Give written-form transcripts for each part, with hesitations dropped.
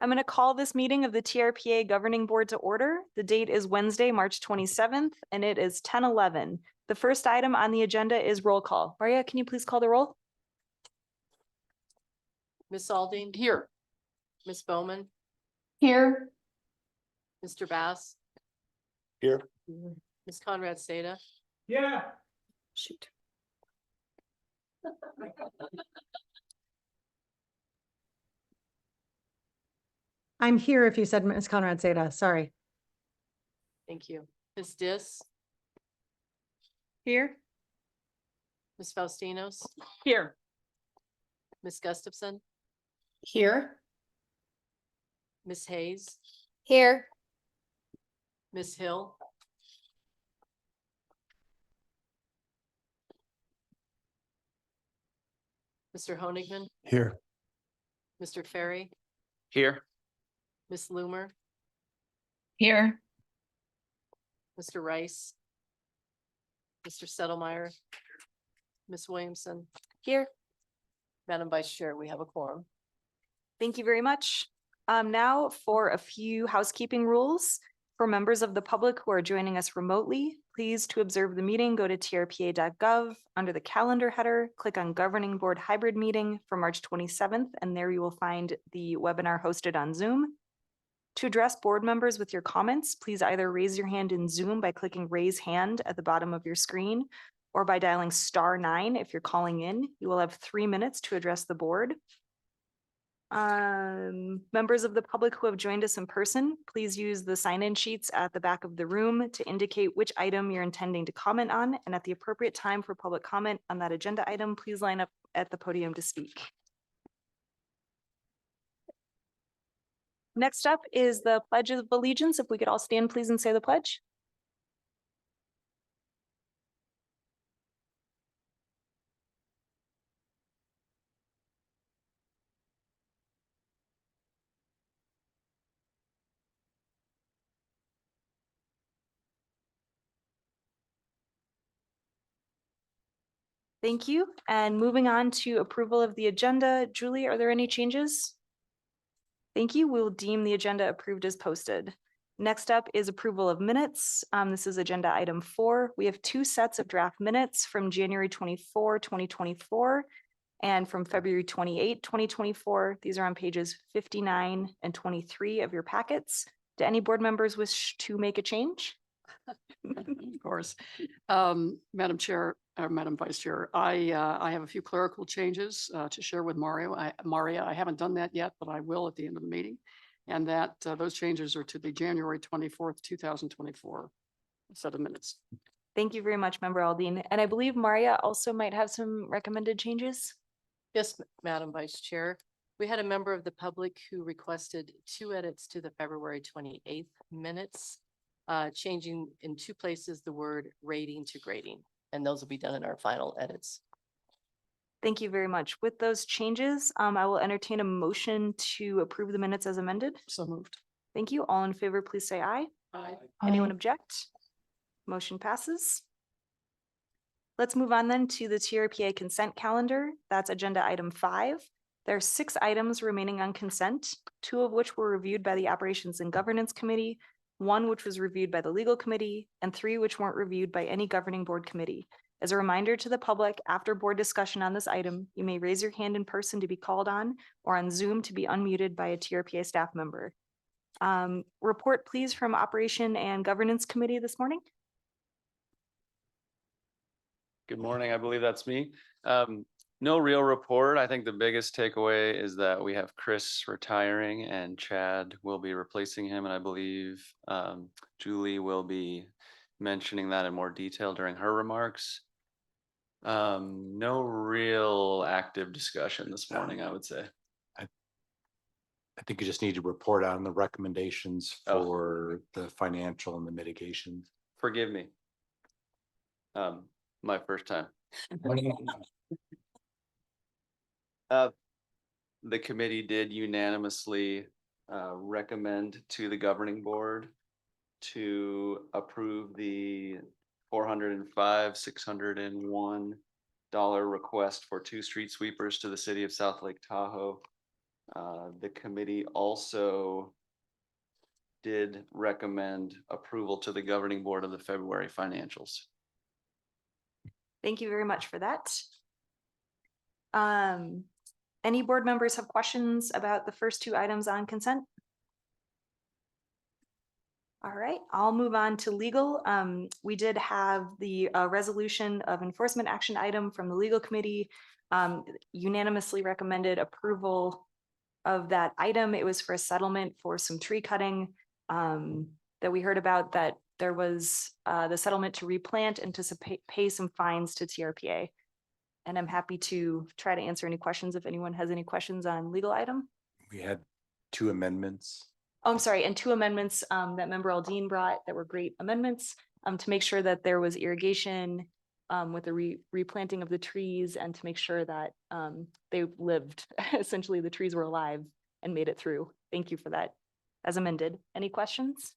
I'm going to call this meeting of the TRPA Governing Board to order. The date is Wednesday, March 27th, and it is 10:11. The first item on the agenda is roll call. Maria, can you please call the roll? Ms. Aldine? Here. Ms. Bowman? Here. Mr. Bass? Here. Ms. Conrad Seda? Yeah. Shoot. I'm here if you said Ms. Conrad Seda, sorry. Thank you. Ms. Dis? Here. Ms. Faustinos? Here. Ms. Gustafson? Here. Ms. Hayes? Here. Ms. Hill? Mr. Honigman? Here. Mr. Ferry? Here. Ms. Loomer? Here. Mr. Rice? Mr. Settlemeyer? Ms. Williamson? Here. Madam Vice Chair, we have a quorum. Thank you very much. Now for a few housekeeping rules. For members of the public who are joining us remotely, please to observe the meeting, go to trpa.gov. Under the calendar header, click on Governing Board Hybrid Meeting for March 27th, and there you will find the webinar hosted on Zoom. To address board members with your comments, please either raise your hand in Zoom by clicking Raise Hand at the bottom of your screen, or by dialing *9 if you're calling in. You will have 3 minutes to address the board. Members of the public who have joined us in person, please use the sign-in sheets at the back of the room to indicate which item you're intending to comment on, and at the appropriate time for public comment on that agenda item, please line up at the podium to speak. Next up is the Pledge of Allegiance. If we could all stand, please, and say the pledge. Thank you. And moving on to approval of the agenda. Julie, are there any changes? Thank you. We will deem the agenda approved as posted. Next up is approval of minutes. This is agenda item 4. We have 2 sets of draft minutes from January 24, 2024 and from February 28, 2024. These are on pages 59 and 23 of your packets. Do any board members wish to make a change? Of course. Madam Chair, or Madam Vice Chair, I have a few clerical changes to share with Maria. I haven't done that yet, but I will at the end of the meeting. And that those changes are to the January 24th, 2024 set of minutes. Thank you very much, Member Aldine. And I believe Maria also might have some recommended changes. Yes, Madam Vice Chair. We had a member of the public who requested 2 edits to the February 28th minutes, changing in 2 places the word rating to grading, and those will be done in our final edits. Thank you very much. With those changes, I will entertain a motion to approve the minutes as amended. So moved. Thank you. All in favor, please say aye. Aye. Anyone object? Motion passes. Let's move on then to the TRPA consent calendar. That's agenda item 5. There are 6 items remaining on consent, 2 of which were reviewed by the Operations and Governance Committee, 1 which was reviewed by the Legal Committee, and 3 which weren't reviewed by any governing board committee. As a reminder to the public, after board discussion on this item, you may raise your hand in person to be called on, or on Zoom to be unmuted by a TRPA staff member. Report please from Operation and Governance Committee this morning. Good morning. I believe that's me. No real report. I think the biggest takeaway is that we have Chris retiring and Chad will be replacing him. And I believe Julie will be mentioning that in more detail during her remarks. No real active discussion this morning, I would say. I think you just need to report on the recommendations for the financial and the mitigation. Forgive me. My first time. The committee did unanimously recommend to the governing board to approve the $405,601 request for 2 street sweepers to the city of South Lake Tahoe. The committee also did recommend approval to the governing board of the February financials. Thank you very much for that. Any board members have questions about the first two items on consent? All right, I'll move on to legal. We did have the resolution of enforcement action item from the legal committee. Unanimously recommended approval of that item. It was for a settlement for some tree cutting that we heard about, that there was the settlement to replant and to pay some fines to TRPA. And I'm happy to try to answer any questions if anyone has any questions on legal item. We had two amendments. Oh, I'm sorry, and two amendments that member Aldine brought that were great amendments to make sure that there was irrigation with the replanting of the trees, and to make sure that they lived, essentially the trees were alive and made it through. Thank you for that, as amended. Any questions?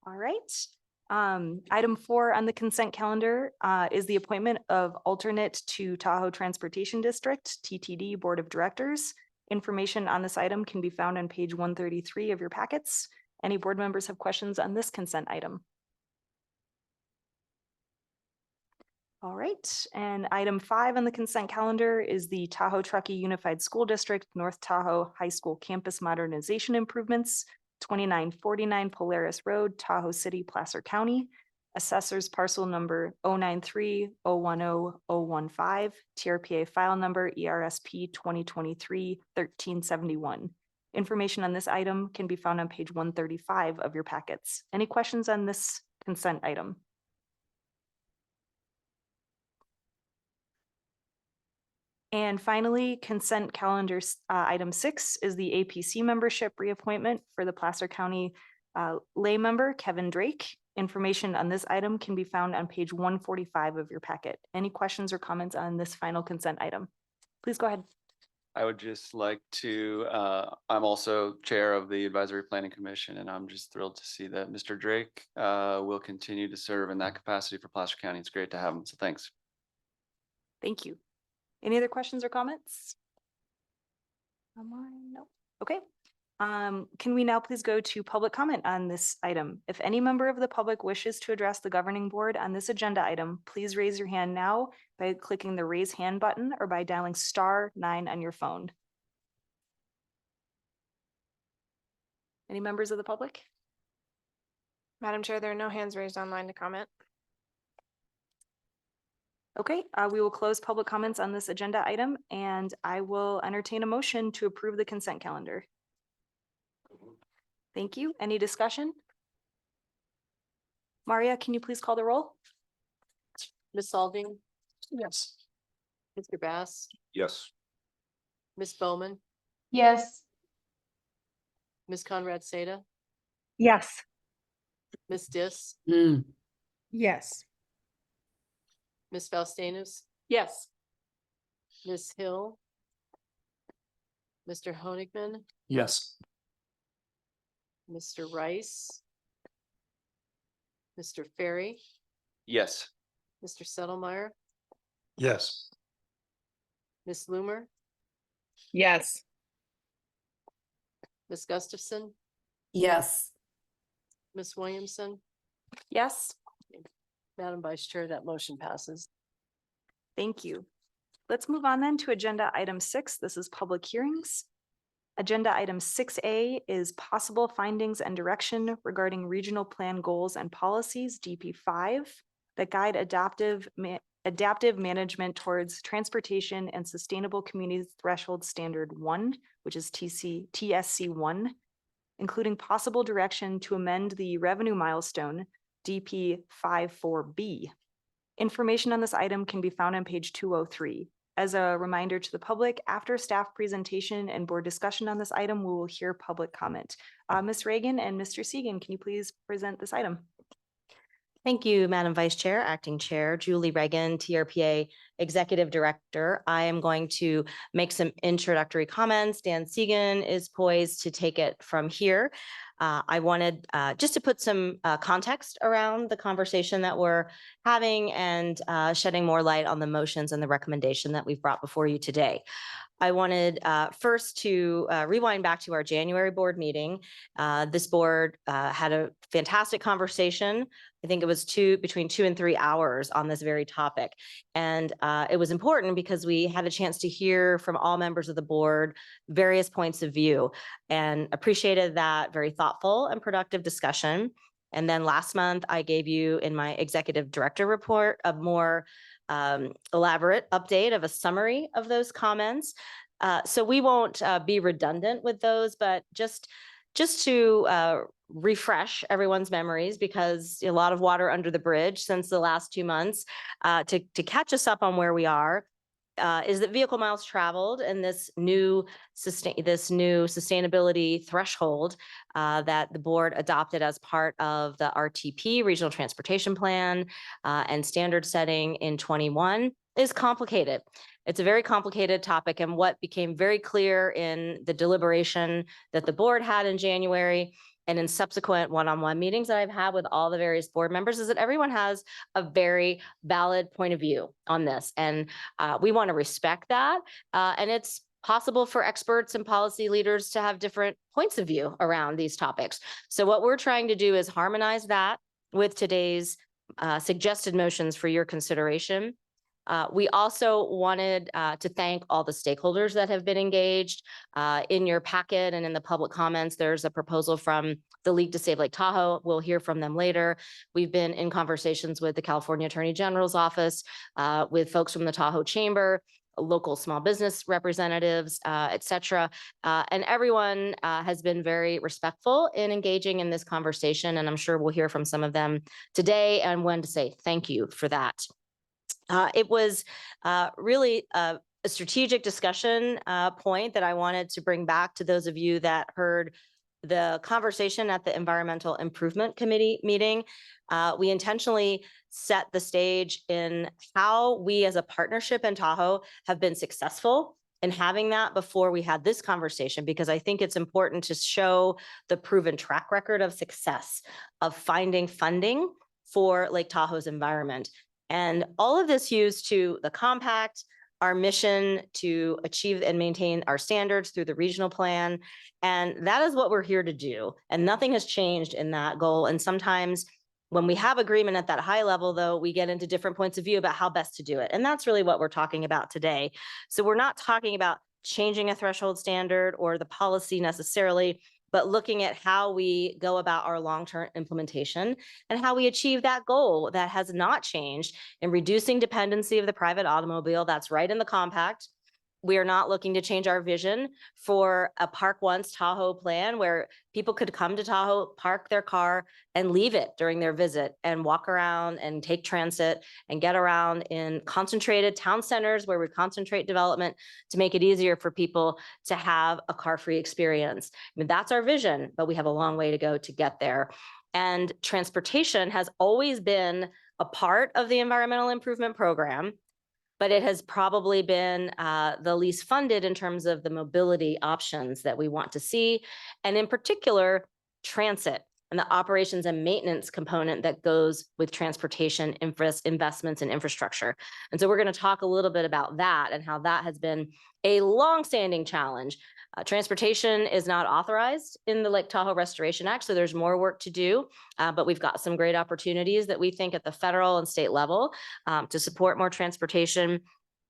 All right. Item 4 on the consent calendar is the appointment of alternate to Tahoe Transportation District, TTD Board of Directors. Information on this item can be found on page 133 of your packets. Any board members have questions on this consent item? All right, and item 5 on the consent calendar is the Tahoe Truckee Unified School District North Tahoe High School Campus Modernization Improvements, 2949 Polaris Road, Tahoe City, Placer County. Assessors parcel number 093-010-015, TRPA file number ERSP 2023-1371. Information on this item can be found on page 135 of your packets. Any questions on this consent item? And finally, consent calendar item 6 is the APC membership reappointment for the Placer County lay member Kevin Drake. Information on this item can be found on page 145 of your packet. Any questions or comments on this final consent item? Please go ahead. I would just like to, I'm also chair of the Advisory Planning Commission, and I'm just thrilled to see that Mr. Drake will continue to serve in that capacity for Placer County. It's great to have him, so thanks. Thank you. Any other questions or comments? No. Okay. Can we now please go to public comment on this item? If any member of the public wishes to address the governing board on this agenda item, please raise your hand now by clicking the raise hand button or by dialing *9 on your phone. Any members of the public? Madam Chair, there are no hands raised online to comment. Okay, we will close public comments on this agenda item, and I will entertain a motion to approve the consent calendar. Thank you. Any discussion? Maria, can you please call the roll? Ms. Alding, Yes. Mr. Bass, Yes. Ms. Bowman, Yes. Ms. Conrad Seda, Yes. Ms. Dis, Yes. Ms. Faustanus, Yes. Ms. Hill, Mr. Honigman, Yes. Mr. Rice, Mr. Ferry, Yes. Mr. Settlemeyer, Yes. Ms. Loomer, Yes. Ms. Gustafson, Yes. Ms. Williamson. Yes, Madam Vice Chair, that motion passes. thank you. Let's move on then to agenda item 6. This is public hearings. Agenda item 6A is possible findings and direction regarding regional plan goals and policies, DP5, that guide adaptive management towards transportation and sustainable community threshold standard 1, which is TSC 1, including possible direction to amend the revenue milestone DP54B. Information on this item can be found on page 203. As a reminder to the public, after staff presentation and board discussion on this item, we will hear public comment. Ms. Reagan and Mr. Segan, can you please present this item? Thank you, Madam Vice Chair, Acting Chair, Julie Reagan, TRPA Executive Director. I am going to make some introductory comments. Dan Segan is poised to take it from here. I wanted just to put some context around the conversation that we're having and shedding more light on the motions and the recommendation that we've brought before you today. I wanted first to rewind back to our January board meeting. This board had a fantastic conversation. I think it was between 2 and 3 hours on this very topic. And it was important because we had a chance to hear from all members of the board various points of view, and appreciated that very thoughtful and productive discussion. And then last month, I gave you in my executive director report a more elaborate update of a summary of those comments. So we won't be redundant with those, but just to refresh everyone's memories, because a lot of water under the bridge since the last 2 months, to catch us up on where we are. Is that vehicle miles traveled and this new sustainability threshold that the board adopted as part of the RTP, Regional Transportation Plan, and standard setting in 21 is complicated. It's a very complicated topic, and what became very clear in the deliberation that the board had in January and in subsequent one-on-one meetings that I've had with all the various board members is that everyone has a very valid point of view on this. And we want to respect that. And it's possible for experts and policy leaders to have different points of view around these topics. So what we're trying to do is harmonize that with today's suggested motions for your consideration. We also wanted to thank all the stakeholders that have been engaged. In your packet and in the public comments, there's a proposal from the League to Save Lake Tahoe. We'll hear from them later. We've been in conversations with the California Attorney General's office, with folks from the Tahoe Chamber, local small business representatives, et cetera. And everyone has been very respectful in engaging in this conversation. And I'm sure we'll hear from some of them today, and want to say thank you for that. It was really a strategic discussion point that I wanted to bring back to those of you that heard the conversation at the Environmental Improvement Committee meeting. We intentionally set the stage in how we as a partnership in Tahoe have been successful in having that before we had this conversation, because I think it's important to show the proven track record of success of finding funding for Lake Tahoe's environment. And all of this used to the compact, our mission to achieve and maintain our standards through the regional plan. And that is what we're here to do. And nothing has changed in that goal. And sometimes when we have agreement at that high level, though, we get into different points of view about how best to do it. And that's really what we're talking about today. So we're not talking about changing a threshold standard or the policy necessarily, but looking at how we go about our long-term implementation and how we achieve that goal that has not changed in reducing dependency of the private automobile. That's right in the compact. We are not looking to change our vision for a Park Once Tahoe plan where people could come to Tahoe, park their car, and leave it during their visit and walk around and take transit and get around in concentrated town centers where we concentrate development to make it easier for people to have a car-free experience. I mean, that's our vision, but we have a long way to go to get there. And transportation has always been a part of the environmental improvement program, but it has probably been the least funded in terms of the mobility options that we want to see. And in particular, transit and the operations and maintenance component that goes with transportation investments and infrastructure. And so we're going to talk a little bit about that and how that has been a longstanding challenge. Transportation is not authorized in the Lake Tahoe Restoration Act, so there's more work to do, but we've got some great opportunities that we think at the federal and state level to support more transportation.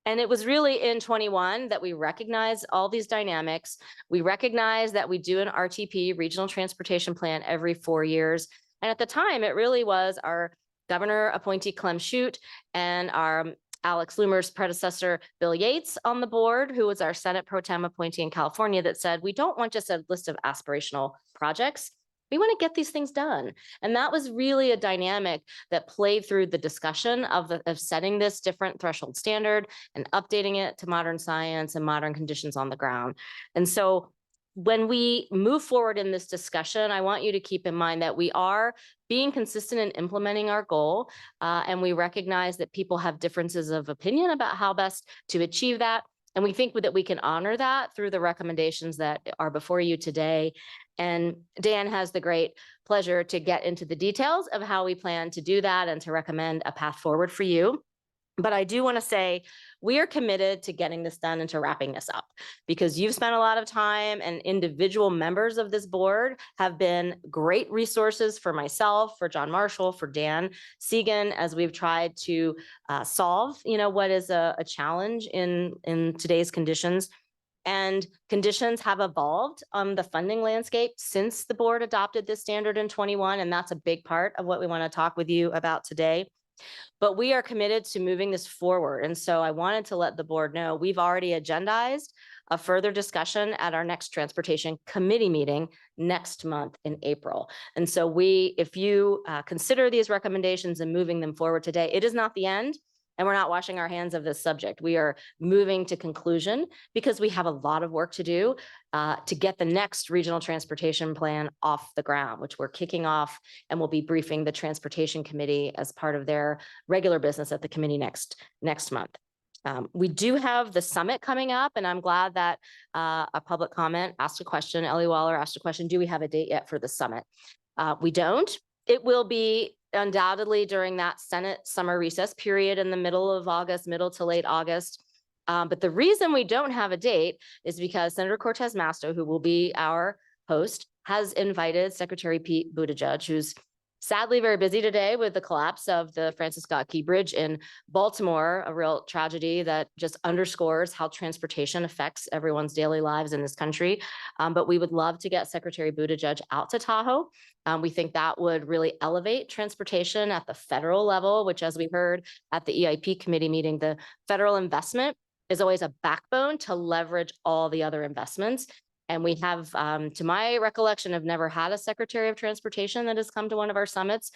And it was really in 21 that we recognized all these dynamics. We recognized that we do an RTP, Regional Transportation Plan, every 4 years. And at the time, it really was our governor appointee Clem Shute and our Alex Loomer's predecessor, Bill Yates, on the board, who was our Senate Pro Tem appointee in California, that said, we don't want just a list of aspirational projects. We want to get these things done. And that was really a dynamic that played through the discussion of setting this different threshold standard and updating it to modern science and modern conditions on the ground. And so when we move forward in this discussion, I want you to keep in mind that we are being consistent in implementing our goal, and we recognize that people have differences of opinion about how best to achieve that. And we think that we can honor that through the recommendations that are before you today. And Dan has the great pleasure to get into the details of how we plan to do that and to recommend a path forward for you. But I do want to say we are committed to getting this done and to wrapping this up because you've spent a lot of time and individual members of this board have been great resources for myself, for John Marshall, for Dan Segan, as we've tried to solve, what is a challenge in today's conditions. And conditions have evolved on the funding landscape since the board adopted this standard in 21. And that's a big part of what we want to talk with you about today. But we are committed to moving this forward. And so I wanted to let the board know we've already agendized a further discussion at our next transportation committee meeting next month in April. And so if you consider these recommendations and moving them forward today, it is not the end. And we're not washing our hands of this subject. We are moving to conclusion because we have a lot of work to do to get the next regional transportation plan off the ground, which we're kicking off and we'll be briefing the transportation committee as part of their regular business at the committee next month. We do have the summit coming up, and I'm glad that a public comment asked a question. Ellie Waller asked a question, do we have a date yet for the summit? We don't. It will be undoubtedly during that Senate summer recess period in the middle of August, middle to late August. But the reason we don't have a date is because Senator Cortez Masto, who will be our host, has invited Secretary Pete Buttigieg, who's sadly very busy today with the collapse of the Francis Scott Key Bridge in Baltimore, a real tragedy that just underscores how transportation affects everyone's daily lives in this country. But we would love to get Secretary Buttigieg out to Tahoe. We think that would really elevate transportation at the federal level, which, as we heard at the EIP committee meeting, the federal investment is always a backbone to leverage all the other investments. And we have, to my recollection, have never had a Secretary of Transportation that has come to one of our summits.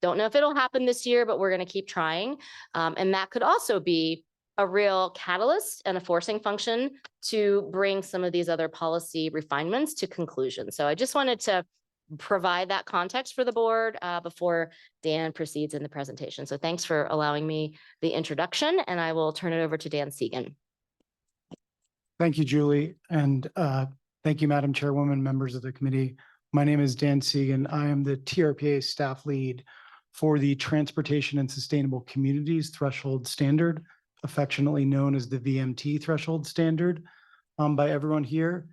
Don't know if it'll happen this year, but we're going to keep trying. And that could also be a real catalyst and a forcing function to bring some of these other policy refinements to conclusion. So I just wanted to provide that context for the board before Dan proceeds in the presentation. So thanks for allowing me the introduction, and I will turn it over to Dan Segan. Thank you, Julie. And thank you, Madam Chairwoman, members of the committee. My name is Dan Segan. I am the TRPA staff lead for the Transportation and Sustainable Communities Threshold Standard, affectionately known as the VMT Threshold Standard by everyone here.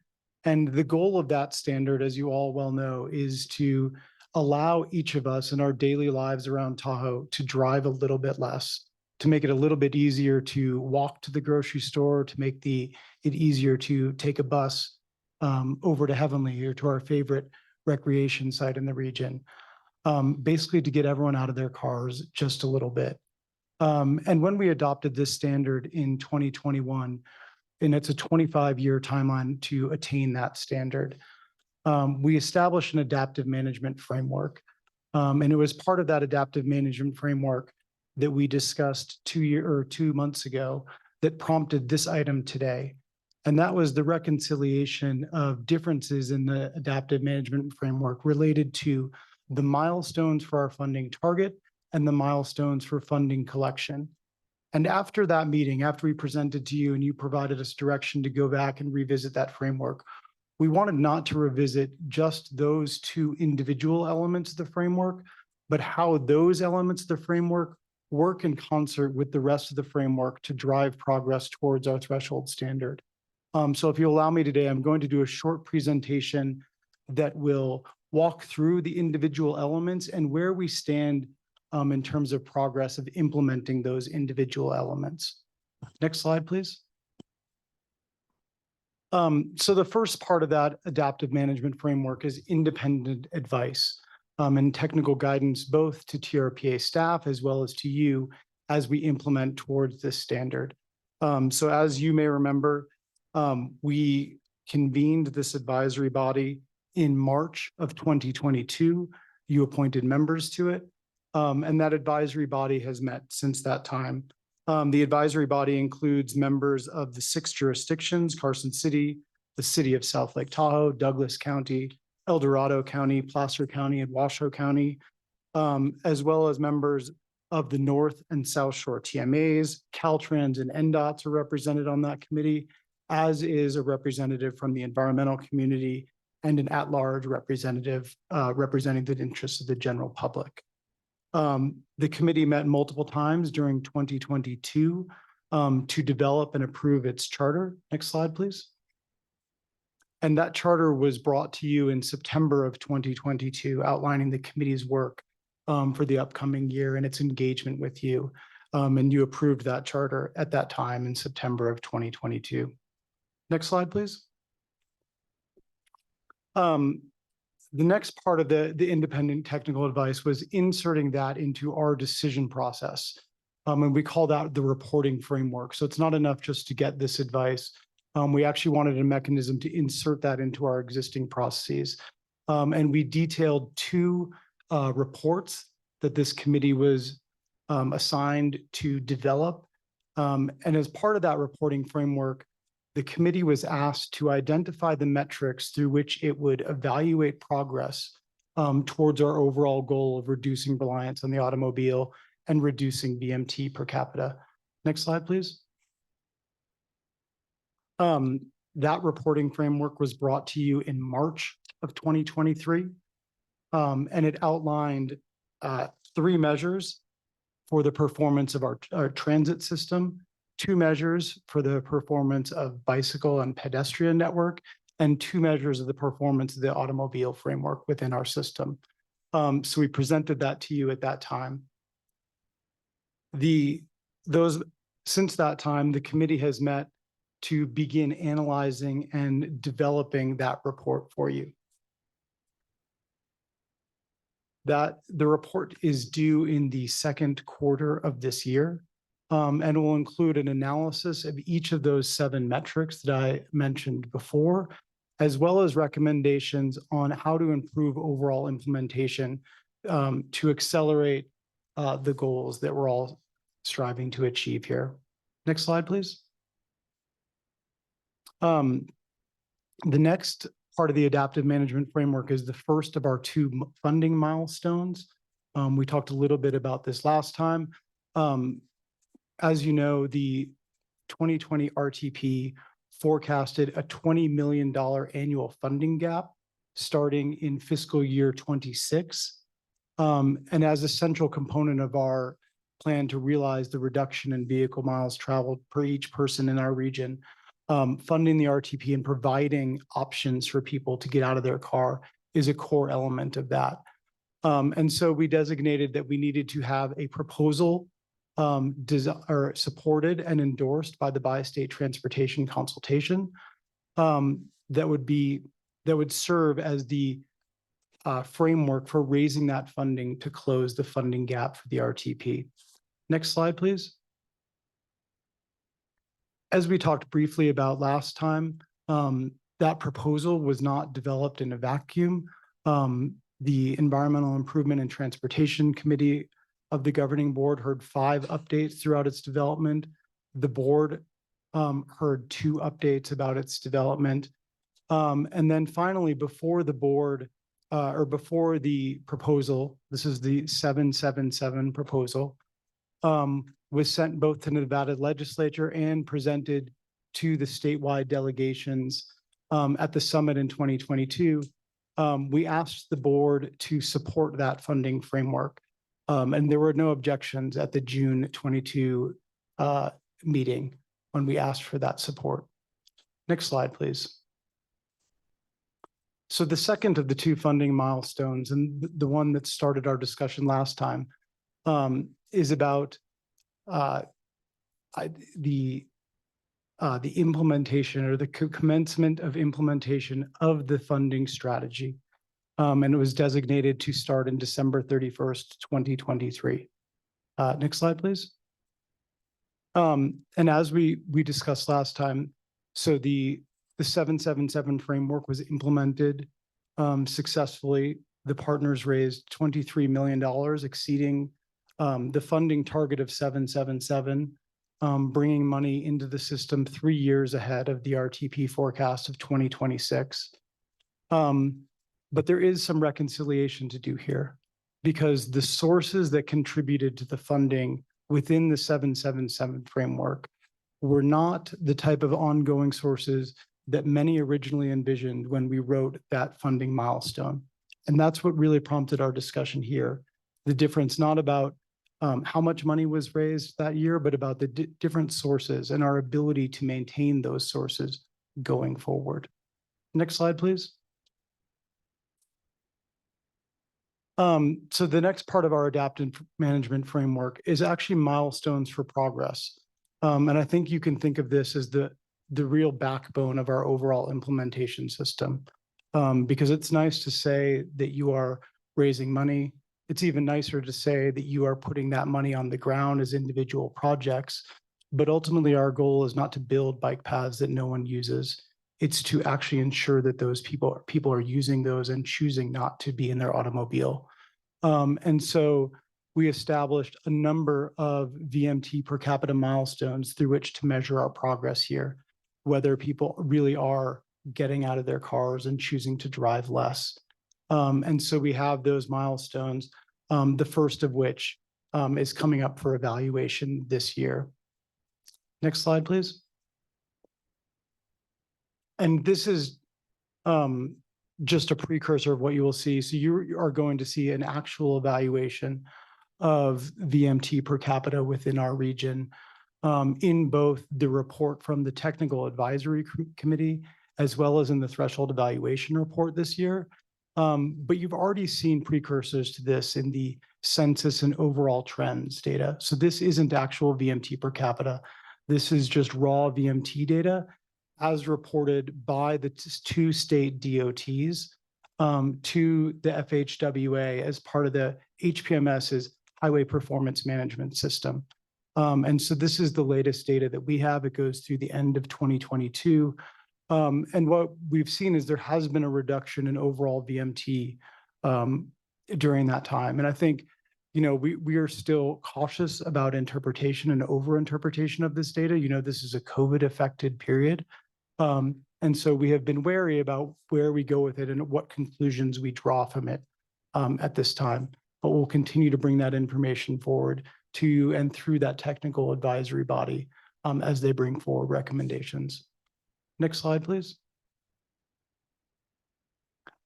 And the goal of that standard, as you all well know, is to allow each of us in our daily lives around Tahoe to drive a little bit less, to make it a little bit easier to walk to the grocery store, to make it easier to take a bus over to Heavenly or to our favorite recreation site in the region, basically to get everyone out of their cars just a little bit. And when we adopted this standard in 2021, and it's a 25-year timeline to attain that standard, we established an adaptive management framework. And it was part of that adaptive management framework that we discussed 2 months ago that prompted this item today. And that was the reconciliation of differences in the adaptive management framework related to the milestones for our funding target and the milestones for funding collection. And after that meeting, after we presented to you and you provided us direction to go back and revisit that framework, we wanted not to revisit just those two individual elements of the framework, but how those elements of the framework work in concert with the rest of the framework to drive progress towards our threshold standard. So if you allow me today, I'm going to do a short presentation that will walk through the individual elements and where we stand in terms of progress of implementing those individual elements. Next slide, please. So the first part of that adaptive management framework is independent advice and technical guidance, both to TRPA staff as well as to you as we implement towards this standard. So as you may remember, we convened this advisory body in March of 2022. You appointed members to it, and that advisory body has met since that time. The advisory body includes members of the 6 jurisdictions: Carson City, the city of South Lake Tahoe, Douglas County, El Dorado County, Placer County, and Washoe County, as well as members of the North and South Shore TMAs. Caltrans and NDOTs are represented on that committee, as is a representative from the environmental community and an at-large representative representing the interests of the general public. The committee met multiple times during 2022 to develop and approve its charter. Next slide, please. And that charter was brought to you in September of 2022, outlining the committee's work for the upcoming year and its engagement with you. And you approved that charter at that time in September of 2022. Next slide, please. The next part of the independent technical advice was inserting that into our decision process. And we call that the reporting framework. So it's not enough just to get this advice. We actually wanted a mechanism to insert that into our existing processes. And we detailed two reports that this committee was assigned to develop. And as part of that reporting framework, the committee was asked to identify the metrics through which it would evaluate progress towards our overall goal of reducing reliance on the automobile and reducing BMT per capita. Next slide, please. That reporting framework was brought to you in March of 2023, and it outlined 3 measures for the performance of our transit system, 2 measures for the performance of bicycle and pedestrian network, and 2 measures of the performance of the automobile framework within our system. So we presented that to you at that time. Since that time, the committee has met to begin analyzing and developing that report for you. The report is due in the second quarter of this year, and will include an analysis of each of those 7 metrics that I mentioned before, as well as recommendations on how to improve overall implementation to accelerate the goals that we're all striving to achieve here. Next slide, please. The next part of the adaptive management framework is the first of our 2 funding milestones. We talked a little bit about this last time. As you know, the 2020 RTP forecasted a $20 million annual funding gap starting in fiscal year 26. And as a central component of our plan to realize the reduction in vehicle miles traveled per each person in our region, funding the RTP and providing options for people to get out of their car is a core element of that. And so we designated that we needed to have a proposal supported and endorsed by the Bi-State Transportation Consultation that would serve as the framework for raising that funding to close the funding gap for the RTP. Next slide, please. As we talked briefly about last time, that proposal was not developed in a vacuum. The Environmental Improvement and Transportation Committee of the Governing Board heard 5 updates throughout its development. The board heard 2 updates about its development. And then finally, before the board or before the proposal, this is the 777 proposal, was sent both to the Nevada legislature and presented to the statewide delegations at the summit in 2022. We asked the board to support that funding framework, and there were no objections at the June 22 meeting when we asked for that support. Next slide, please. So the second of the 2 funding milestones, and the one that started our discussion last time, is about the implementation or the commencement of implementation of the funding strategy. And it was designated to start in December 31st, 2023. Next slide, please. And as we discussed last time, so the 777 framework was implemented successfully. The partners raised $23 million, exceeding the funding target of 777, bringing money into the system 3 years ahead of the RTP forecast of 2026. But there is some reconciliation to do here. because the sources that contributed to the funding within the 777 framework were not the type of ongoing sources that many originally envisioned when we wrote that funding milestone. And that's what really prompted our discussion here. The difference not about how much money was raised that year, but about the different sources and our ability to maintain those sources going forward. Next slide, please. So the next part of our adaptive management framework is actually milestones for progress. And I think you can think of this as the real backbone of our overall implementation system. Because it's nice to say that you are raising money. It's even nicer to say that you are putting that money on the ground as individual projects. But ultimately, our goal is not to build bike paths that no one uses. It's to actually ensure that those people are using those and choosing not to be in their automobile. And so we established a number of VMT per capita milestones through which to measure our progress here, whether people really are getting out of their cars and choosing to drive less. And so we have those milestones, the first of which is coming up for evaluation this year. Next slide, please. And this is just a precursor of what you will see. So you are going to see an actual evaluation of VMT per capita within our region in both the report from the Technical Advisory Committee as well as in the threshold evaluation report this year. But you've already seen precursors to this in the census and overall trends data. So this isn't actual VMT per capita. This is just raw VMT data as reported by the two state DOTs to the FHWA as part of the HPMS's Highway Performance Management System. And so this is the latest data that we have. It goes through the end of 2022. And what we've seen is there has been a reduction in overall VMT during that time. And I think, we are still cautious about interpretation and over-interpretation of this data. This is a COVID-affected period. And so we have been wary about where we go with it and what conclusions we draw from it at this time. But we'll continue to bring that information forward to you and through that technical advisory body as they bring forward recommendations. Next slide, please.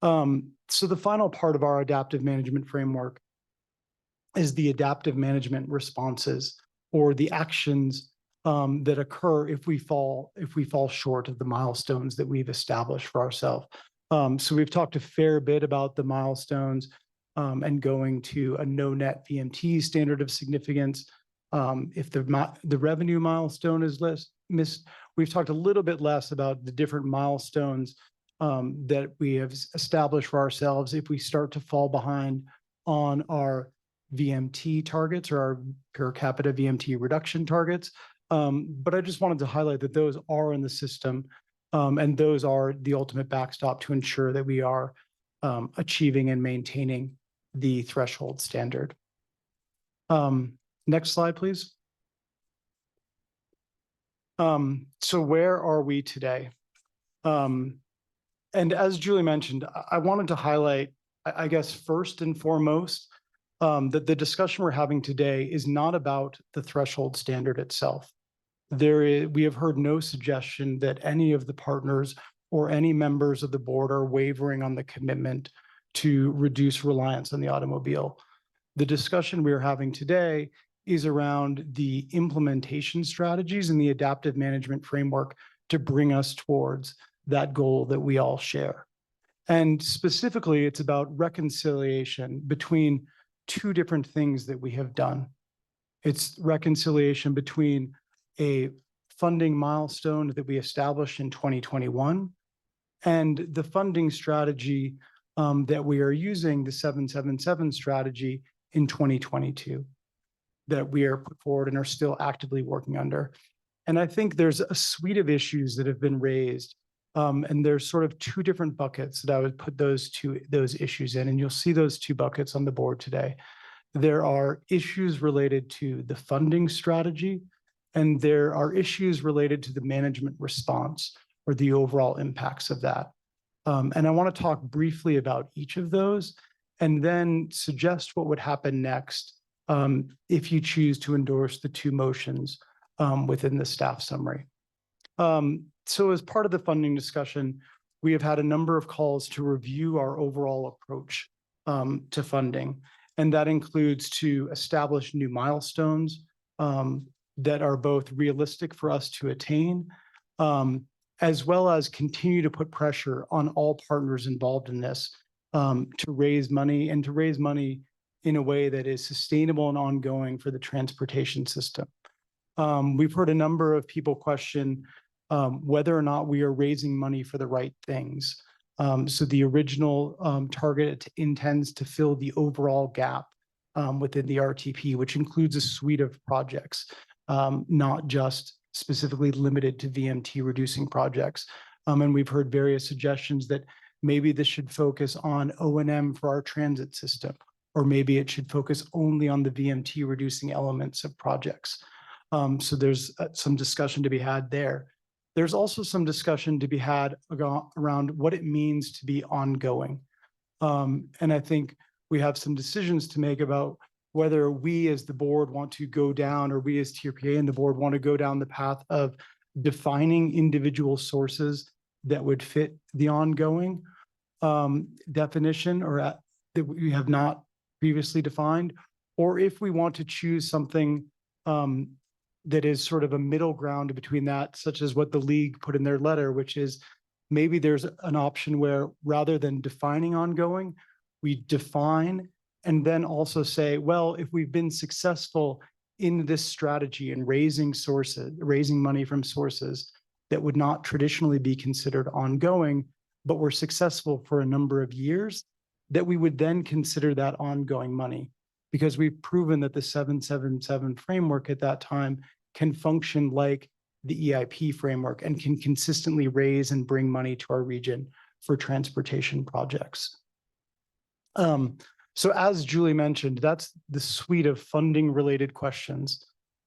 So the final part of our adaptive management framework is the adaptive management responses or the actions that occur if we fall short of the milestones that we've established for ourselves. So we've talked a fair bit about the milestones and going to a no net VMT standard of significance. If the revenue milestone is missed, we've talked a little bit less about the different milestones that we have established for ourselves if we start to fall behind on our VMT targets or our per capita VMT reduction targets. But I just wanted to highlight that those are in the system and those are the ultimate backstop to ensure that we are achieving and maintaining the threshold standard. Next slide, please. So where are we today? And as Julie mentioned, I wanted to highlight, I guess, first and foremost, that the discussion we're having today is not about the threshold standard itself. We have heard no suggestion that any of the partners or any members of the board are wavering on the commitment to reduce reliance on the automobile. The discussion we are having today is around the implementation strategies and the adaptive management framework to bring us towards that goal that we all share. And specifically, it's about reconciliation between two different things that we have done. It's reconciliation between a funding milestone that we established in 2021 and the funding strategy that we are using, the 777 strategy in 2022 that we are put forward and are still actively working under. And I think there's a suite of issues that have been raised. And there's sort of two different buckets that I would put those issues in, and you'll see those two buckets on the board today. There are issues related to the funding strategy, and there are issues related to the management response or the overall impacts of that. And I want to talk briefly about each of those and then suggest what would happen next if you choose to endorse the two motions within the staff summary. So as part of the funding discussion, we have had a number of calls to review our overall approach to funding. And that includes to establish new milestones that are both realistic for us to attain, as well as continue to put pressure on all partners involved in this to raise money and to raise money in a way that is sustainable and ongoing for the transportation system. We've heard a number of people question whether or not we are raising money for the right things. So the original target intends to fill the overall gap within the RTP, which includes a suite of projects, not just specifically limited to VMT reducing projects. And we've heard various suggestions that maybe this should focus on O&M for our transit system, or maybe it should focus only on the VMT reducing elements of projects. So there's some discussion to be had there. There's also some discussion to be had around what it means to be ongoing. And I think we have some decisions to make about whether we as the board want to go down, or we as TRPA and the board want to go down the path of defining individual sources that would fit the ongoing definition, or that we have not previously defined, or if we want to choose something that is sort of a middle ground between that, such as what the league put in their letter, which is maybe there's an option where rather than defining ongoing, we define and then also say, well, if we've been successful in this strategy and raising money from sources that would not traditionally be considered ongoing, but were successful for a number of years, that we would then consider that ongoing money, because we've proven that the 777 framework at that time can function like the EIP framework and can consistently raise and bring money to our region for transportation projects. So as Julie mentioned, that's the suite of funding related questions,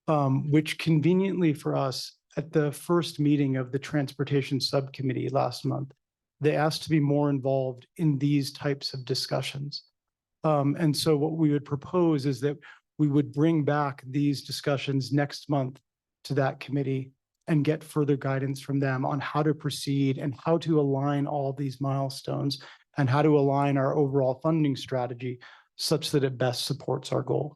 which conveniently for us at the first meeting of the transportation subcommittee last month, they asked to be more involved in these types of discussions. And so what we would propose is that we would bring back these discussions next month to that committee and get further guidance from them on how to proceed and how to align all these milestones and how to align our overall funding strategy such that it best supports our goal.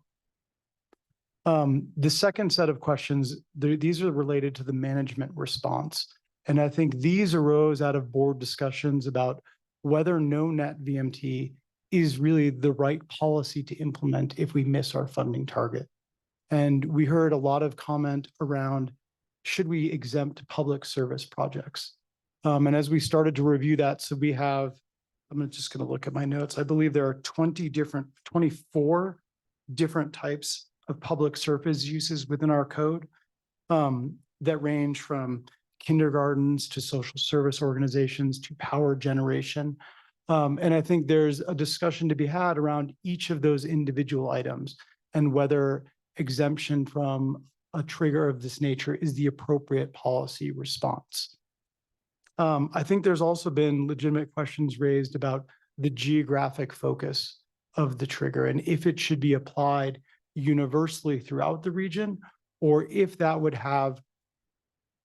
The second set of questions, these are related to the management response. And I think these arose out of board discussions about whether no net VMT is really the right policy to implement if we miss our funding target. And we heard a lot of comment around, should we exempt public service projects? And as we started to review that, so we have, I'm just going to look at my notes. I believe there are 24 different types of public surface uses within our code that range from kindergartens to social service organizations to power generation. And I think there's a discussion to be had around each of those individual items and whether exemption from a trigger of this nature is the appropriate policy response. I think there's also been legitimate questions raised about the geographic focus of the trigger and if it should be applied universally throughout the region, or if that would have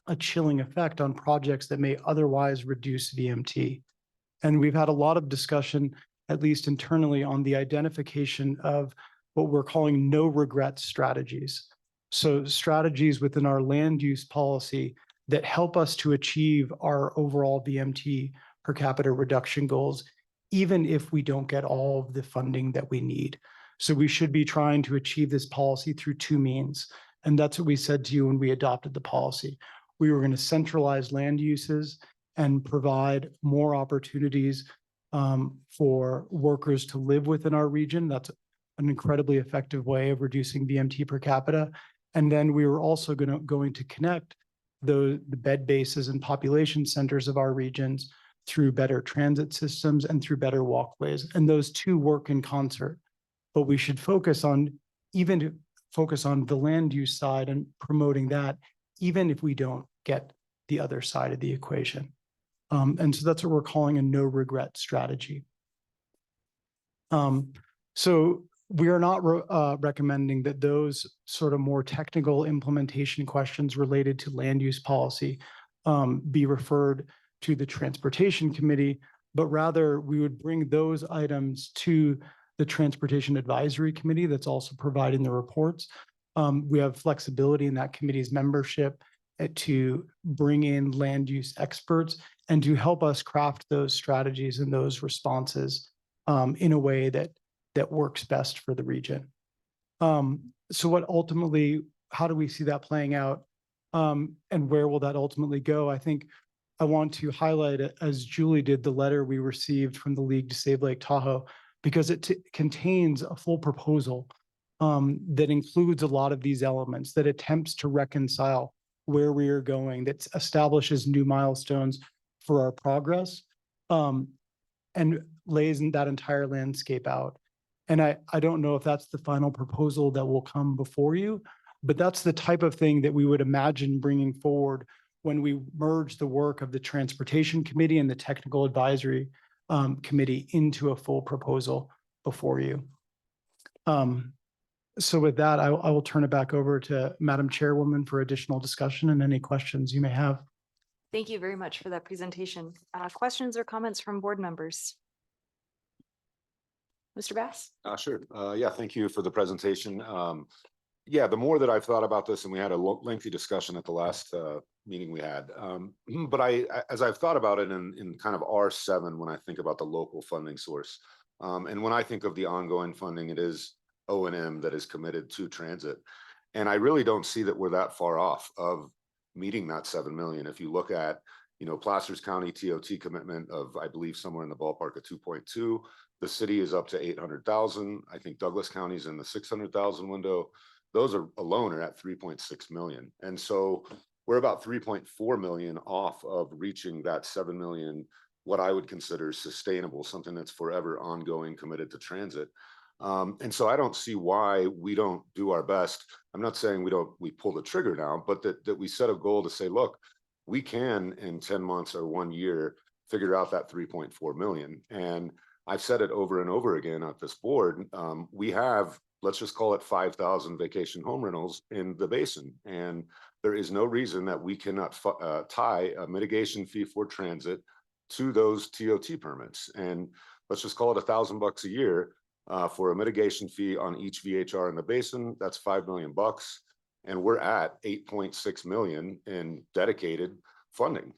a chilling effect on projects that may otherwise reduce VMT. And we've had a lot of discussion, at least internally, on the identification of what we're calling no regret strategies. So strategies within our land use policy that help us to achieve our overall VMT per capita reduction goals, even if we don't get all of the funding that we need. So we should be trying to achieve this policy through two means. And that's what we said to you when we adopted the policy. We were going to centralize land uses and provide more opportunities for workers to live within our region. That's an incredibly effective way of reducing VMT per capita. And then we were also going to connect the bed bases and population centers of our regions through better transit systems and through better walkways. And those two work in concert. But we should focus on the land use side and promoting that, even if we don't get the other side of the equation. And so that's what we're calling a no regret strategy. So we are not recommending that those sort of more technical implementation questions related to land use policy be referred to the Transportation Committee, but rather we would bring those items to the Transportation Advisory Committee that's also providing the reports. We have flexibility in that committee's membership to bring in land use experts and to help us craft those strategies and those responses in a way that works best for the region. So what ultimately, how do we see that playing out? And where will that ultimately go? I think I want to highlight, as Julie did, the letter we received from the League to Save Lake Tahoe, because it contains a full proposal that includes a lot of these elements, that attempts to reconcile where we are going, that establishes new milestones for our progress, and lays in that entire landscape out. And I don't know if that's the final proposal that will come before you, but that's the type of thing that we would imagine bringing forward when we merge the work of the Transportation Committee and the Technical Advisory Committee into a full proposal before you. So with that, I will turn it back over to Madam Chairwoman for additional discussion and any questions you may have. Thank you very much for that presentation. Questions or comments from board members? Mr. Bass? Sure. Yeah, thank you for the presentation. Yeah, the more that I've thought about this, and we had a lengthy discussion at the last meeting we had, but as I've thought about it in kind of R7, when I think about the local funding source, and when I think of the ongoing funding, it is O&M that is committed to transit. And I really don't see that we're that far off of meeting that 7 million. If you look at, Placer's County TOT commitment of, I believe, somewhere in the ballpark of 2.2, the city is up to 800,000. I think Douglas County is in the 600,000 window. Those are alone are at 3.6 million. And so we're about 3.4 million off of reaching that 7 million, what I would consider sustainable, something that's forever ongoing, committed to transit. And so I don't see why we don't do our best. I'm not saying we pull the trigger now, but that we set a goal to say, look, we can in 10 months or 1 year figure out that 3.4 million. And I've said it over and over again at this board. We have, let's just call it 5,000 vacation home rentals in the basin. And there is no reason that we cannot tie a mitigation fee for transit to those TOT permits. And let's just call it $1,000 a year for a mitigation fee on each VHR in the basin. That's $5 million. And we're at 8.6 million in dedicated funding.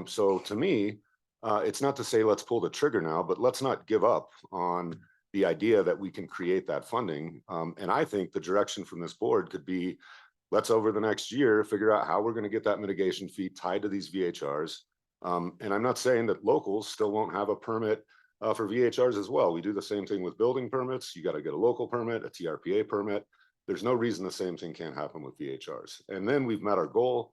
So to me, it's not to say let's pull the trigger now, but let's not give up on the idea that we can create that funding. And I think the direction from this board could be, let's over the next year, figure out how we're going to get that mitigation fee tied to these VHRs. And I'm not saying that locals still won't have a permit for VHRs as well. We do the same thing with building permits. You got to get a local permit, a TRPA permit. There's no reason the same thing can't happen with VHRs. And then we've met our goal.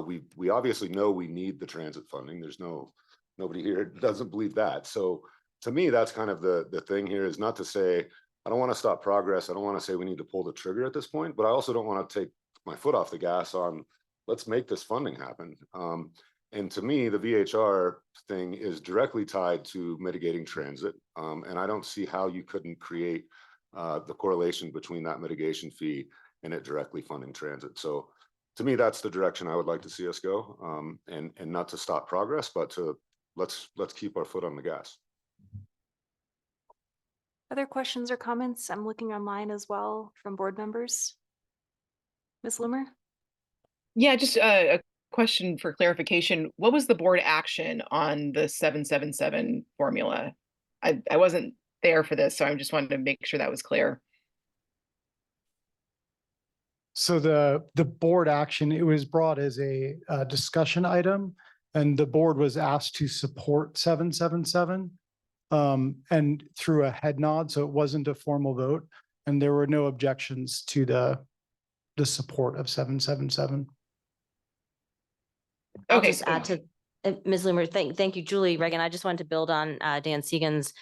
We obviously know we need the transit funding. There's nobody here doesn't believe that. So to me, that's kind of the thing here, is not to say, I don't want to stop progress. I don't want to say we need to pull the trigger at this point, but I also don't want to take my foot off the gas on, let's make this funding happen. And to me, the VHR thing is directly tied to mitigating transit. And I don't see how you couldn't create the correlation between that mitigation fee and it directly funding transit. So to me, that's the direction I would like to see us go, and not to stop progress, but to let's keep our foot on the gas. Other questions or comments? I'm looking online as well from board members. Ms. Loomer? Yeah, just a question for clarification. What was the board action on the 777 formula? I wasn't there for this, so I just wanted to make sure that was clear. So the board action, it was brought as a discussion item, and the board was asked to support 777 and through a head nod, so it wasn't a formal vote, and there were no objections to the support of 777. I'll Okay, just add to Ms. Loomer, thank you, Julie. Reagan, I just wanted to build on Dan Segan's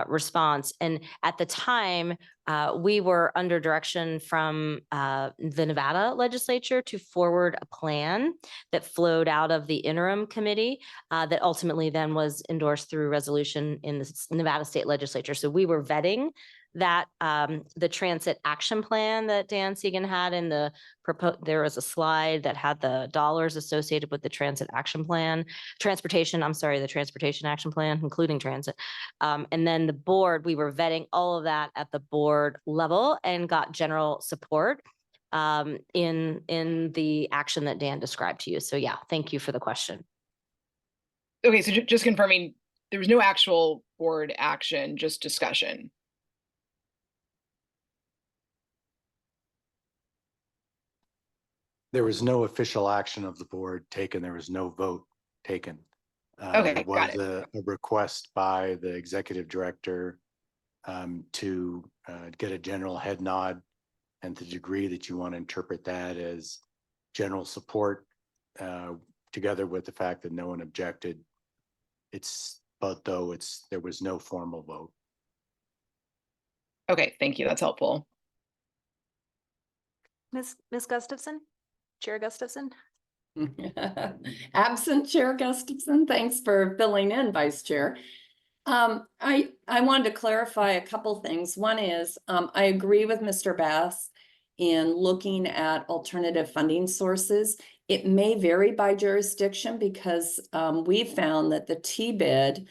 response. And at the time, we were under direction from the Nevada legislature to forward a plan that flowed out of the interim committee that ultimately then was endorsed through resolution in the Nevada state legislature. So we were vetting that the transit action plan that Dan Segan had in the there was a slide that had the dollars associated with the transit action plan, the transportation action plan, including transit. And then the board, we were vetting all of that at the board level and got general support in the action that Dan described to you. So yeah, thank you for the question. Okay, so just confirming, there was no actual board action, just discussion. There was no official action of the board taken. There was no vote taken. Okay, There got was a request by the executive director to get a general head nod, and to the degree that you want to interpret that as general support, together with the fact that no one objected. There was no formal vote. Okay, thank you. That's helpful. Ms. Gustafson? Chair Gustafson? Absent Chair Gustafson, thanks for filling in, Vice Chair. I wanted to clarify a couple things. One is, I agree with Mr. Bass in looking at alternative funding sources. It may vary by jurisdiction because we found that the TBID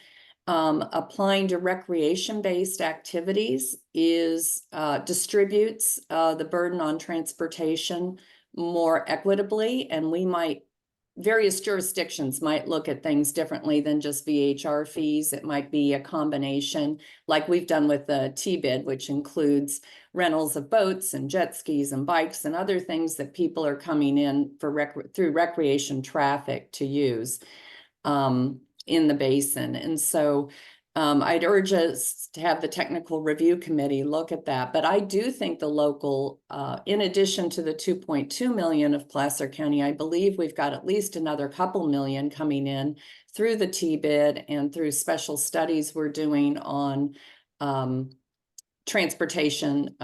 applying to recreation-based activities distributes the burden on transportation more equitably, and various jurisdictions might look at things differently than just VHR fees. It might be a combination, like we've done with the TBID, which includes rentals of boats and jet skis and bikes and other things that people are coming in for through recreation traffic to use in the basin. And so I'd urge us to have the technical review committee look at that. But I do think the local, in addition to the 2.2 million of Placer County, I believe we've got at least another couple million coming in through the TBID and through special studies we're doing on transportation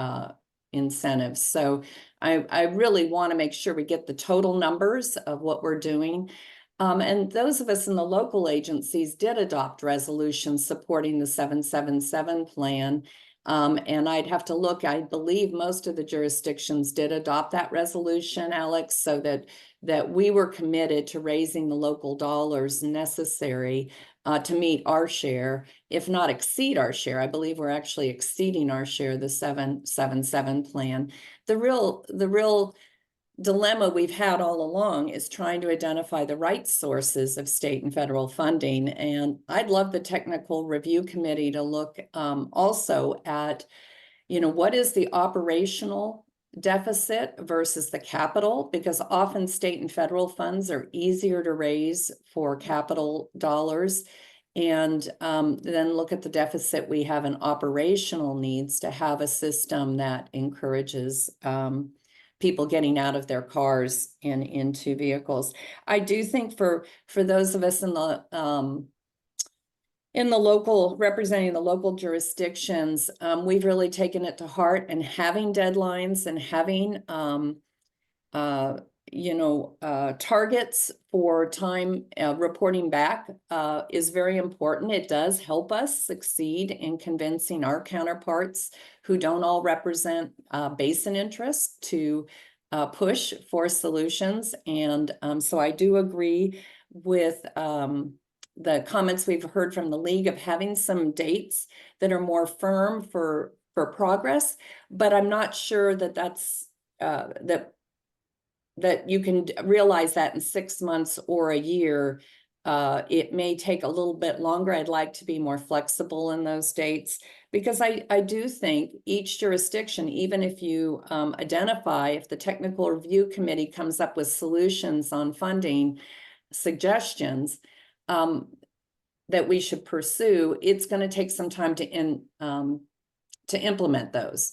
incentives. So I really want to make sure we get the total numbers of what we're doing. And those of us in the local agencies did adopt resolutions supporting the 777 plan. And I'd have to look, I believe most of the jurisdictions did adopt that resolution, Alex, so that we were committed to raising the local dollars necessary to meet our share, if not exceed our share. I believe we're actually exceeding our share, the 777 plan. The real dilemma we've had all along is trying to identify the right sources of state and federal funding. And I'd love the technical review committee to look also at, what is the operational deficit versus the capital, because often state and federal funds are easier to raise for capital dollars. And then look at the deficit we have in operational needs to have a system that encourages people getting out of their cars and into vehicles. I do think for those of us in the local, representing the local jurisdictions, we've really taken it to heart, and having deadlines and having targets for time reporting back is very important. It does help us succeed in convincing our counterparts who don't all represent basin interests to push for solutions. And so I do agree with the comments we've heard from the league of having some dates that are more firm for progress, but I'm not sure that that's that you can realize that in 6 months or a year. It may take a little bit longer. I'd like to be more flexible in those dates, because I do think each jurisdiction, even if you identify, if the technical review committee comes up with solutions on funding suggestions that we should pursue, it's going to take some time to implement those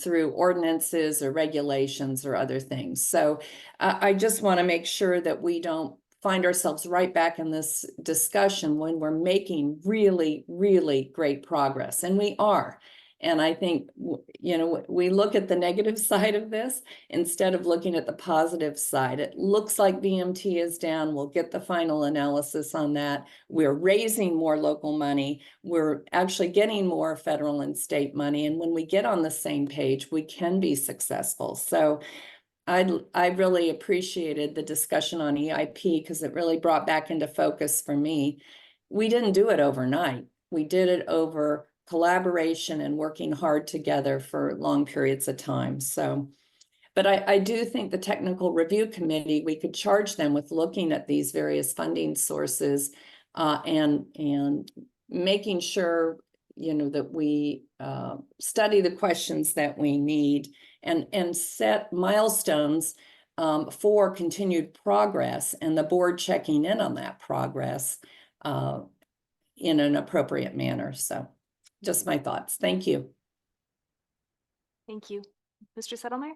through ordinances or regulations or other things. So I just want to make sure that we don't find ourselves right back in this discussion when we're making really, really great progress, and we are. And I think, we look at the negative side of this instead of looking at the positive side. It looks like VMT is down. We'll get the final analysis on that. We're raising more local money. We're actually getting more federal and state money. And when we get on the same page, we can be successful. So I really appreciated the discussion on EIP because it really brought back into focus for me. We didn't do it overnight. We did it over collaboration and working hard together for long periods of time. So, but I do think the technical review committee, we could charge them with looking at these various funding sources and making sure, that we study the questions that we need and set milestones for continued progress, and the board checking in on that progress in an appropriate manner. So just my thoughts. Thank you. Thank you. Mr. Settlemeyer?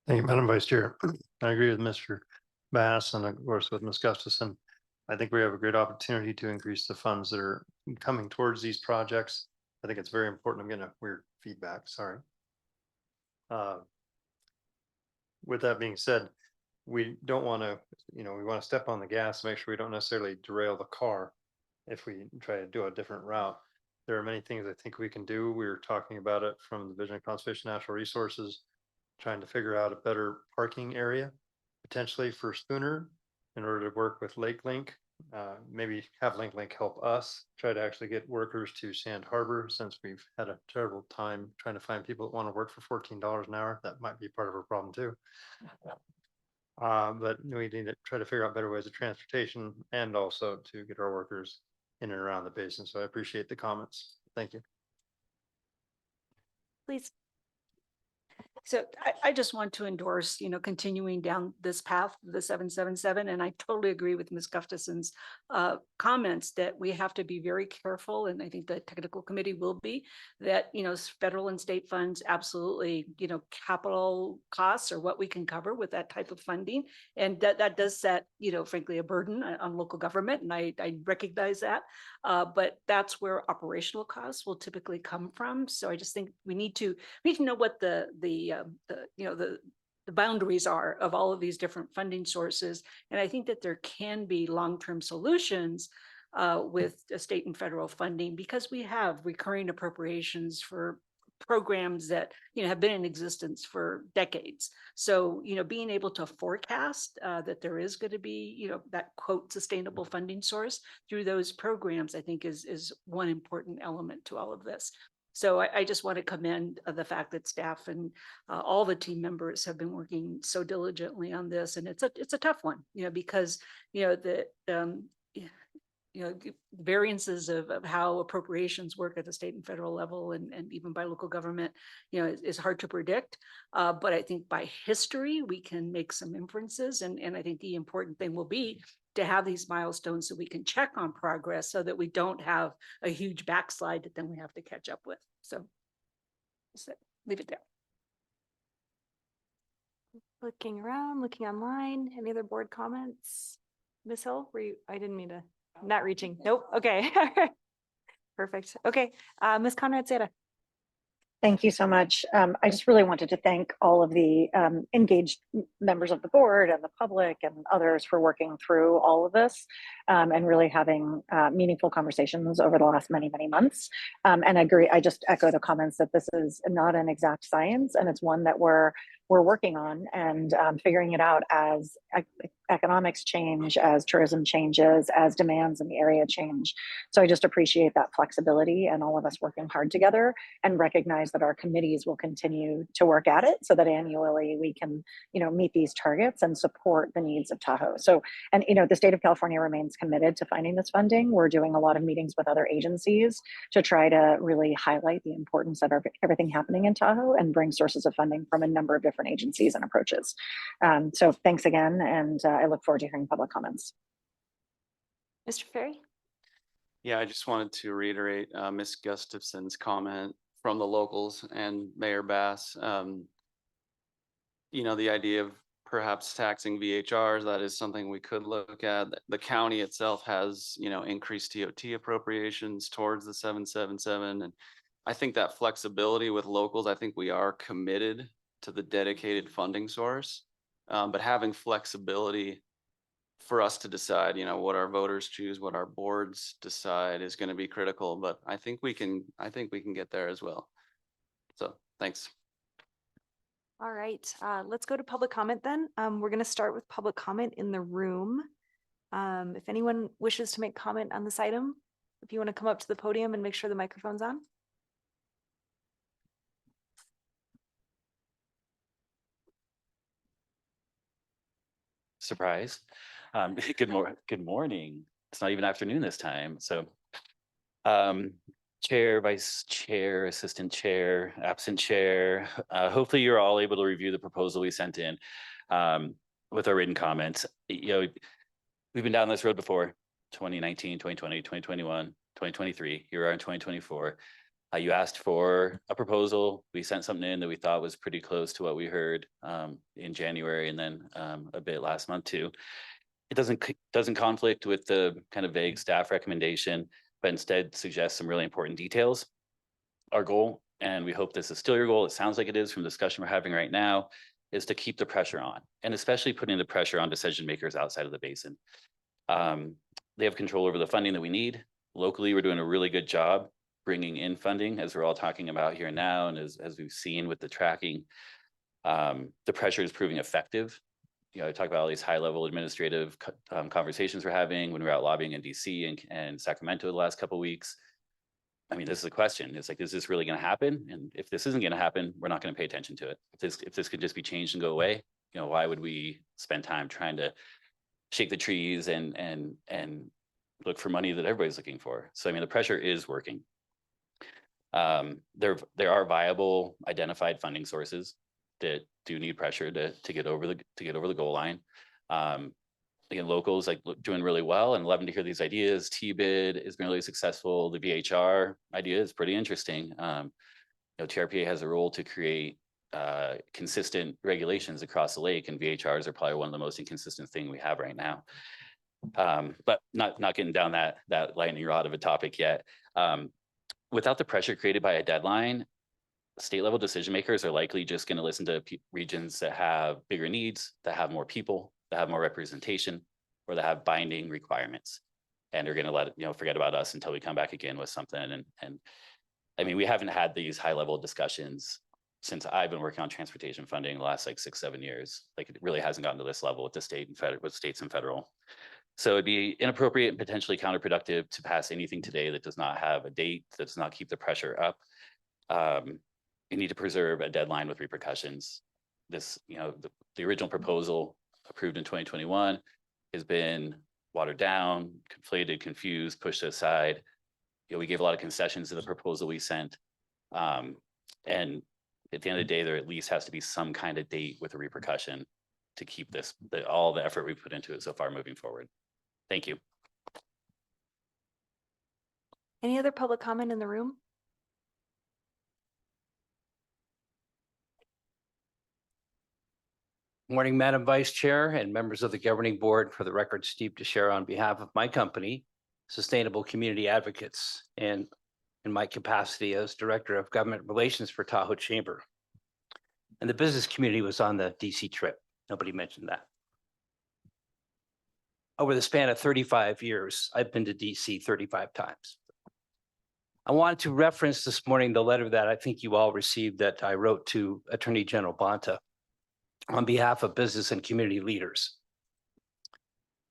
Thank you, Madam Vice Chair. I agree with Mr. Bass and of course with Ms. Gustafson. I think we have a great opportunity to increase the funds that are coming towards these projects. I think it's very important. I'm getting a weird feedback, sorry. With that being said, we don't want to, we want to step on the gas, make sure we don't necessarily derail the car if we try to do a different route. There are many things I think we can do. We were talking about it from the Division of Conservation Natural Resources, trying to figure out a better parking area potentially for Spooner in order to work with Lake Link. Maybe have Link help us try to actually get workers to Sand Harbor, since we've had a terrible time trying to find people that want to work for $14 an hour. That might be part of our problem too. But we need to try to figure out better ways of transportation and also to get our workers in and around the basin. So I appreciate the comments. Thank you. Please. So I just want to endorse, continuing down this path, the 777, and I totally agree with Ms. Gustafson's comments that we have to be very careful, and I think the technical committee will be, that, federal and state funds absolutely, capital costs are what we can cover with that type of funding. And that does set, frankly, a burden on local government, and I recognize that. But that's where operational costs will typically come from. So I just think we need to know what the boundaries are of all of these different funding sources. And I think that there can be long-term solutions with state and federal funding, because we have recurring appropriations for programs that have been in existence for decades. So being able to forecast that there is going to be that quote sustainable funding source through those programs, I think is one important element to all of this. So I just want to commend the fact that staff and all the team members have been working so diligently on this, and it's a tough one, because variances of how appropriations work at the state and federal level, and even by local government, is hard to predict. But I think by history we can make some inferences, and I think the important thing will be to have these milestones so we can check on progress, so that we don't have a huge backslide that then we have to catch up with. So leave it there. Looking around, looking online, any other board comments? Ms. Hill, I didn't mean to, not reaching. Nope. Okay. Perfect. Okay. Ms. Conrad Seda. Thank you so much. I just really wanted to thank all of the engaged members of the board and the public and others for working through all of this and really having meaningful conversations over the last many, many months. And I agree, I just echo the comments that this is not an exact science, and it's one that we're working on and figuring it out as economics change, as tourism changes, as demands in the area change. So I just appreciate that flexibility and all of us working hard together, and recognize that our committees will continue to work at it so that annually we can, meet these targets and support the needs of Tahoe. So, and, the state of California remains committed to finding this funding. We're doing a lot of meetings with other agencies to try to really highlight the importance of everything happening in Tahoe and bring sources of funding from a number of different agencies and approaches. So thanks again, and I look forward to hearing public comments. Mr. Ferry? Yeah, I just wanted to reiterate Ms. Gustafson's comment from the locals and Mayor Bass. The idea of perhaps taxing VHRs, that is something we could look at. The county itself has, increased TOT appropriations towards the 777. And I think that flexibility with locals, I think we are committed to the dedicated funding source. But having flexibility for us to decide, what our voters choose, what our boards decide is going to be critical. But I think we can get there as well. So thanks. All right, let's go to public comment then. We're going to start with public comment in the room. If anyone wishes to make comment on this item, if you want to come up to the podium and make sure the microphone's on. Surprise. Good morning. It's not even afternoon this time. So Chair, Vice Chair, Assistant Chair, Absent Chair, hopefully you're all able to review the proposal we sent in with our written comments. We've been down this road before, 2019, 2020, 2021, 2023. Here we are in 2024. You asked for a proposal. We sent something in that we thought was pretty close to what we heard in January and then a bit last month too. It doesn't conflict with the kind of vague staff recommendation, but instead suggests some really important details. Our goal, and we hope this is still your goal, it sounds like it is from the discussion we're having right now, is to keep the pressure on, and especially putting the pressure on decision makers outside of the basin. They have control over the funding that we need. Locally, we're doing a really good job bringing in funding, as we're all talking about here now, and as we've seen with the tracking, the pressure is proving effective. I talk about all these high-level administrative conversations we're having when we're out lobbying in DC and Sacramento the last couple of weeks. I mean, this is a question. It's like, is this really going to happen? And if this isn't going to happen, we're not going to pay attention to it. If this could just be changed and go away, why would we spend time trying to shake the trees and look for money that everybody's looking for? So I mean, the pressure is working. There are viable identified funding sources that do need pressure to get over the goal line. Again, locals doing really well and loving to hear these ideas. T-bid has been really successful. The VHR idea is pretty interesting. TRPA has a role to create consistent regulations across the lake, and VHRs are probably one of the most inconsistent thing we have right now. But not getting down that lightning rod of a topic yet. Without the pressure created by a deadline, state level decision makers are likely just going to listen to regions that have bigger needs, that have more people, that have more representation, or that have binding requirements. And they're going to forget about us until we come back again with something. And I mean, we haven't had these high level discussions since I've been working on transportation funding the last 6-7 years. It really hasn't gotten to this level with the state and federal, with states and federal. So it'd be inappropriate and potentially counterproductive to pass anything today that does not have a date, that does not keep the pressure up. You need to preserve a deadline with repercussions. This, the original proposal approved in 2021 has been watered down, conflated, confused, pushed aside. We gave a lot of concessions to the proposal we sent. And at the end of the day, there at least has to be some kind of date with a repercussion to keep all the effort we put into it so far moving forward. Thank you. Any other public comment in the room? Morning, Madam Vice Chair and members of the governing board. For the record, Steve DeShera on behalf of my company, Sustainable Community Advocates, and in my capacity as Director of Government Relations for Tahoe Chamber. And the business community was on the DC trip. Nobody mentioned that. Over the span of 35 years, I've been to DC 35 times. I wanted to reference this morning the letter that I think you all received that I wrote to Attorney General Bonta on behalf of business and community leaders.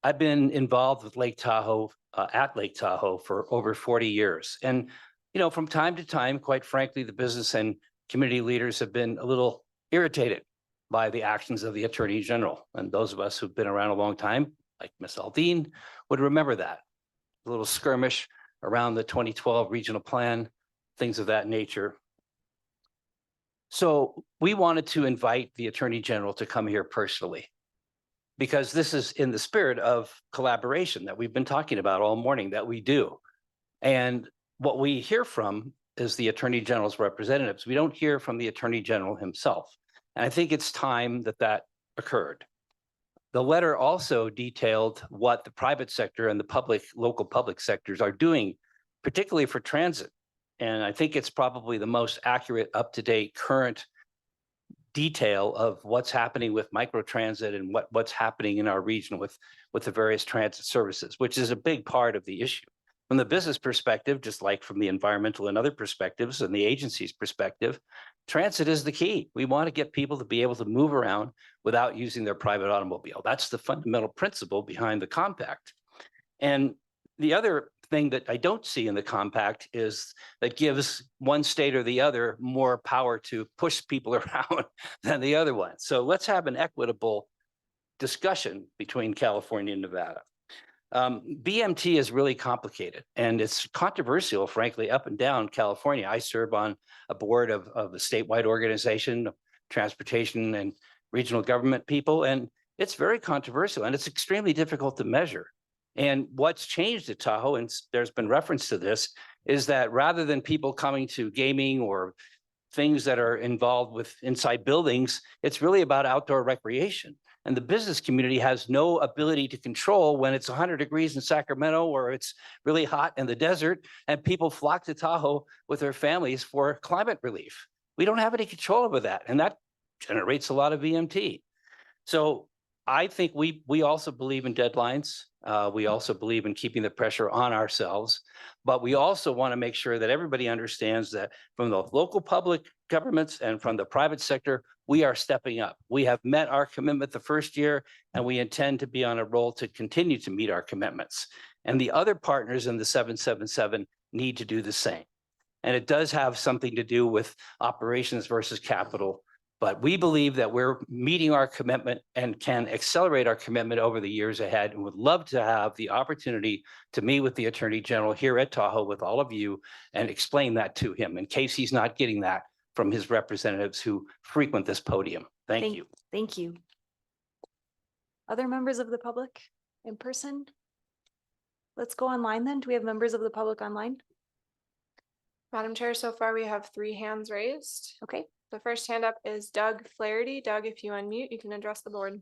I've been involved with Lake Tahoe, at Lake Tahoe for over 40 years. And, from time to time, quite frankly, the business and community leaders have been a little irritated by the actions of the Attorney General. And those of us who've been around a long time, like Ms. Aldine, would remember that. A little skirmish around the 2012 regional plan, things of that nature. So we wanted to invite the Attorney General to come here personally, because this is in the spirit of collaboration that we've been talking about all morning that we do. And what we hear from is the Attorney General's representatives. We don't hear from the Attorney General himself. And I think it's time that occurred. The letter also detailed what the private sector and the local public sectors are doing, particularly for transit. And I think it's probably the most accurate, up-to-date, current detail of what's happening with microtransit and what's happening in our region with the various transit services, which is a big part of the issue. From the business perspective, just like from the environmental and other perspectives and the agency's perspective, transit is the key. We want to get people to be able to move around without using their private automobile. That's the fundamental principle behind the compact. And the other thing that I don't see in the compact is that gives one state or the other more power to push people around than the other one. So let's have an equitable discussion between California and Nevada. BMT is really complicated and it's controversial, frankly, up and down California. I serve on a board of a statewide organization of transportation and regional government people, and it's very controversial and it's extremely difficult to measure. And what's changed at Tahoe, and there's been reference to this, is that rather than people coming to gaming or things that are involved with inside buildings, it's really about outdoor recreation. And the business community has no ability to control when it's 100 degrees in Sacramento or it's really hot in the desert and people flock to Tahoe with their families for climate relief. We don't have any control over that, and that generates a lot of VMT. So I think we also believe in deadlines. We also believe in keeping the pressure on ourselves, but we also want to make sure that everybody understands that from the local public governments and from the private sector, we are stepping up. We have met our commitment the first year, and we intend to be on a roll to continue to meet our commitments. And the other partners in the 777 need to do the same. And it does have something to do with operations versus capital. But we believe that we're meeting our commitment and can accelerate our commitment over the years ahead, and would love to have the opportunity to meet with the Attorney General here at Tahoe with all of you and explain that to him in case he's not getting that from his representatives who frequent this podium. Thank you. Thank you. Other members of the public in person? Let's go online then. Do we have members of the public online? Madam Chair, so far we have 3 hands raised. Okay. The first hand up is Doug Flaherty. Doug, if you unmute, you can address the board.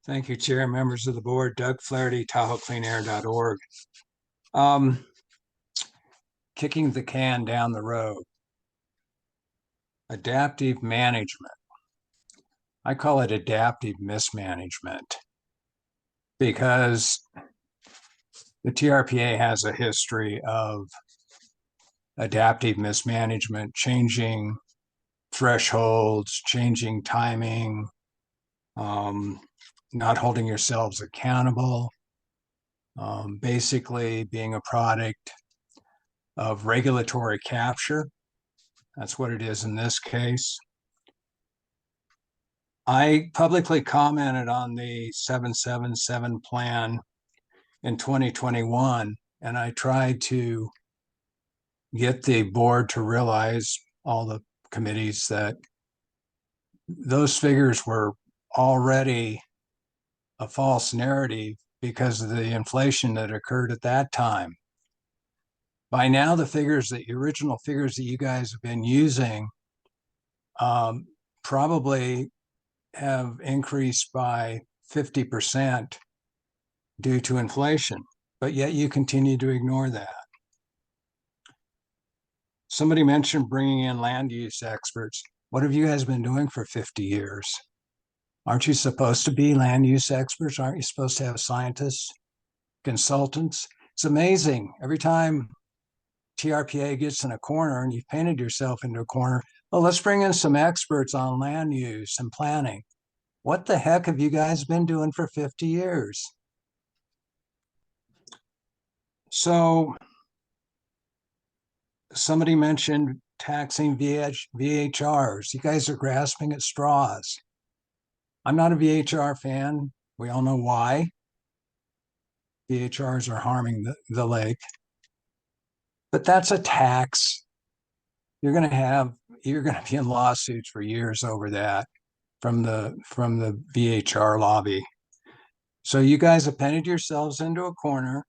Thank you, Chair, members of the board. Doug Flaherty, TahoeCleanAir.org. Kicking the can down the road. Adaptive management. I call it adaptive mismanagement because the TRPA has a history of adaptive mismanagement, changing thresholds, changing timing, not holding yourselves accountable, basically being a product of regulatory capture. That's what it is in this case. I publicly commented on the 777 plan in 2021, and I tried to get the board to realize, all the committees, that those figures were already a false narrative because of the inflation that occurred at that time. By now, the original figures that you guys have been using probably have increased by 50% due to inflation, but yet you continue to ignore that. Somebody mentioned bringing in land use experts. What have you guys been doing for 50 years? Aren't you supposed to be land use experts? Aren't you supposed to have scientists, consultants? It's amazing. Every time TRPA gets in a corner and you've painted yourself into a corner, well, let's bring in some experts on land use and planning. What the heck have you guys been doing for 50 years? So somebody mentioned taxing VHRs. You guys are grasping at straws. I'm not a VHR fan. We all know why. VHRs are harming the lake. But that's a tax. You're going to be in lawsuits for years over that from the VHR lobby. So you guys have painted yourselves into a corner,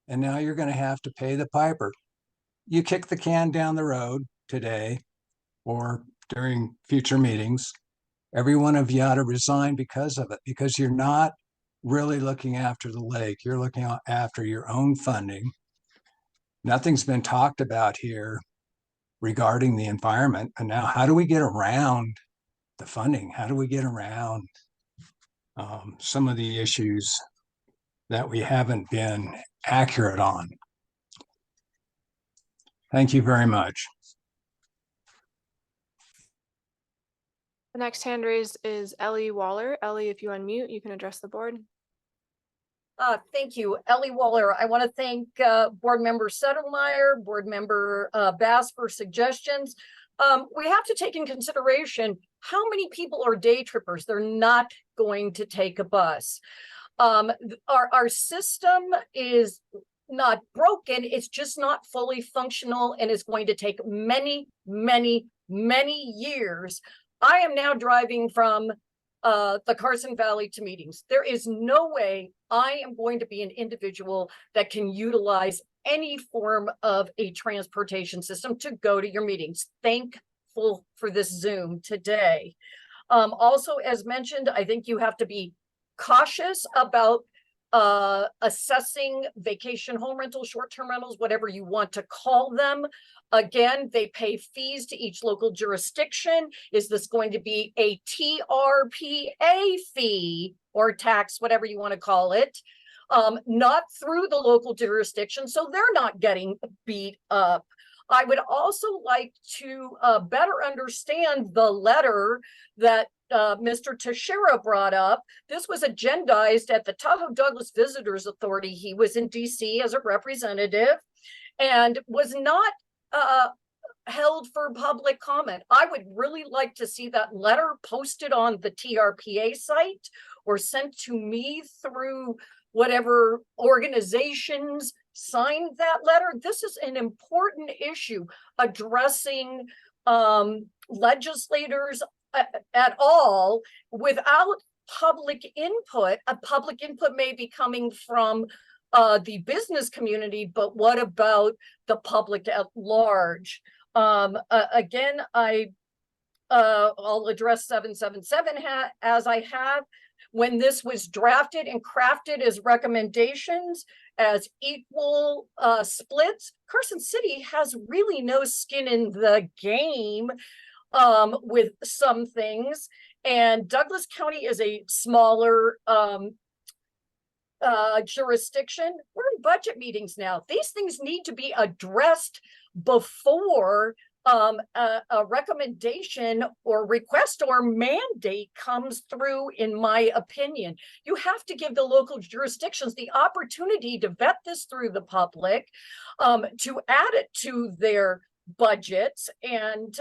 and now you're going to have to pay the piper. You kick the can down the road today or during future meetings. Every one of you ought to resign because of it, because you're not really looking after the lake. You're looking after your own funding. Nothing's been talked about here regarding the environment. And now how do we get around the funding? How do we get around some of the issues that we haven't been accurate on? Thank you very much. The next hand raised is Ellie Waller. Ellie, if you unmute, you can address the board. Thank you, Ellie Waller. I want to thank Board Member Settlemyer, Board Member Bass for suggestions. We have to take in consideration how many people are day trippers. They're not going to take a bus. Our system is not broken. It's just not fully functional, and it's going to take many, many, many years. I am now driving from the Carson Valley to meetings. There is no way I am going to be an individual that can utilize any form of a transportation system to go to your meetings. Thankful for this Zoom today. Also, as mentioned, I think you have to be cautious about assessing vacation home rentals, short-term rentals, whatever you want to call them. Again, they pay fees to each local jurisdiction. Is this going to be a TRPA fee or tax, whatever you want to call it? Not through the local jurisdiction, so they're not getting beat up. I would also like to better understand the letter that Mr. Teixeira brought up. This was agendized at the Tahoe Douglas Visitors Authority. He was in DC as a representative and was not held for public comment. I would really like to see that letter posted on the TRPA site or sent to me through whatever organizations signed that letter. This is an important issue addressing legislators at all without public input. Public input may be coming from the business community, but what about the public at large? Again, I'll address 777 as I have. When this was drafted and crafted as recommendations as equal splits, Carson City has really no skin in the game with some things. And Douglas County is a smaller jurisdiction. We're in budget meetings now. These things need to be addressed before a recommendation or request or mandate comes through, in my opinion. You have to give the local jurisdictions the opportunity to vet this through the public, to add it to their budgets. And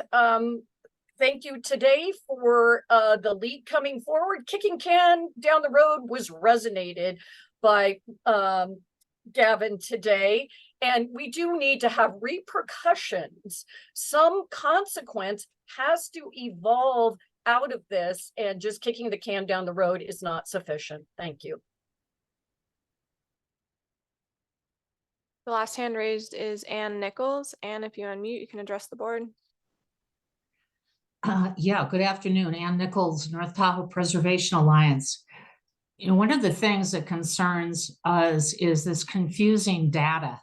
thank you today for the lead coming forward. Kicking can down the road was resonated by Gavin today. And we do need to have repercussions. Some consequence has to evolve out of this, and just kicking the can down the road is not sufficient. Thank you. The last hand raised is Ann Nichols. Ann, if you unmute, you can address the board. Yeah, good afternoon. Ann Nichols, North Tahoe Preservation Alliance. You know, one of the things that concerns us is this confusing data.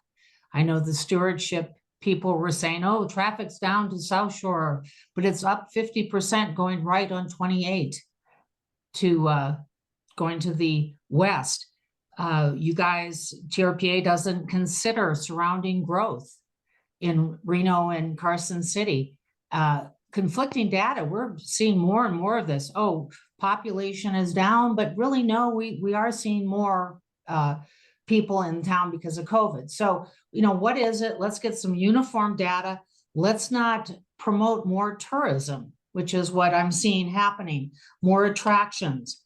I know the stewardship people were saying, oh, traffic's down to South Shore, but it's up 50% going right on 28 to going to the west. You guys, TRPA doesn't consider surrounding growth in Reno and Carson City. Conflicting data, we're seeing more and more of this. Oh, population is down, but really no, we are seeing more people in town because of COVID. So, you know, what is it? Let's get some uniform data. Let's not promote more tourism, which is what I'm seeing happening, more attractions.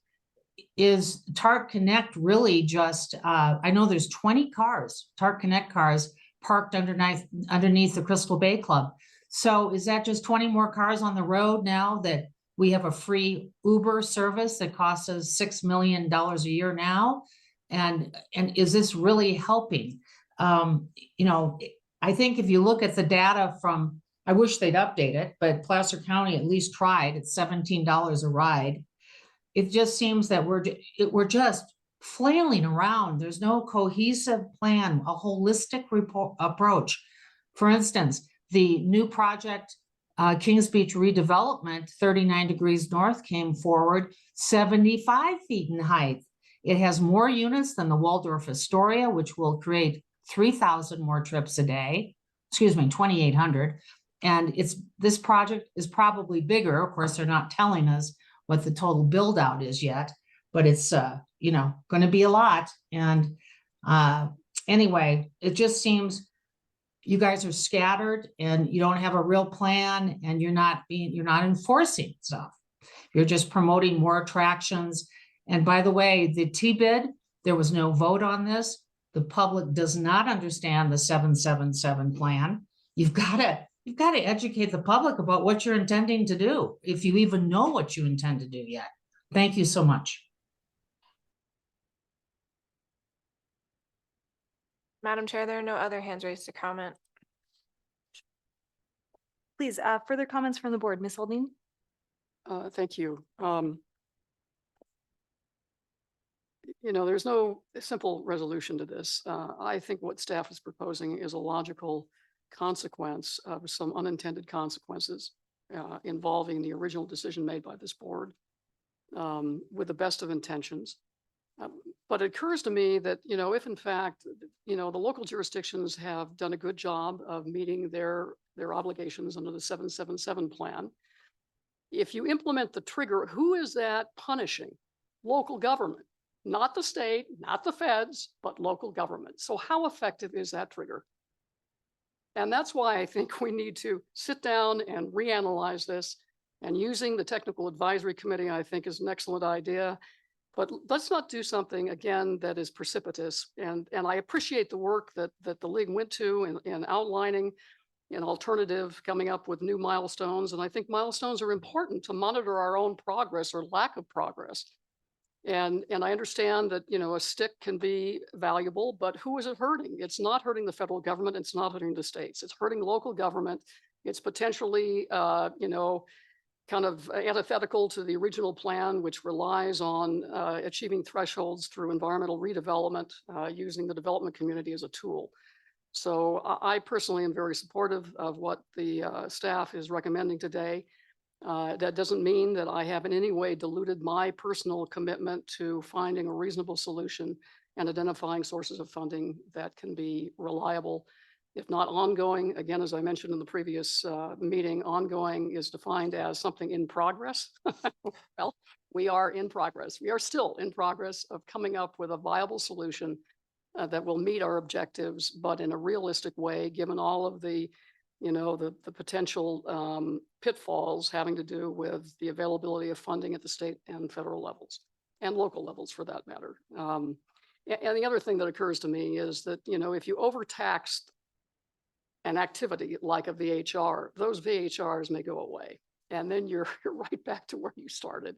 Is TARP Connect really just, I know there's 20 cars, TARP Connect cars parked underneath the Crystal Bay Club. So is that just 20 more cars on the road now that we have a free Uber service that costs us $6 million a year now? And is this really helping? You know, I think if you look at the data from I wish they'd update it, but Placer County at least tried. It's $17 a ride. It just seems that we're just flailing around. There's no cohesive plan, a holistic approach. For instance, the new project, Kings Beach redevelopment, 39 degrees north, came forward 75 feet in height. It has more units than the Waldorf Astoria, which will create 3,000 more trips a day. Excuse me, 2,800. And this project is probably bigger. Of course, they're not telling us what the total build out is yet, but it's going to be a lot. And anyway, it just seems you guys are scattered and you don't have a real plan, and you're not enforcing stuff. You're just promoting more attractions. And by the way, the T-bid, there was no vote on this. The public does not understand the 777 plan. You've got to educate the public about what you're intending to do, if you even know what you intend to do yet. Thank you so much. Madam Chair, there are no other hands raised to comment. Please, further comments from the board, Ms. Holding? Thank you. There's no simple resolution to this. I think what staff is proposing is a logical consequence of some unintended consequences involving the original decision made by this board with the best of intentions. But it occurs to me that, if in fact, the local jurisdictions have done a good job of meeting their obligations under the 777 plan, if you implement the trigger, who is that punishing? Local government, not the state, not the feds, but local government. So how effective is that trigger? And that's why I think we need to sit down and reanalyze this. And using the technical advisory committee, I think, is an excellent idea. But let's not do something, again, that is precipitous. And I appreciate the work that the league went to in outlining an alternative, coming up with new milestones. And I think milestones are important to monitor our own progress or lack of progress. And I understand that, a stick can be valuable, but who is it hurting? It's not hurting the federal government. It's not hurting the states. It's hurting local government. It's potentially, kind of antithetical to the original plan, which relies on achieving thresholds through environmental redevelopment, using the development community as a tool. So I personally am very supportive of what the staff is recommending today. That doesn't mean that I have in any way diluted my personal commitment to finding a reasonable solution and identifying sources of funding that can be reliable, if not ongoing. Again, as I mentioned in the previous meeting, ongoing is defined as something in progress. Well, we are in progress. We are still in progress of coming up with a viable solution that will meet our objectives, but in a realistic way, given all of the potential pitfalls having to do with the availability of funding at the state and federal levels, and local levels for that matter. And the other thing that occurs to me is that, if you overtax an activity like a VHR, those VHRs may go away. And then you're right back to where you started.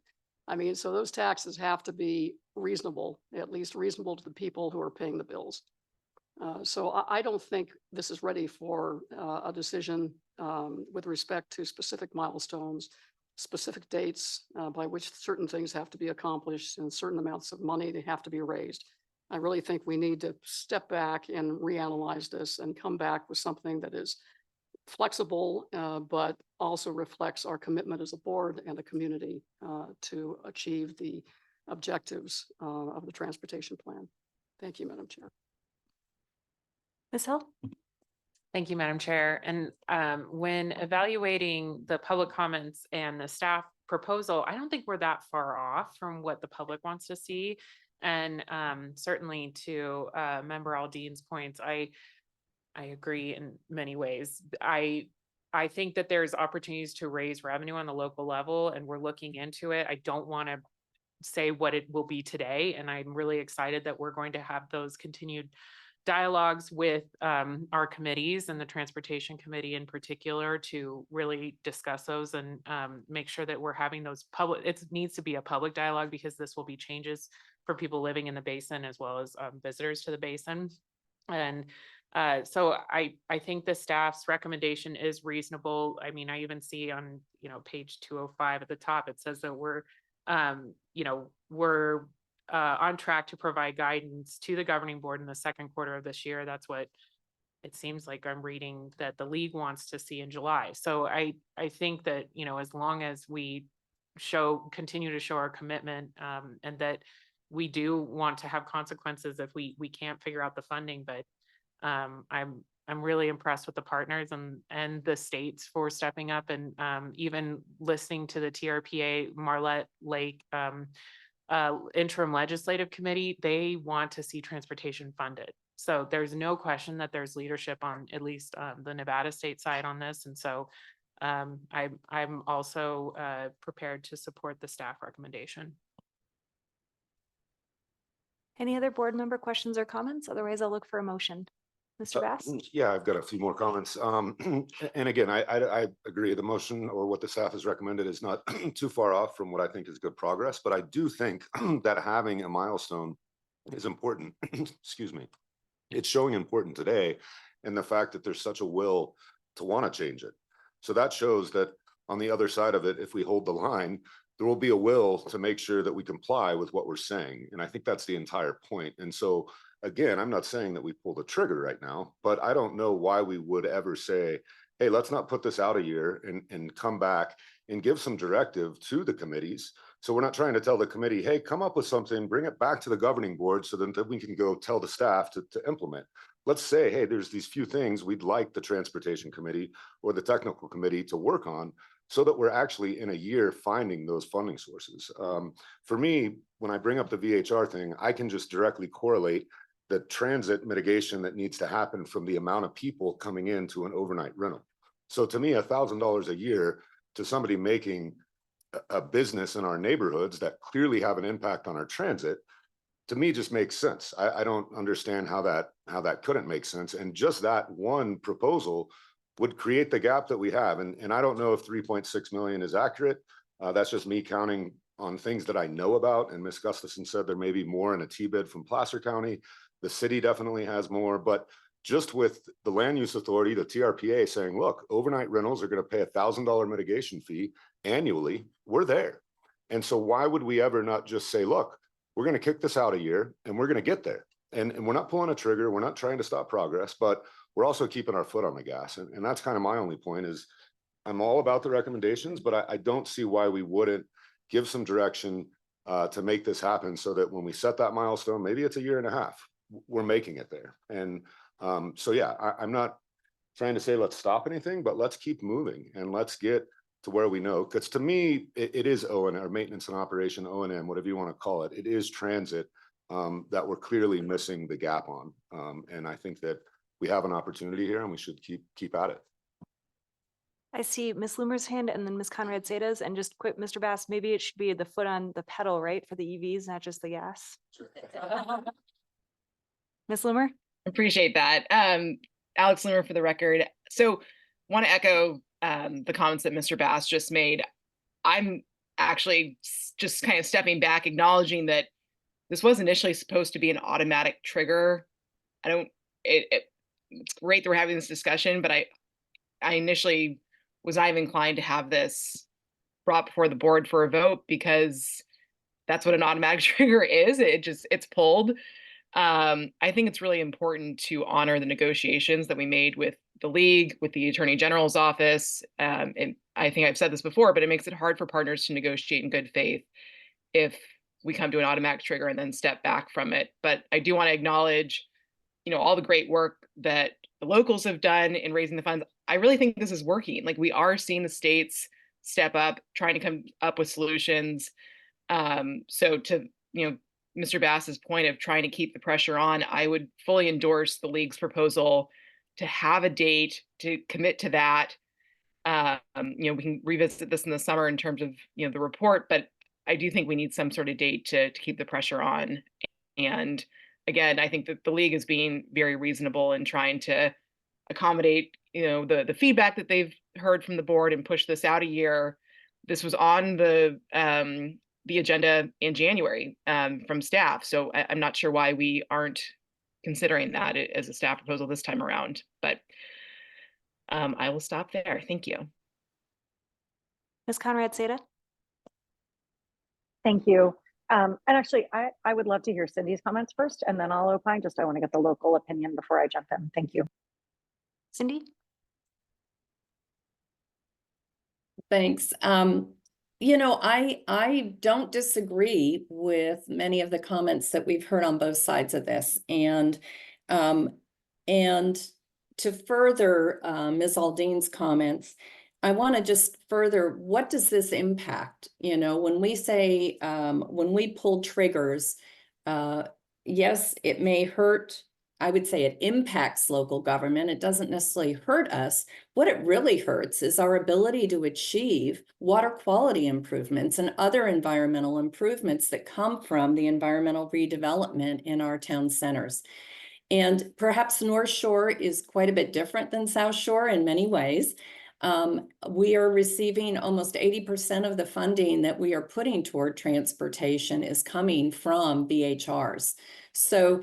I mean, so those taxes have to be reasonable, at least reasonable to the people who are paying the bills. So I don't think this is ready for a decision with respect to specific milestones, specific dates by which certain things have to be accomplished and certain amounts of money they have to be raised. I really think we need to step back and reanalyze this and come back with something that is flexible, but also reflects our commitment as a board and a community to achieve the objectives of the transportation plan. Thank you, Madam Chair. Ms. Hill? Thank you, Madam Chair. And when evaluating the public comments and the staff proposal, I don't think we're that far off from what the public wants to see. And certainly to Member Aldean's points, I agree in many ways. I think that there's opportunities to raise revenue on the local level, and we're looking into it. I don't want to say what it will be today, and I'm really excited that we're going to have those continued dialogues with our committees and the Transportation Committee in particular to really discuss those and make sure that we're having those public, it needs to be a public dialogue because this will be changes for people living in the basin as well as visitors to the basin. And So I think the staff's recommendation is reasonable. I mean, I even see on, page 205 at the top, it says that we're on track to provide guidance to the governing board in the second quarter of this year. That's what it seems like I'm reading that the league wants to see in July. So I think that, as long as we continue to show our commitment, and that we do want to have consequences if we can't figure out the funding, but I'm really impressed with the partners and the states for stepping up, and even listening to the TRPA Marlette Lake interim legislative committee. They want to see transportation funded. So there's no question that there's leadership on at least the Nevada state side on this. And so I'm also prepared to support the staff recommendation. Any other board member questions or comments? Otherwise, I'll look for a motion. Mr. Bass? Yeah, I've got a few more comments. And again, I agree. The motion or what the staff has recommended is not too far off from what I think is good progress, but I do think that having a milestone is important. Excuse me. It's showing important today, and the fact that there's such a will to want to change it. So that shows that on the other side of it, if we hold the line, there will be a will to make sure that we comply with what we're saying. And I think that's the entire point. And so again, I'm not saying that we pull the trigger right now, but I don't know why we would ever say, hey, let's not put this out a year and come back and give some directive to the committees. So we're not trying to tell the committee, hey, come up with something, bring it back to the governing board so that we can go tell the staff to implement. Let's say, hey, there's these few things we'd like the transportation committee or the technical committee to work on so that we're actually in a year finding those funding sources. For me, when I bring up the VHR thing, I can just directly correlate the transit mitigation that needs to happen from the amount of people coming into an overnight rental. So to me, $1,000 a year to somebody making a business in our neighborhoods that clearly have an impact on our transit, to me just makes sense. I don't understand how that couldn't make sense. And just that one proposal would create the gap that we have. And I don't know if 3.6 million is accurate. That's just me counting on things that I know about. And Ms. Gustafson said there may be more in a T-bid from Placer County. The city definitely has more, but just with the land use authority, the TRPA saying, look, overnight rentals are going to pay $1,000 mitigation fee annually, we're there. And so why would we ever not just say, look, we're going to kick this out a year and we're going to get there. And we're not pulling a trigger. We're not trying to stop progress, but we're also keeping our foot on the gas. And that's kind of my only point is I'm all about the recommendations, but I don't see why we wouldn't give some direction to make this happen so that when we set that milestone, maybe it's a year and a half, we're making it there. And so, yeah, I'm not trying to say let's stop anything, but let's keep moving and let's get to where we know. Because to me, it is O&M, or maintenance and operation, O&M, whatever you want to call it. It is transit that we're clearly missing the gap on. And I think that we have an opportunity here and we should keep at it. I see Ms. Loomer's hand and then Ms. Conrad Zetas, and just quick, Mr. Bass, maybe it should be the foot on the pedal, right? For the EVs, not just the gas. Ms. Loomer? Appreciate that. Alex Loomer for the record. So want to echo the comments that Mr. Bass just made. I'm actually just kind of stepping back, acknowledging that this was initially supposed to be an automatic trigger. It's great that we're having this discussion, but I initially was not even inclined to have this brought before the board for a vote because that's what an automatic trigger is. It's pulled. I think it's really important to honor the negotiations that we made with the league, with the Attorney General's office. And I think I've said this before, but it makes it hard for partners to negotiate in good faith if we come to an automatic trigger and then step back from it. But I do want to acknowledge, all the great work that the locals have done in raising the funds. I really think this is working. Like, we are seeing the states step up, trying to come up with solutions. So to, Mr. Bass's point of trying to keep the pressure on, I would fully endorse the league's proposal to have a date, to commit to that. We can revisit this in the summer in terms of, the report, but I do think we need some sort of date to keep the pressure on. And again, I think that the league is being very reasonable in trying to accommodate, the feedback that they've heard from the board and push this out a year. This was on the agenda in January from staff. So I'm not sure why we aren't considering that as a staff proposal this time around, but I will stop there. Thank you. Ms. Conrad Seda? Thank you. And actually, I would love to hear Cindy's comments first, and then I'll opine. Just I want to get the local opinion before I jump in. Thank you. Cindy? Thanks. You know, I don't disagree with many of the comments that we've heard on both sides of this. And to further Ms. Aldine's comments, I want to just further, what does this impact? You know, when we say, when we pull triggers, yes, it may hurt. I would say it impacts local government. It doesn't necessarily hurt us. What it really hurts is our ability to achieve water quality improvements and other environmental improvements that come from the environmental redevelopment in our town centers. And perhaps North Shore is quite a bit different than South Shore in many ways. We are receiving almost 80% of the funding that we are putting toward transportation is coming from BHRs. So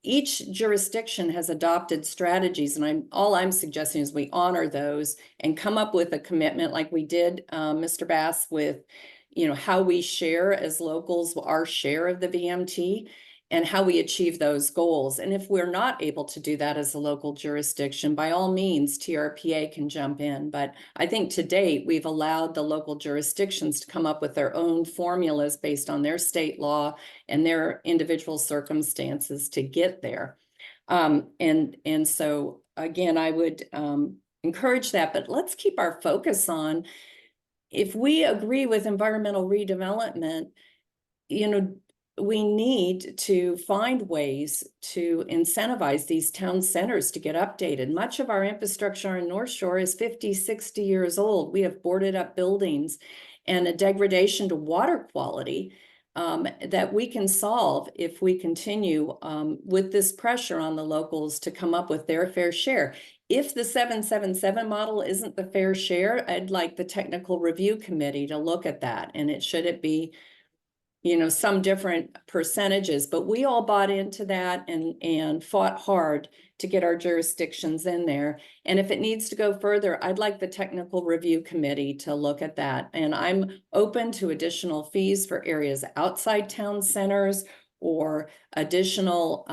each jurisdiction has adopted strategies, and all I'm suggesting is we honor those and come up with a commitment like we did, Mr. Bass, with, you know, how we share as locals our share of the VMT and how we achieve those goals. And if we're not able to do that as a local jurisdiction, by all means, TRPA can jump in. But I think to date, we've allowed the local jurisdictions to come up with their own formulas based on their state law and their individual circumstances to get there. And so again, I would encourage that, but let's keep our focus on, if we agree with environmental redevelopment, you know, we need to find ways to incentivize these town centers to get updated. Much of our infrastructure in North Shore is 50, 60 years old. We have boarded up buildings and a degradation to water quality that we can solve if we continue with this pressure on the locals to come up with their fair share. If the 777 model isn't the fair share, I'd like the technical review committee to look at that. And it be, you know, some different percentages, but we all bought into that and fought hard to get our jurisdictions in there. And if it needs to go further, I'd like the technical review committee to look at that. And I'm open to additional fees for areas outside town centers or additional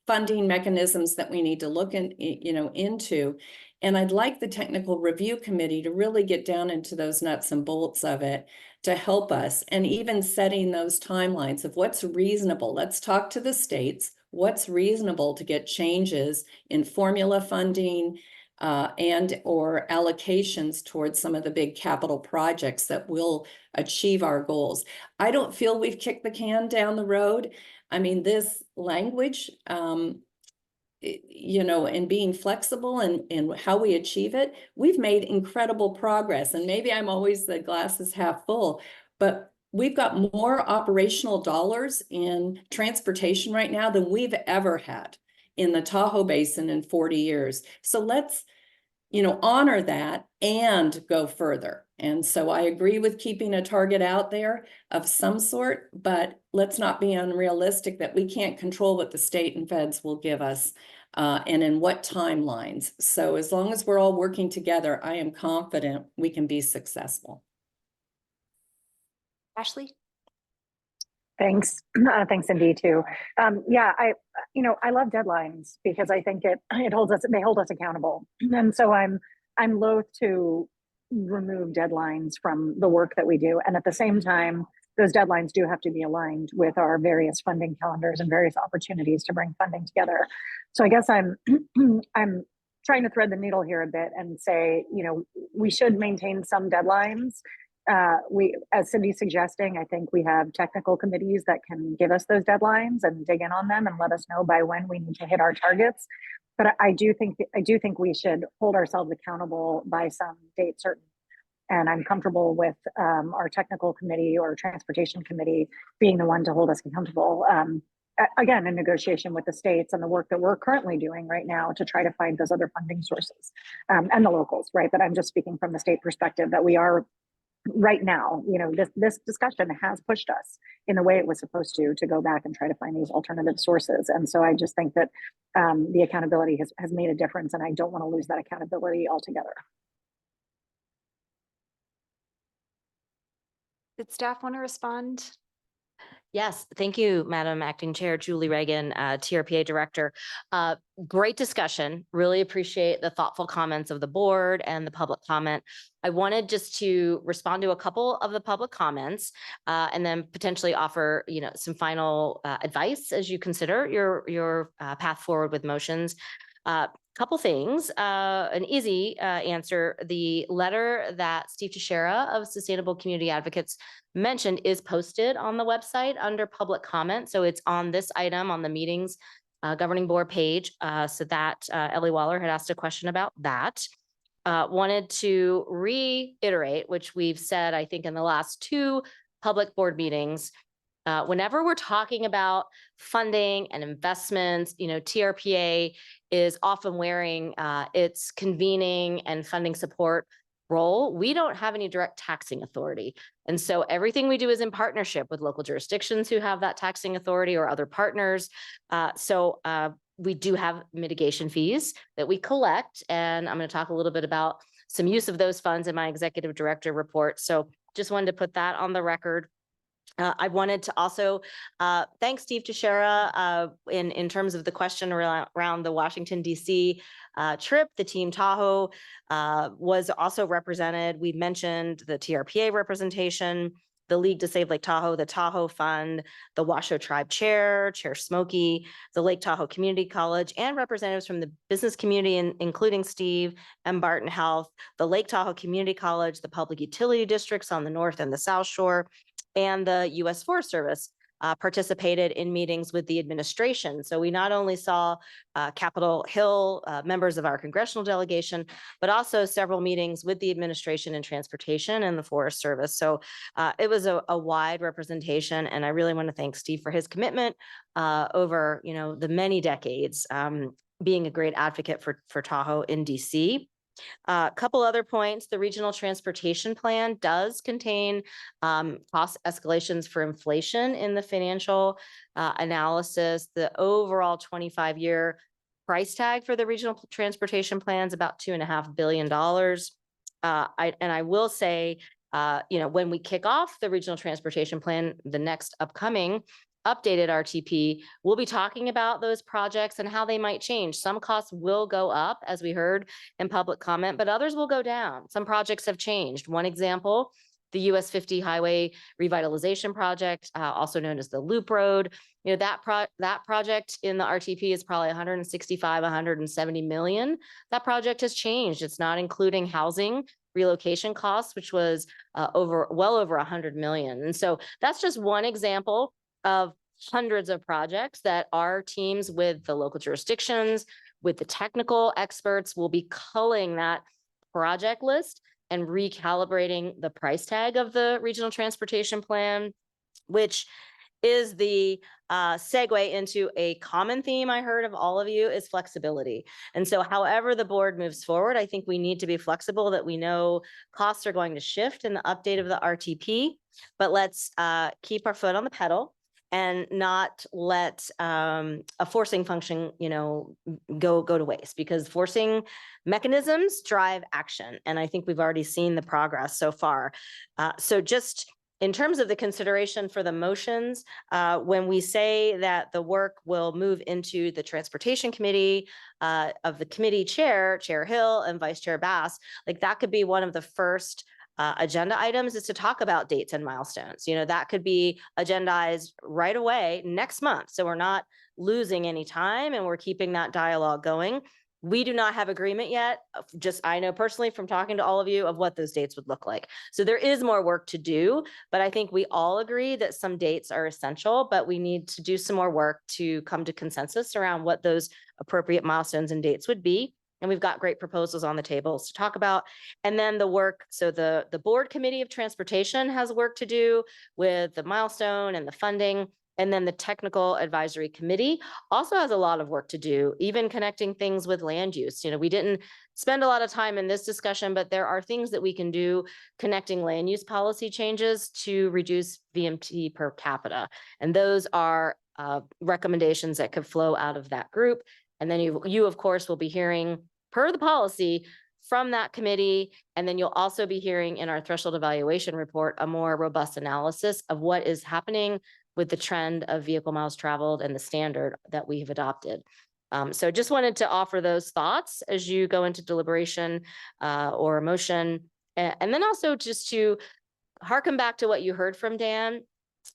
funding mechanisms that we need to look into. And I'd like the technical review committee to really get down into those nuts and bolts of it to help us, and even setting those timelines of what's reasonable. Let's talk to the states, what's reasonable to get changes in formula funding and or allocations towards some of the big capital projects that will achieve our goals. I don't feel we've kicked the can down the road. I mean, this language, you know, and being flexible and how we achieve it, we've made incredible progress. And maybe I'm always the glass is half full, but we've got more operational dollars in transportation right now than we've ever had in the Tahoe Basin in 40 years. So let's, you know, honor that and go further. And so I agree with keeping a target out there of some sort, but let's not be unrealistic that we can't control what the state and feds will give us and in what timelines. So as long as we're all working together, I am confident we can be successful. Ashley? Thanks. Thanks indeed too. Yeah, I love deadlines because I think they hold us accountable. And so I'm loath to remove deadlines from the work that we do. And at the same time, those deadlines do have to be aligned with our various funding calendars and various opportunities to bring funding together. So I guess I'm trying to thread the needle here a bit and say, you know, we should maintain some deadlines. As Cindy's suggesting, I think we have technical committees that can give us those deadlines and dig in on them and let us know by when we need to hit our targets. But I do think we should hold ourselves accountable by some date certain. And I'm comfortable with our technical committee or transportation committee being the one to hold us accountable. Again, in negotiation with the states and the work that we're currently doing right now to try to find those other funding sources and the locals, right? But I'm just speaking from the state perspective that we are right now, this discussion has pushed us in the way it was supposed to go back and try to find these alternative sources. And so I just think that the accountability has made a difference, and I don't want to lose that accountability altogether. Did staff want to respond? Yes, thank you, Madam Acting Chair Julie Reagan, TRPA Director. Great discussion. Really appreciate the thoughtful comments of the board and the public comment. I wanted just to respond to a couple of the public comments and then potentially offer, some final advice as you consider your path forward with motions. Couple things, an easy answer. The letter that Steve Teixeira of Sustainable Community Advocates mentioned is posted on the website under public comment. So it's on this item on the meetings governing board page. So that Ellie Waller had asked a question about that. Wanted to reiterate, which we've said, I think in the last 2 public board meetings, whenever we're talking about funding and investments, TRPA is often wearing its convening and funding support role. We don't have any direct taxing authority. And so everything we do is in partnership with local jurisdictions who have that taxing authority or other partners. So we do have mitigation fees that we collect. And I'm going to talk a little bit about some use of those funds in my executive director report. So just wanted to put that on the record. I wanted to also thank Steve Teixeira in terms of the question around the Washington, D.C. Trip. The Team Tahoe was also represented. We mentioned the TRPA representation, the League to Save Lake Tahoe, the Tahoe Fund, the Washoe Tribe Chair Smokey, the Lake Tahoe Community College, and representatives from the business community, including Steve and Barton Health, the Lake Tahoe Community College, the public utility districts on the North and the South Shore, and the U.S. Forest Service participated in meetings with the administration. So we not only saw Capitol Hill members of our congressional delegation, but also several meetings with the administration and transportation and the Forest Service. So it was a wide representation, and I really want to thank Steve for his commitment over the many decades being a great advocate for Tahoe in DC. A couple other points. The regional transportation plan does contain cost escalations for inflation in the financial analysis. The overall 25-year price tag for the regional transportation plan is about $2.5 billion. I will say, when we kick off the regional transportation plan, the next upcoming updated RTP, we'll be talking about those projects and how they might change. Some costs will go up, as we heard in public comment, but others will go down. Some projects have changed. One example, the US 50 Highway Revitalization Project, also known as the Loop Road. That project in the RTP is probably 165, 170 million. That project has changed. It's not including housing relocation costs, which was well over 100 million. And so that's just one example of hundreds of projects that our teams with the local jurisdictions, with the technical experts, will be culling that project list and recalibrating the price tag of the regional transportation plan, which is the segue into a common theme I heard of all of you is flexibility. And so however the board moves forward, I think we need to be flexible, that we know costs are going to shift in the update of the RTP, but let's keep our foot on the pedal and not let a forcing function, go to waste, because forcing mechanisms drive action. And I think we've already seen the progress so far. So just in terms of the consideration for the motions, when we say that the work will move into the Transportation Committee of the committee chair, Chair Hill and Vice Chair Bass, like that could be one of the first agenda items, is to talk about dates and milestones. That could be agendized right away next month. So we're not losing any time and we're keeping that dialogue going. We do not have agreement yet. I know personally from talking to all of you of what those dates would look like. So there is more work to do, but I think we all agree that some dates are essential, but we need to do some more work to come to consensus around what those appropriate milestones and dates would be. And we've got great proposals on the tables to talk about. And then the work, so the board committee of transportation has work to do with the milestone and the funding. And then the Technical Advisory Committee also has a lot of work to do, even connecting things with land use. We didn't spend a lot of time in this discussion, but there are things that we can do connecting land use policy changes to reduce VMT per capita. And those are recommendations that could flow out of that group. And then you of course, will be hearing per the policy from that committee. And then you'll also be hearing in our threshold evaluation report, a more robust analysis of what is happening with the trend of vehicle miles traveled and the standard that we have adopted. So just wanted to offer those thoughts as you go into deliberation or a motion. And then also just to harken back to what you heard from Dan.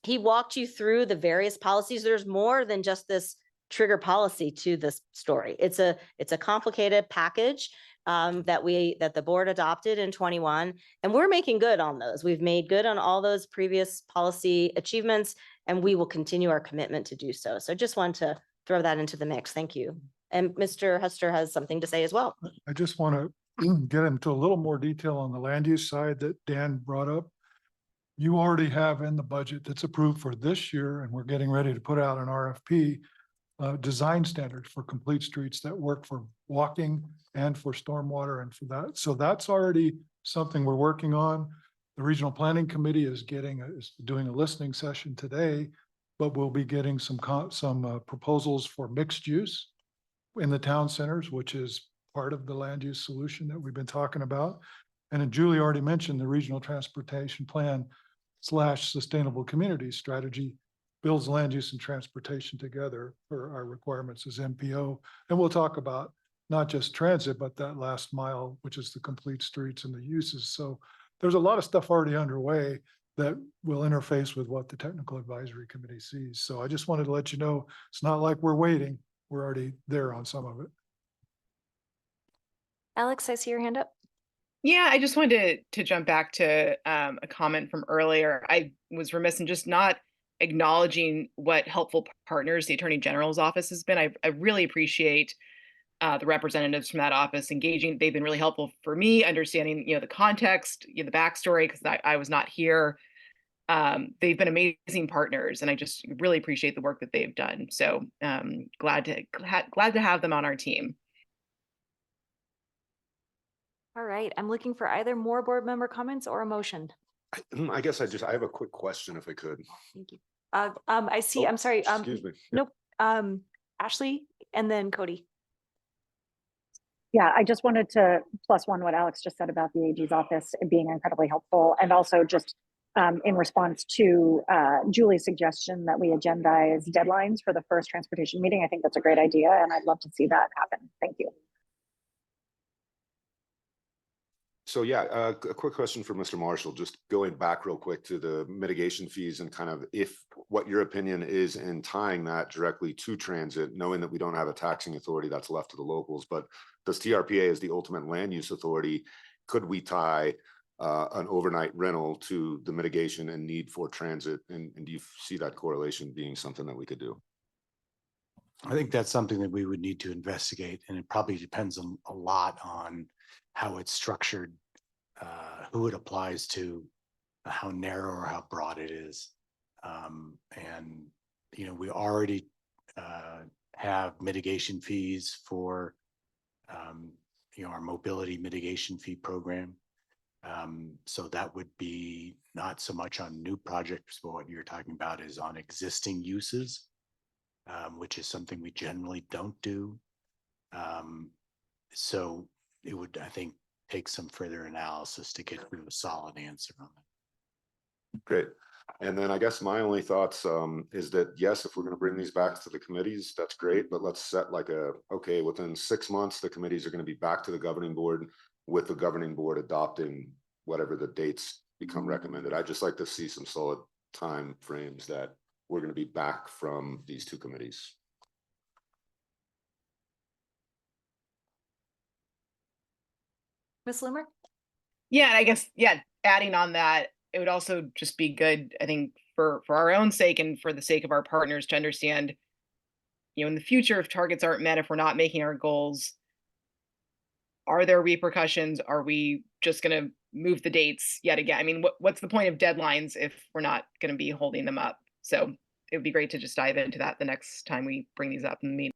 He walked you through the various policies. There's more than just this trigger policy to this story. It's a complicated package that the board adopted in 21, and we're making good on those. We've made good on all those previous policy achievements, and we will continue our commitment to do so. So just want to throw that into the mix. Thank you. And Mr. Hester has something to say as well. I just want to get into a little more detail on the land use side that Dan brought up. You already have in the budget that's approved for this year, and we're getting ready to put out an RFP, design standards for complete streets that work for walking and for stormwater and for that. So that's already something we're working on. The Regional Planning Committee is doing a listening session today, but we'll be getting some proposals for mixed use in the town centers, which is part of the land use solution that we've been talking about. And then Julie already mentioned the Regional Transportation Plan / Sustainable Communities Strategy builds land use and transportation together for our requirements as MPO. And we'll talk about not just transit, but that last mile, which is the complete streets and the uses. So there's a lot of stuff already underway that will interface with what the Technical Advisory Committee sees. So I just wanted to let you know, it's not like we're waiting. We're already there on some of it. Alex, I see your hand up. Yeah, I just wanted to jump back to a comment from earlier. I was remiss in just not acknowledging what helpful partners the Attorney General's office has been. I really appreciate the representatives from that office engaging. They've been really helpful for me understanding, the context, the backstory, because I was not here. They've been amazing partners, and I just really appreciate the work that they've done. So glad to have them on our team. All right, I'm looking for either more board member comments or a motion. I guess I have a quick question if I could. Thank you. I see, I'm sorry. Excuse me. Nope. Ashley and then Cody. Yeah, I just wanted to plus one what Alex just said about the AG's office being incredibly helpful. And also just in response to Julie's suggestion that we agendize deadlines for the first transportation meeting. I think that's a great idea, and I'd love to see that happen. Thank you. So yeah, a quick question for Mr. Marshall, just going back real quick to the mitigation fees and kind of what your opinion is in tying that directly to transit, knowing that we don't have a taxing authority that's left to the locals, but does TRPA as the ultimate land use authority, could we tie an overnight rental to the mitigation and need for transit? And do you see that correlation being something that we could do? I think that's something that we would need to investigate, and it probably depends a lot on how it's structured, who it applies to, how narrow or how broad it is. And, we already have mitigation fees for, our mobility mitigation fee program. So that would be not so much on new projects, but what you're talking about is on existing uses, which is something we generally don't do. So it would, I think, take some further analysis to get to a solid answer on that. Great. And then I guess my only thoughts is that, yes, if we're going to bring these back to the committees, that's great, but let's set okay, within 6 months, the committees are going to be back to the governing board with the governing board adopting whatever the dates become recommended. I'd just like to see some solid time frames that we're going to be back from these two committees. Ms. Loomer? Yeah, and I guess, adding on that, it would also just be good, I think, for our own sake and for the sake of our partners to understand, in the future, if targets aren't met, if we're not making our goals, are there repercussions? Are we just going to move the dates yet again? I mean, what's the point of deadlines if we're not going to be holding them up? So it would be great to just dive into that the next time we bring these up in the meeting.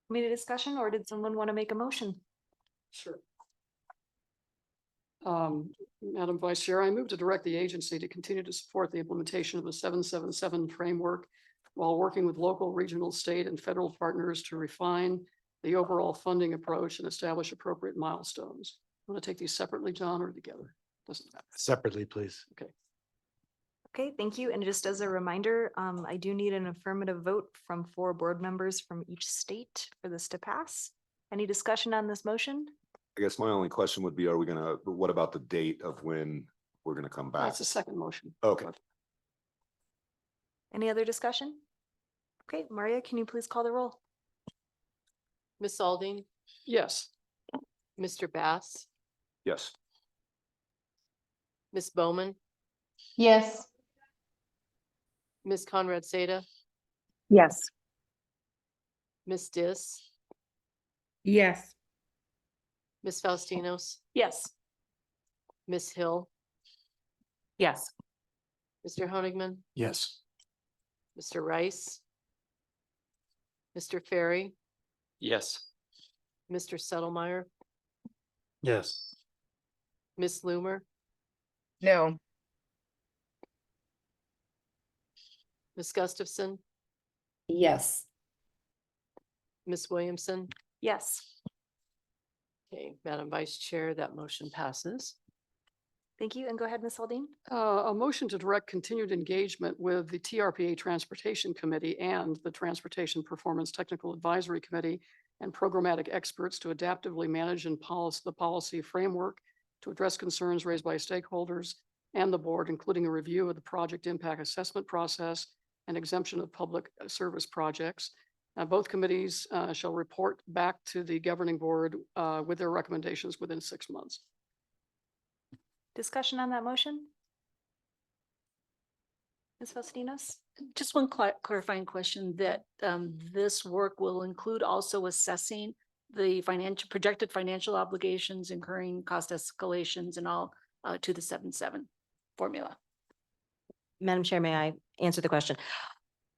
Committee discussion, or did someone want to make a motion? Sure. Madam Vice Chair, I move to direct the agency to continue to support the implementation of the 777 framework while working with local, regional, state, and federal partners to refine the overall funding approach and establish appropriate milestones. Want to take these separately, John, or together? Doesn't matter. Separately, please. Okay. Okay, thank you. And just as a reminder, I do need an affirmative vote from 4 board members from each state for this to pass. Any discussion on this motion? I guess my only question would be, what about the date of when we're gonna come back? That's the second motion. Okay. Any other discussion? Okay, Maria, can you please call the roll? Ms. Alding, Yes. Mr. Bass, Yes. Ms. Bowman, Yes. Ms. Conrad Seda, Yes. Ms. Dis, Yes. Ms. Faustinos, Yes. Ms. Hill, Yes. Mr. Honigman, Yes. Mr. Rice, Mr. Ferry, Yes. Mr. Settlemyre, Yes. Ms. Loomer, No. Ms. Gustafson, Yes. Ms. Williamson. Yes. Okay, Madam Vice Chair, that motion passes. Thank you. And go ahead, Ms. Aldine. A motion to direct continued engagement with the TRPA Transportation Committee and the Transportation Performance Technical Advisory Committee and programmatic experts to adaptively manage and policy the policy framework to address concerns raised by stakeholders and the board, including a review of the project impact assessment process and exemption of public service projects. Both committees shall report back to the governing board with their recommendations within 6 months. Discussion on that motion? Ms. Faustinos? Just one clarifying question, that this work will include also assessing the projected financial obligations, incurring cost escalations and all to the 7-7 formula. Madam Chair, may I answer the question?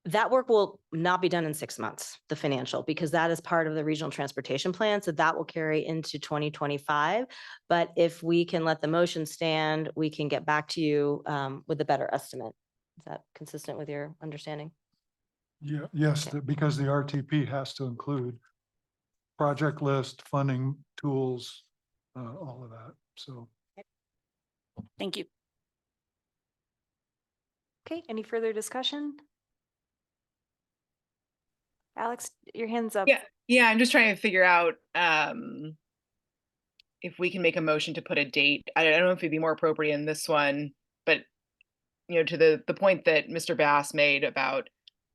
That work will not be done in 6 months, the financial, because that is part of the regional transportation plan. So that will carry into 2025. But if we can let the motion stand, we can get back to you with a better estimate. Is that consistent with your understanding? Yeah, yes, Okay. because the RTP has to include project list, funding, tools, all of that. So Thank you. Okay, any further discussion? Alex, your hand's up. Yeah, I'm just trying to figure out if we can make a motion to put a date. I don't know if it'd be more appropriate in this one, but to the point that Mr. Bass made about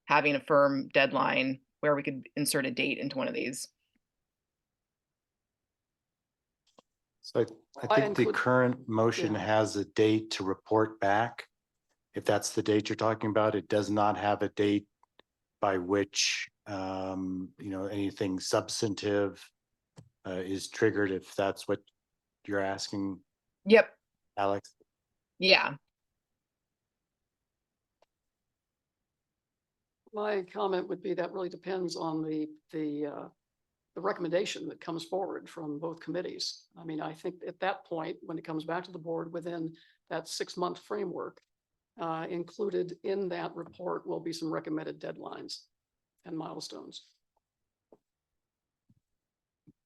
having a firm deadline where we could insert a date into one of these. So I think the current motion yeah. has a date to report back. If that's the date you're talking about, it does not have a date by which, anything substantive is triggered, if that's what you're asking, Yep. Alex. Yeah. My comment would be that really depends on the recommendation that comes forward from both committees. I mean, I think at that point, when it comes back to the board within that 6-month framework, included in that report will be some recommended deadlines and milestones.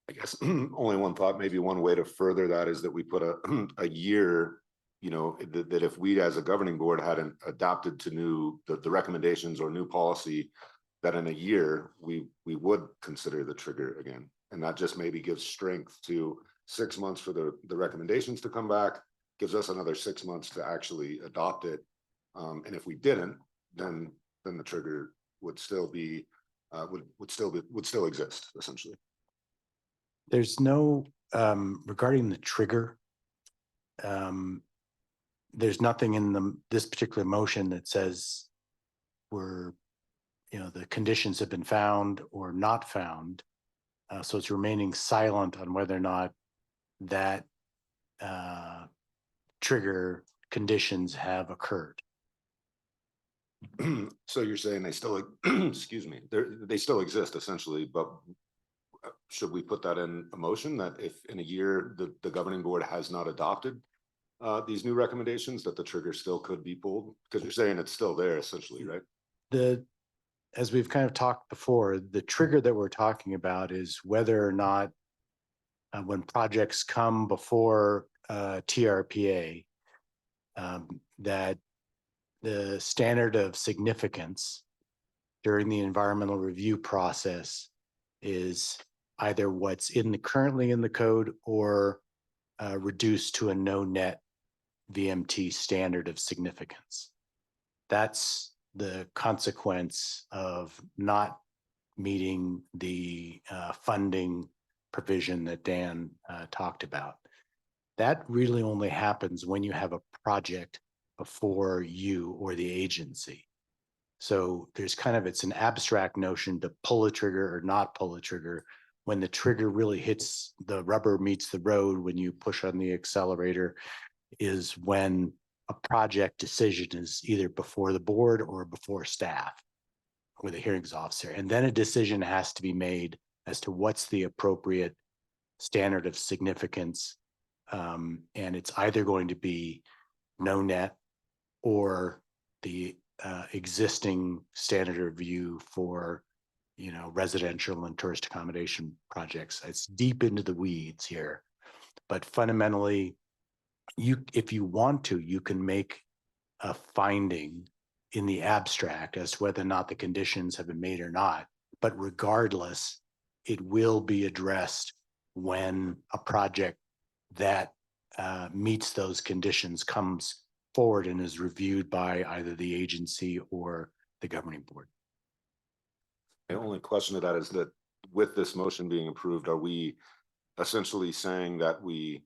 I guess only one thought, maybe one way to further that is that we put a year, that if we as a governing board hadn't adopted to the recommendations or new policy, that in a year we would consider the trigger again. And that just maybe gives strength to 6 months for the recommendations to come back, gives us another 6 months to actually adopt it. And if we didn't, then the trigger would still be would still exist essentially. There's no, regarding the trigger, there's nothing in this particular motion that says the conditions have been found or not found. So it's remaining silent on whether or not that trigger conditions have occurred. So you're saying they still, excuse me, they still exist essentially, but should we put that in a motion that if in a year the governing board has not adopted these new recommendations, that the trigger still could be pulled? Because you're saying it's still there essentially, right? As we've kind of talked before, the trigger that we're talking about is whether or not when projects come before TRPA, that the standard of significance during the environmental review process is either what's currently in the code or reduced to a no net VMT standard of significance. That's the consequence of not meeting the funding provision that Dan talked about. That really only happens when you have a project before you or the agency. So there's it's an abstract notion to pull a trigger or not pull a trigger. When the trigger really hits, the rubber meets the road, when you push on the accelerator, is when a project decision is either before the board or before staff or the hearings officer. And then a decision has to be made as to what's the appropriate standard of significance. And it's either going to be no net or the existing standard review for residential and tourist accommodation projects. It's deep into the weeds here, but fundamentally, if you want to, you can make a finding in the abstract as to whether or not the conditions have been made or not. But regardless, it will be addressed when a project that meets those conditions comes forward and is reviewed by either the agency or the governing board. The only question to that is that with this motion being approved, are we essentially saying that we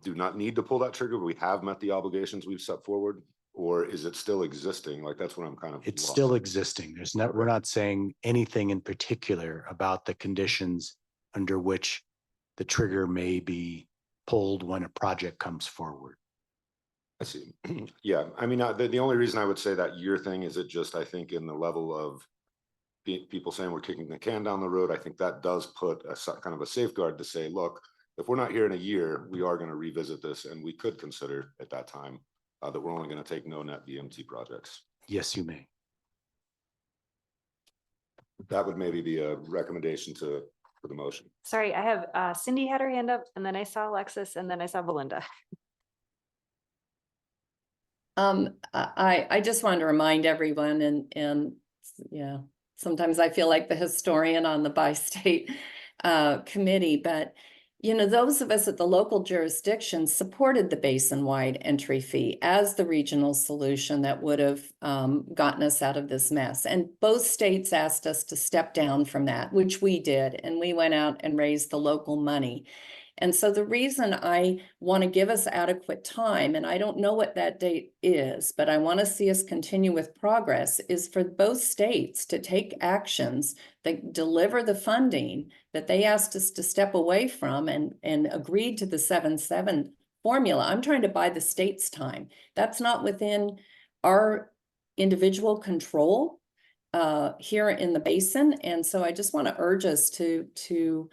do not need to pull that trigger? We have met the obligations we've set forward, or is it still existing? Like, that's what I'm kind of It's lost. still existing. We're not saying anything in particular about the conditions under which the trigger may be pulled when a project comes forward. I see. Yeah, I mean, the only reason I would say that year thing is it just, I think in the level of people saying we're kicking the can down the road, I think that does put a kind of a safeguard to say, look, if we're not here in a year, we are going to revisit this, and we could consider at that time that we're only going to take no net VMT projects. Yes, you may. That would maybe be a recommendation for the motion. Sorry, I have Cindy had her hand up, and then I saw Alexis, and then I saw Belinda. I just wanted to remind everyone, and yeah, sometimes I feel like the historian on the bi-state committee, but those of us at the local jurisdiction supported the basin-wide entry fee as the regional solution that would have gotten us out of this mess. And both states asked us to step down from that, which we did, and we went out and raised the local money. And so the reason I want to give us adequate time, and I don't know what that date is, but I want to see us continue with progress, is for both states to take actions that deliver the funding that they asked us to step away from and agreed to the 7-7 formula. I'm trying to buy the state's time. That's not within our individual control here in the basin. And so I just want to urge us to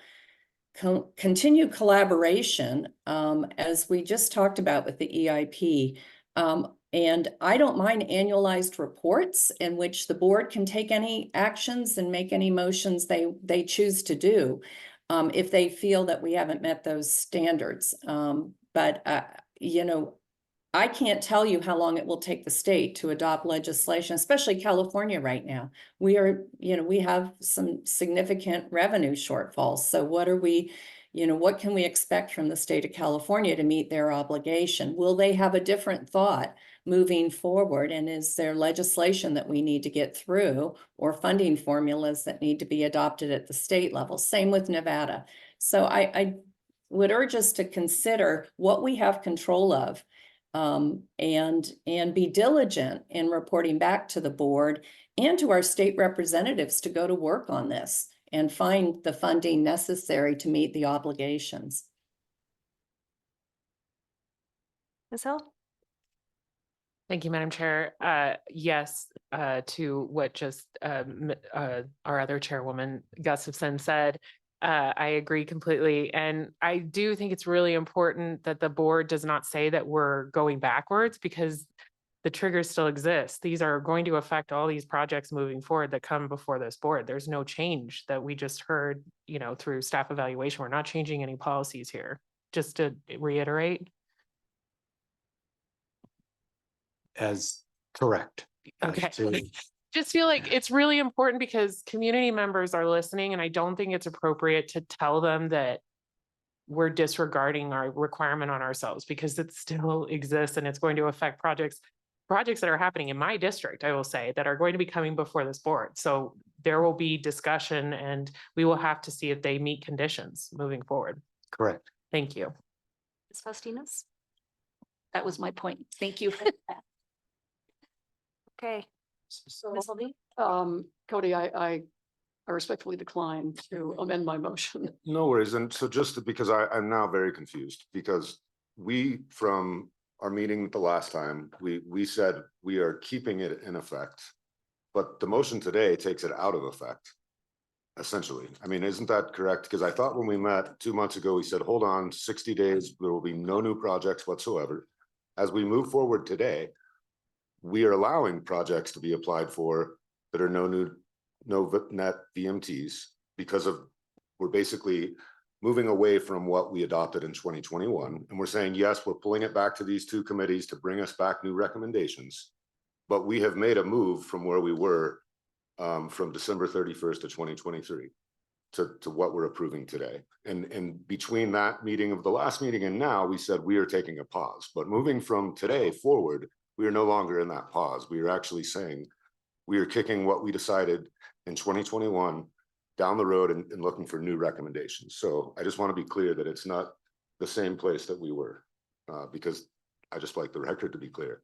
continue collaboration, as we just talked about with the EIP. And I don't mind annualized reports in which the board can take any actions and make any motions they choose to do if they feel that we haven't met those standards. But I can't tell you how long it will take the state to adopt legislation, especially California right now. We have some significant revenue shortfalls. So what can we expect from the state of California to meet their obligation? Will they have a different thought moving forward? And is there legislation that we need to get through, or funding formulas that need to be adopted at the state level? Same with Nevada. So I would urge us to consider what we have control of, and be diligent in reporting back to the board and to our state representatives to go to work on this and find the funding necessary to meet the obligations. Ms. Hill? Thank you, Madam Chair. Yes, to what just our other chairwoman Gustafson said. I agree completely. And I do think it's really important that the board does not say that we're going backwards, because the triggers still exist. These are going to affect all these projects moving forward that come before this board. There's no change that we just heard, through staff evaluation. We're not changing any policies here. Just to reiterate. As correct. As Okay. to- Just feel like it's really important because community members are listening, and I don't think it's appropriate to tell them that we're disregarding our requirement on ourselves, because it still exists and it's going to affect projects that are happening in my district, I will say, that are going to be coming before this board. So there will be discussion, and we will have to see if they meet conditions moving forward. Correct. Thank you. Ms. Fastinas? That was my point. Thank you. Okay. So, Ms. Levy? Cody, I respectfully decline to amend my motion. No worries. And so because I'm now very confused, because from our meeting the last time, we said we are keeping it in effect, but the motion today takes it out of effect. Essentially, I mean, isn't that correct? Because I thought when we met 2 months ago, we said, hold on, 60 days, there will be no new projects whatsoever. As we move forward today, we are allowing projects to be applied for that are no net VMTs, because we're basically moving away from what we adopted in 2021. And we're saying, yes, we're pulling it back to these two committees to bring us back new recommendations. But we have made a move from where we were from December 31st to 2023 to what we're approving today. And between that meeting of the last meeting and now, we said we are taking a pause. But moving from today forward, we are no longer in that pause. We are actually saying we are kicking what we decided in 2021 down the road and looking for new recommendations. So I just want to be clear that it's not the same place that we were, because I just like the record to be clear.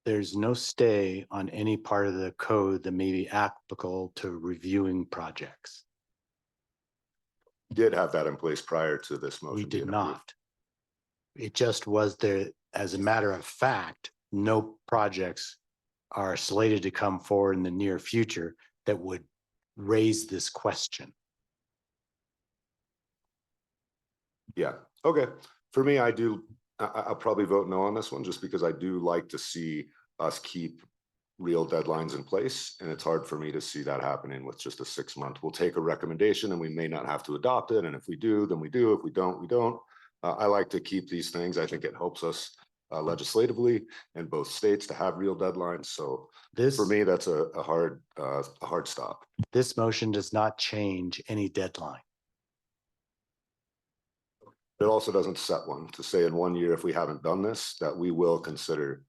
There's no stay on any part of the code that may be applicable to reviewing projects. Did have that in place prior to this motion. We did being approved. not. It just was there, as a matter of fact, no projects are slated to come forward in the near future that would raise this question. Yeah, okay. For me, I'll probably vote no on this one, just because I do like to see us keep real deadlines in place. And it's hard for me to see that happening with just a 6 month. We'll take a recommendation and we may not have to adopt it. And if we do, then we do. If we don't, we don't. I like to keep these things. I think it helps us legislatively in both states to have real deadlines. So for me, that's a hard stop. This motion does not change any deadline. It also doesn't set one to say in 1 year, if we haven't done this, that we will consider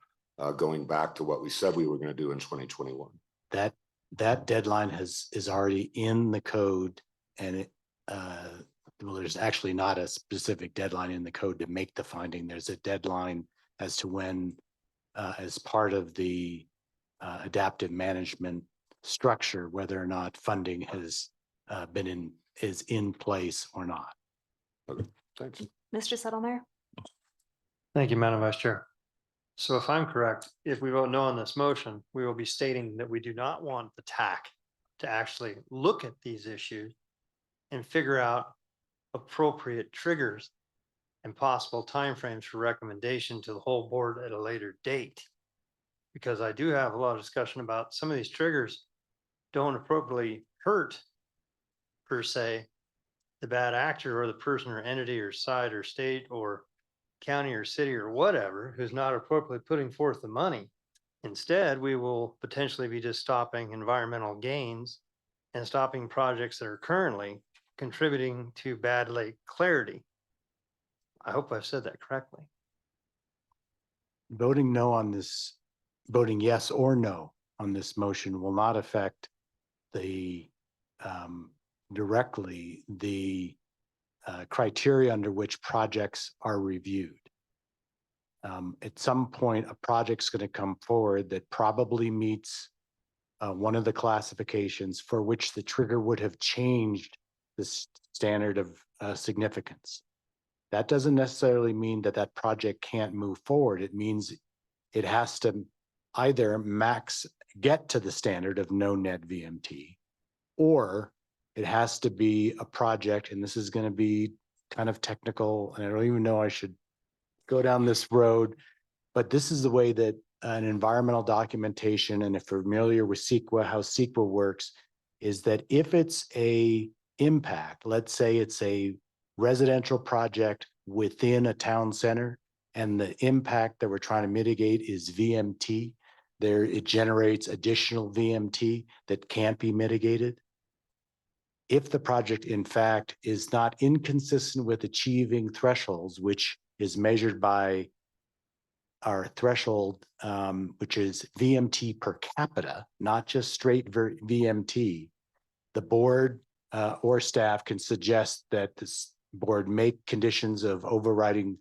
going back to what we said we were going to do in 2021. That deadline is already in the code, and well, there's actually not a specific deadline in the code to make the finding. There's a deadline as to when, as part of the adaptive management structure, whether or not funding has is in place or not. Okay, thanks. Mr. Settlemeyer? Thank you, Madam Vice Chair. So if I'm correct, if we vote no on this motion, we will be stating that we do not want the TAC to actually look at these issues and figure out appropriate triggers and possible timeframes for recommendation to the whole board at a later date. Because I do have a lot of discussion about some of these triggers don't appropriately hurt, per se, the bad actor or the person or entity or side or state or county or city or whatever who's not appropriately putting forth the money. Instead, we will potentially be just stopping environmental gains and stopping projects that are currently contributing to bad lake clarity. I hope I've said that correctly. Voting no on this, voting yes or no on this motion will not affect the directly the criteria under which projects are reviewed. At some point, a project's going to come forward that probably meets one of the classifications for which the trigger would have changed the standard of significance. That doesn't necessarily mean that that project can't move forward. It means it has to either get to the standard of no net VMT, or it has to be a project, and this is going to be kind of technical, and I don't even know I should go down this road, but this is the way that an environmental documentation, and if you're familiar with CEQA, how CEQA works, is that if it's a impact, let's say it's a residential project within a town center, and the impact that we're trying to mitigate is VMT, it generates additional VMT that can't be mitigated. If the project, in fact, is not inconsistent with achieving thresholds, which is measured by our threshold, which is VMT per capita, not just straight VMT, the board or staff can suggest that this board make conditions of overriding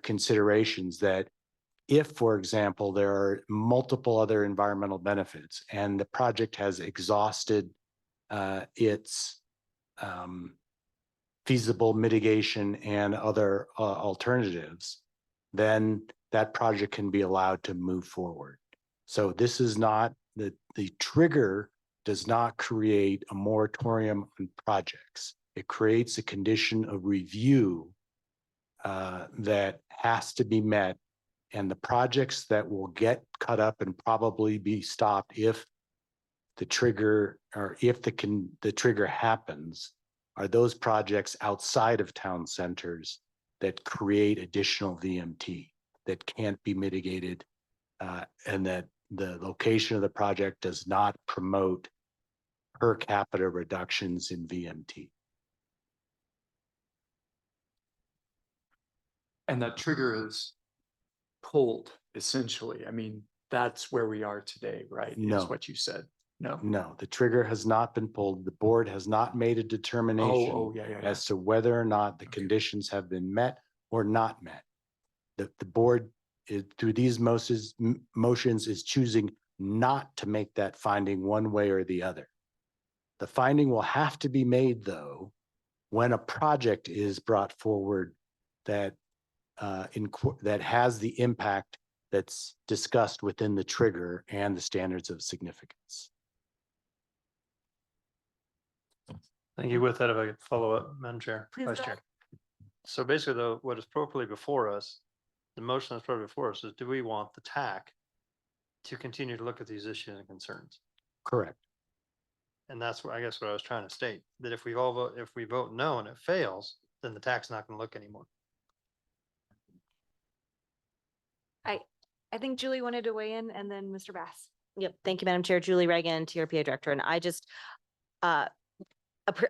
considerations that if, for example, there are multiple other environmental benefits and the project has exhausted its feasible mitigation and other alternatives, then that project can be allowed to move forward. So this is not, the trigger does not create a moratorium on projects. It creates a condition of review that has to be met, and the projects that will get cut up and probably be stopped if the trigger, or if the trigger happens, are those projects outside of town centers that create additional VMT that can't be mitigated, and that the location of the project does not promote per capita reductions in VMT. And that trigger is pulled, essentially. I mean, that's where we are today, right? No. Is what you said. No. No, the trigger has not been pulled. The board has not made a determination Yeah. as to whether or not the conditions have been met or not met. The board, through these motions, is choosing not to make that finding one way or the other. The finding will have to be made, though, when a project is brought forward that that has the impact that's discussed within the trigger and the standards of significance. Thank you. With that, if I could follow up, Madam Chair, Please Vice go Chair. So basically, though, what is properly before us, the motion that's properly before us is, do we want the TAC to continue to look at these issues and concerns? Correct. And that's what I guess what I was trying to state, that if we vote no and it fails, then the TAC's not going to look anymore. I think Julie wanted to weigh in, and then Mr. Bass. Yep. Thank you, Madam Chair. Julie Reagan, TRPA Director. And I just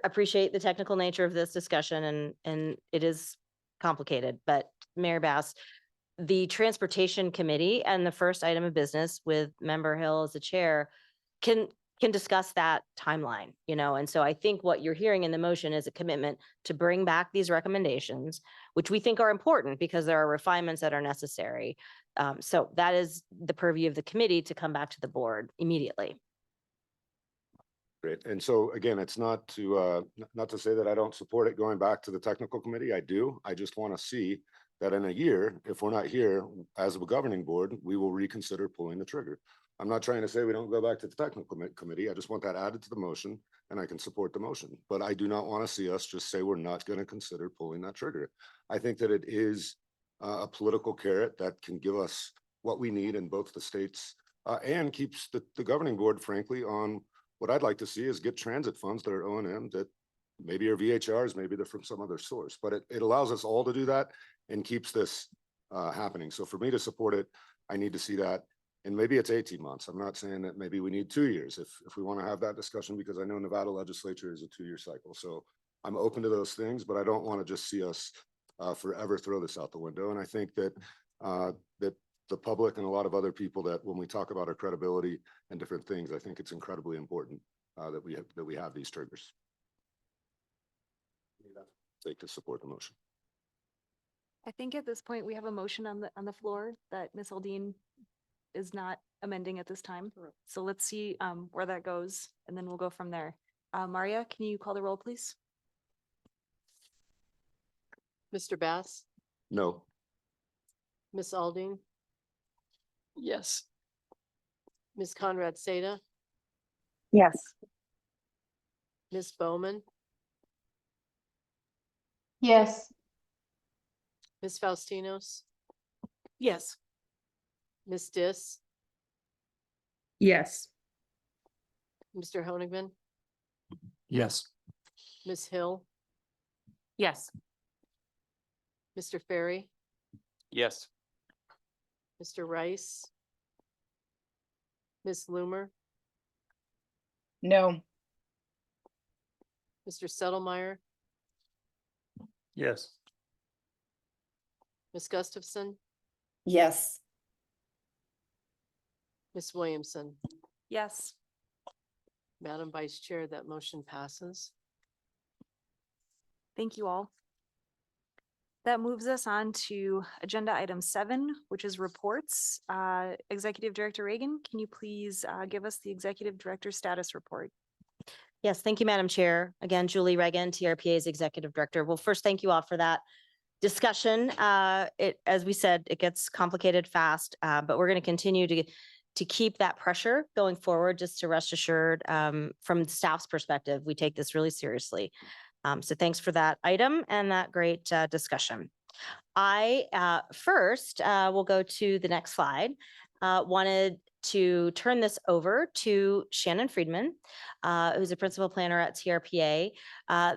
appreciate the technical nature of this discussion, and it is complicated, but Mayor Bass, the Transportation Committee and the first item of business with Member Hill as the chair can discuss that timeline, and so I think what you're hearing in the motion is a commitment to bring back these recommendations, which we think are important because there are refinements that are necessary. So that is the purview of the committee to come back to the board immediately. Great. And so again, it's not to say that I don't support it going back to the technical committee. I do. I just want to see that in a year, if we're not here as a governing board, we will reconsider pulling the trigger. I'm not trying to say we don't go back to the technical committee. I just want that added to the motion, and I can support the motion. But I do not want to see us just say we're not going to consider pulling that trigger. I think that it is a political carrot that can give us what we need in both the states and keeps the governing board, frankly, on what I'd like to see is get transit funds that are O&M that maybe are VHRs, maybe they're from some other source, but it allows us all to do that and keeps this happening. So for me to support it, I need to see that. And maybe it's 18 months. I'm not saying that maybe we need 2 years if we want to have that discussion, because I know Nevada legislature is a 2-year cycle. So I'm open to those things, but I don't want to just see us forever throw this out the window. And I think that that the public and a lot of other people, that when we talk about our credibility and different things, I think it's incredibly important that we have these triggers. Take to support the motion. I think at this point, we have a motion on the floor that Ms. Aldine is not amending at this time. So let's see where that goes, and then we'll go from there. Maria, can you call the roll, please? Mr. Bass, No. Miss Aldine, Yes. Ms. Conrad Seda, Yes. Ms. Bowman, Yes. Ms. Faustinos, Yes. Ms. Dis, Yes. Mr. Honigman, Yes. Ms. Hill, Yes. Mr. Ferry, Yes. Mr. Rice, Ms. Loomer, No. Mr. Settlemyre, Yes. Ms. Gustafson, Yes. Ms. Williamson. Yes. Madam Vice Chair, that motion passes. Thank you all. That moves us on to agenda item 7, which is reports. Executive Director Reagan, can you please give us the Executive Director status report? Yes, thank you, Madam Chair. Again, Julie Reagan, TRPA's Executive Director. Well, first, thank you all for that discussion. As we said, it gets complicated fast, but we're going to continue to keep that pressure going forward, just to rest assured, from staff's perspective, we take this really seriously. So thanks for that item and that great discussion. I first will go to the next slide. Wanted to turn this over to Shannon Friedman, who's a principal planner at TRPA.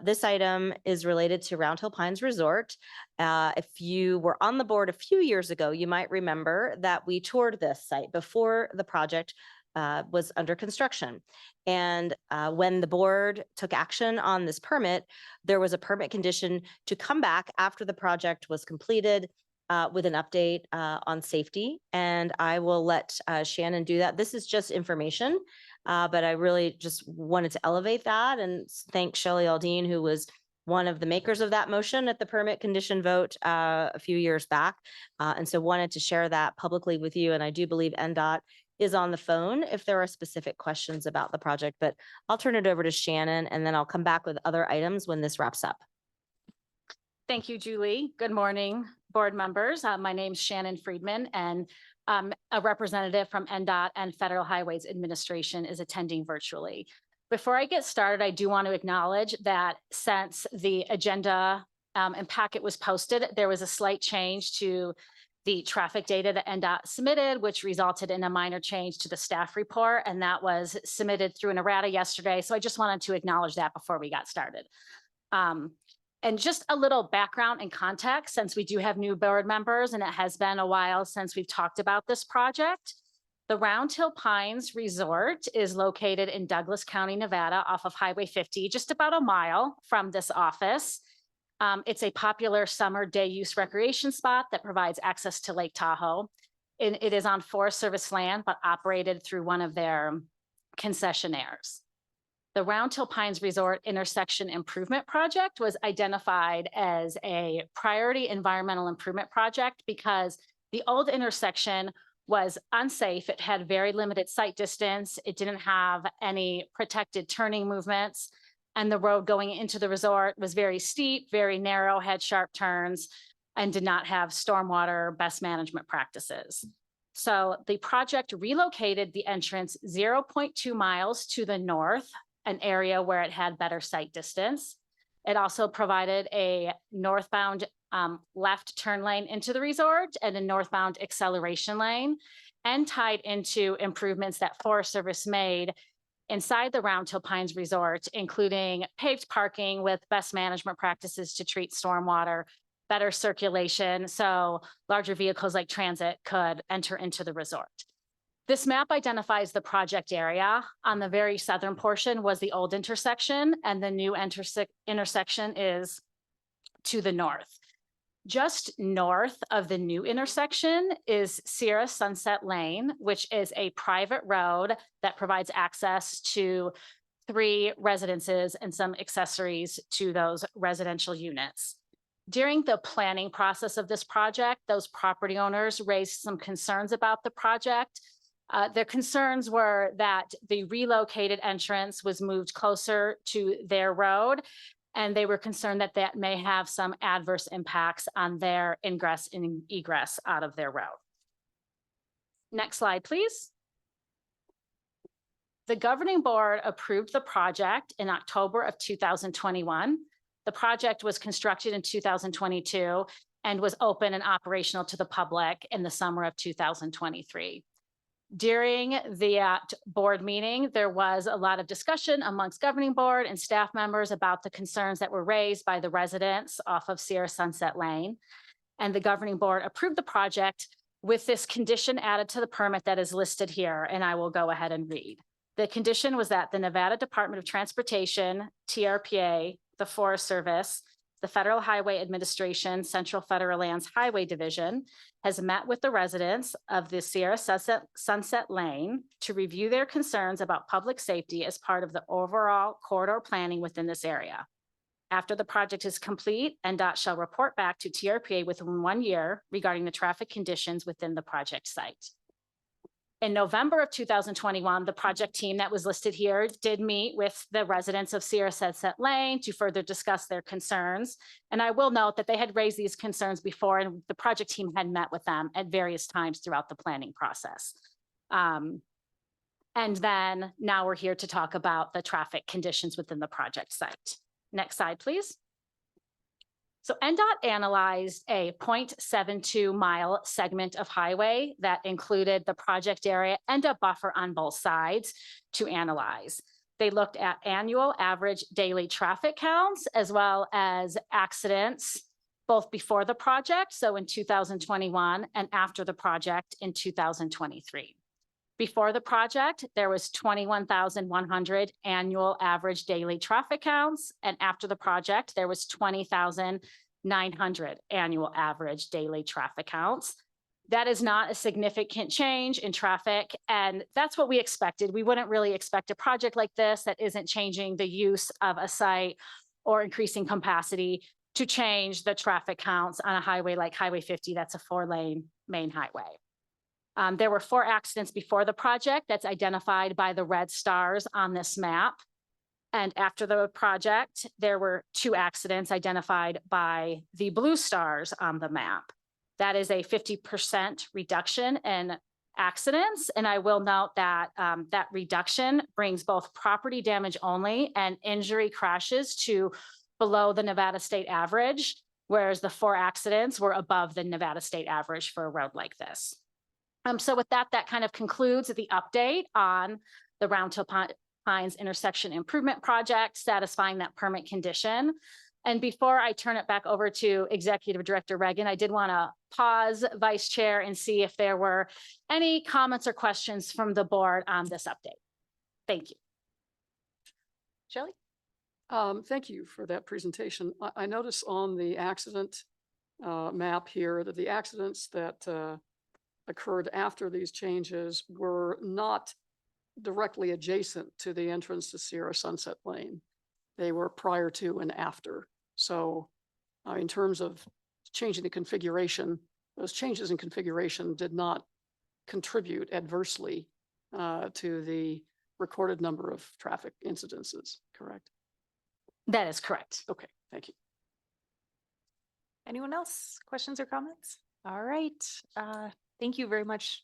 This item is related to Round Hill Pines Resort. If you were on the board a few years ago, you might remember that we toured this site before the project was under construction. And when the board took action on this permit, there was a permit condition to come back after the project was completed with an update on safety. And I will let Shannon do that. This is just information, but I really just wanted to elevate that and thank Shelley Aldine, who was one of the makers of that motion at the permit condition vote a few years back. And so wanted to share that publicly with you. And I do believe NDOT is on the phone if there are specific questions about the project, but I'll turn it over to Shannon and then I'll come back with other items when this wraps up. Thank you, Julie. Good morning, board members. My name's Shannon Friedman, and a representative from NDOT and Federal Highways Administration is attending virtually. Before I get started, I do want to acknowledge that since the agenda and packet was posted, there was a slight change to the traffic data that NDOT submitted, which resulted in a minor change to the staff report, and that was submitted through an errata yesterday. So I just wanted to acknowledge that before we got started. And just a little background and context, since we do have new board members and it has been a while since we've talked about this project. The Round Hill Pines Resort is located in Douglas County, Nevada, off of Highway 50, just about a mile from this office. It's a popular summer day use recreation spot that provides access to Lake Tahoe. And it is on Forest Service land, but operated through one of their concessionaires. The Round Hill Pines Resort Intersection Improvement Project was identified as a priority environmental improvement project because the old intersection was unsafe. It had very limited sight distance. It didn't have any protected turning movements. And the road going into the resort was very steep, very narrow, had sharp turns, and did not have stormwater best management practices. So the project relocated the entrance 0.2 miles to the north, an area where it had better sight distance. It also provided a northbound left turn lane into the resort and a northbound acceleration lane, and tied into improvements that Forest Service made inside the Round Hill Pines Resort, including paved parking with best management practices to treat stormwater, better circulation, so larger vehicles like transit could enter into the resort. This map identifies the project area. On the very southern portion was the old intersection, and the new intersection is to the north. Just north of the new intersection is Sierra Sunset Lane, which is a private road that provides access to 3 residences and some accessories to those residential units. During the planning process of this project, those property owners raised some concerns about the project. Their concerns were that the relocated entrance was moved closer to their road And they were concerned that that may have some adverse impacts on their ingress and egress out of their route. Next slide, please. The governing board approved the project in October of 2021. The project was constructed in 2022 and was open and operational to the public in the summer of 2023. During the board meeting, there was a lot of discussion amongst governing board and staff members about the concerns that were raised by the residents off of Sierra Sunset Lane. And the governing board approved the project with this condition added to the permit that is listed here, and I will go ahead and read. The condition was that the Nevada Department of Transportation, TRPA, the Forest Service, the Federal Highway Administration, Central Federal Lands Highway Division has met with the residents of the Sierra Sunset Lane to review their concerns about public safety as part of the overall corridor planning within this area. After the project is complete, NDOT shall report back to TRPA within 1 year regarding the traffic conditions within the project site. In November of 2021, the project team that was listed here did meet with the residents of Sierra Sunset Lane to further discuss their concerns. And I will note that they had raised these concerns before, and the project team had met with them at various times throughout the planning process. And then now we're here to talk about the traffic conditions within the project site. Next slide, please. So NDOT analyzed a 0.72 mile segment of highway that included the project area and a buffer on both sides to analyze. They looked at annual average daily traffic counts as well as accidents, both before the project, so in 2021, and after the project in 2023. Before the project, there was 21,100 annual average daily traffic counts. And after the project, there was 20,900 annual average daily traffic counts. That is not a significant change in traffic. And that's what we expected. We wouldn't really expect a project like this that isn't changing the use of a site or increasing capacity to change the traffic counts on a highway like Highway 50. That's a 4-lane main highway. There were 4 accidents before the project that's identified by the red stars on this map. And after the project, there were 2 accidents identified by the blue stars on the map. That is a 50% reduction in accidents. And I will note that that reduction brings both property damage only and injury crashes to below the Nevada state average, whereas the 4 accidents were above the Nevada state average for a road like this. So with that, that kind of concludes the update on the Round Hill Pines intersection improvement project, satisfying that permit condition. And before I turn it back over to Executive Director Reagan, I did want to pause, Vice Chair, and see if there were any comments or questions from the board on this update. Thank you. Shelley? Thank you for that presentation. I noticed on the accident map here that the accidents that occurred after these changes were not directly adjacent to the entrance to Sierra Sunset Lane. They were prior to and after. So in terms of changing the configuration, those changes in configuration did not contribute adversely to the recorded number of traffic incidences, correct? That is correct. Okay, thank you. Anyone else? Questions or comments? All right. Thank you very much.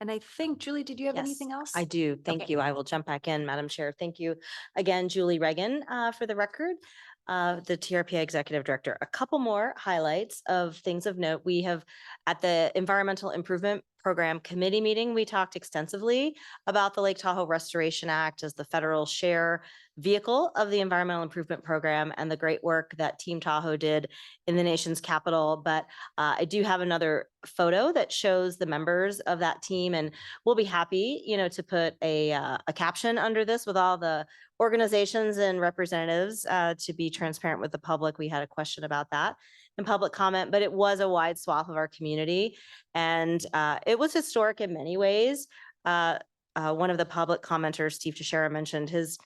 And I think, Julie, did you have Yes, anything else? I do. Thank Okay. you. I will jump back in, Madam Chair. Thank you again, Julie Reagan, for the record, the TRPA Executive Director. A couple more highlights of things of note. We have at the Environmental Improvement Program Committee meeting, we talked extensively about the Lake Tahoe Restoration Act as the federal share vehicle of the Environmental Improvement Program and the great work that Team Tahoe did in the nation's capital. But I do have another photo that shows the members of that team, and we'll be happy, to put a caption under this with all the organizations and representatives to be transparent with the public. We had a question about that in public comment, but it was a wide swath of our community, and it was historic in many ways. One of the public commenters, Steve Teixeira, mentioned his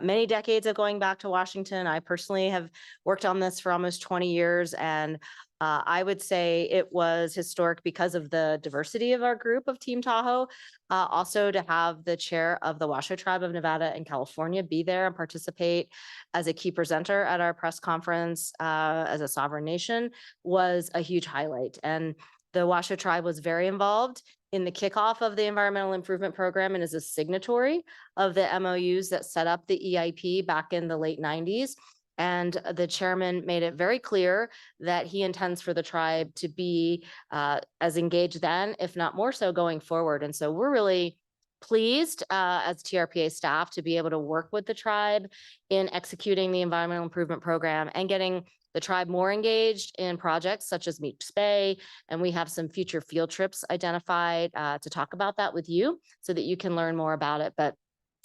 many decades of going back to Washington. I personally have worked on this for almost 20 years, and I would say it was historic because of the diversity of our group of Team Tahoe. Also to have the chair of the Washoe Tribe of Nevada and California be there and participate as a key presenter at our press conference as a sovereign nation was a huge highlight. And the Washoe Tribe was very involved in the kickoff of the Environmental Improvement Program and is a signatory of the MOUs that set up the EIP back in the late 90s. And the chairman made it very clear that he intends for the tribe to be as engaged then, if not more so going forward. And so we're really pleased as TRPA staff to be able to work with the tribe in executing the Environmental Improvement Program and getting the tribe more engaged in projects such as Meeks Bay. And we have some future field trips identified to talk about that with you so that you can learn more about it. But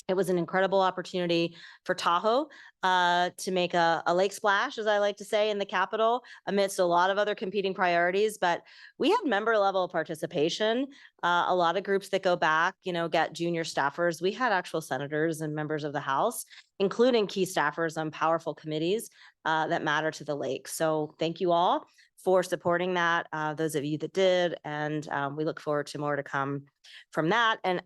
it was an incredible opportunity for Tahoe to make a lake splash, as I like to say, in the capital amidst a lot of other competing priorities. But we had member level participation. A lot of groups that go back, get junior staffers. We had actual senators and members of the House, including key staffers on powerful committees that matter to the lake. So thank you all for supporting that, those of you that did. And we look forward to more to come from that. And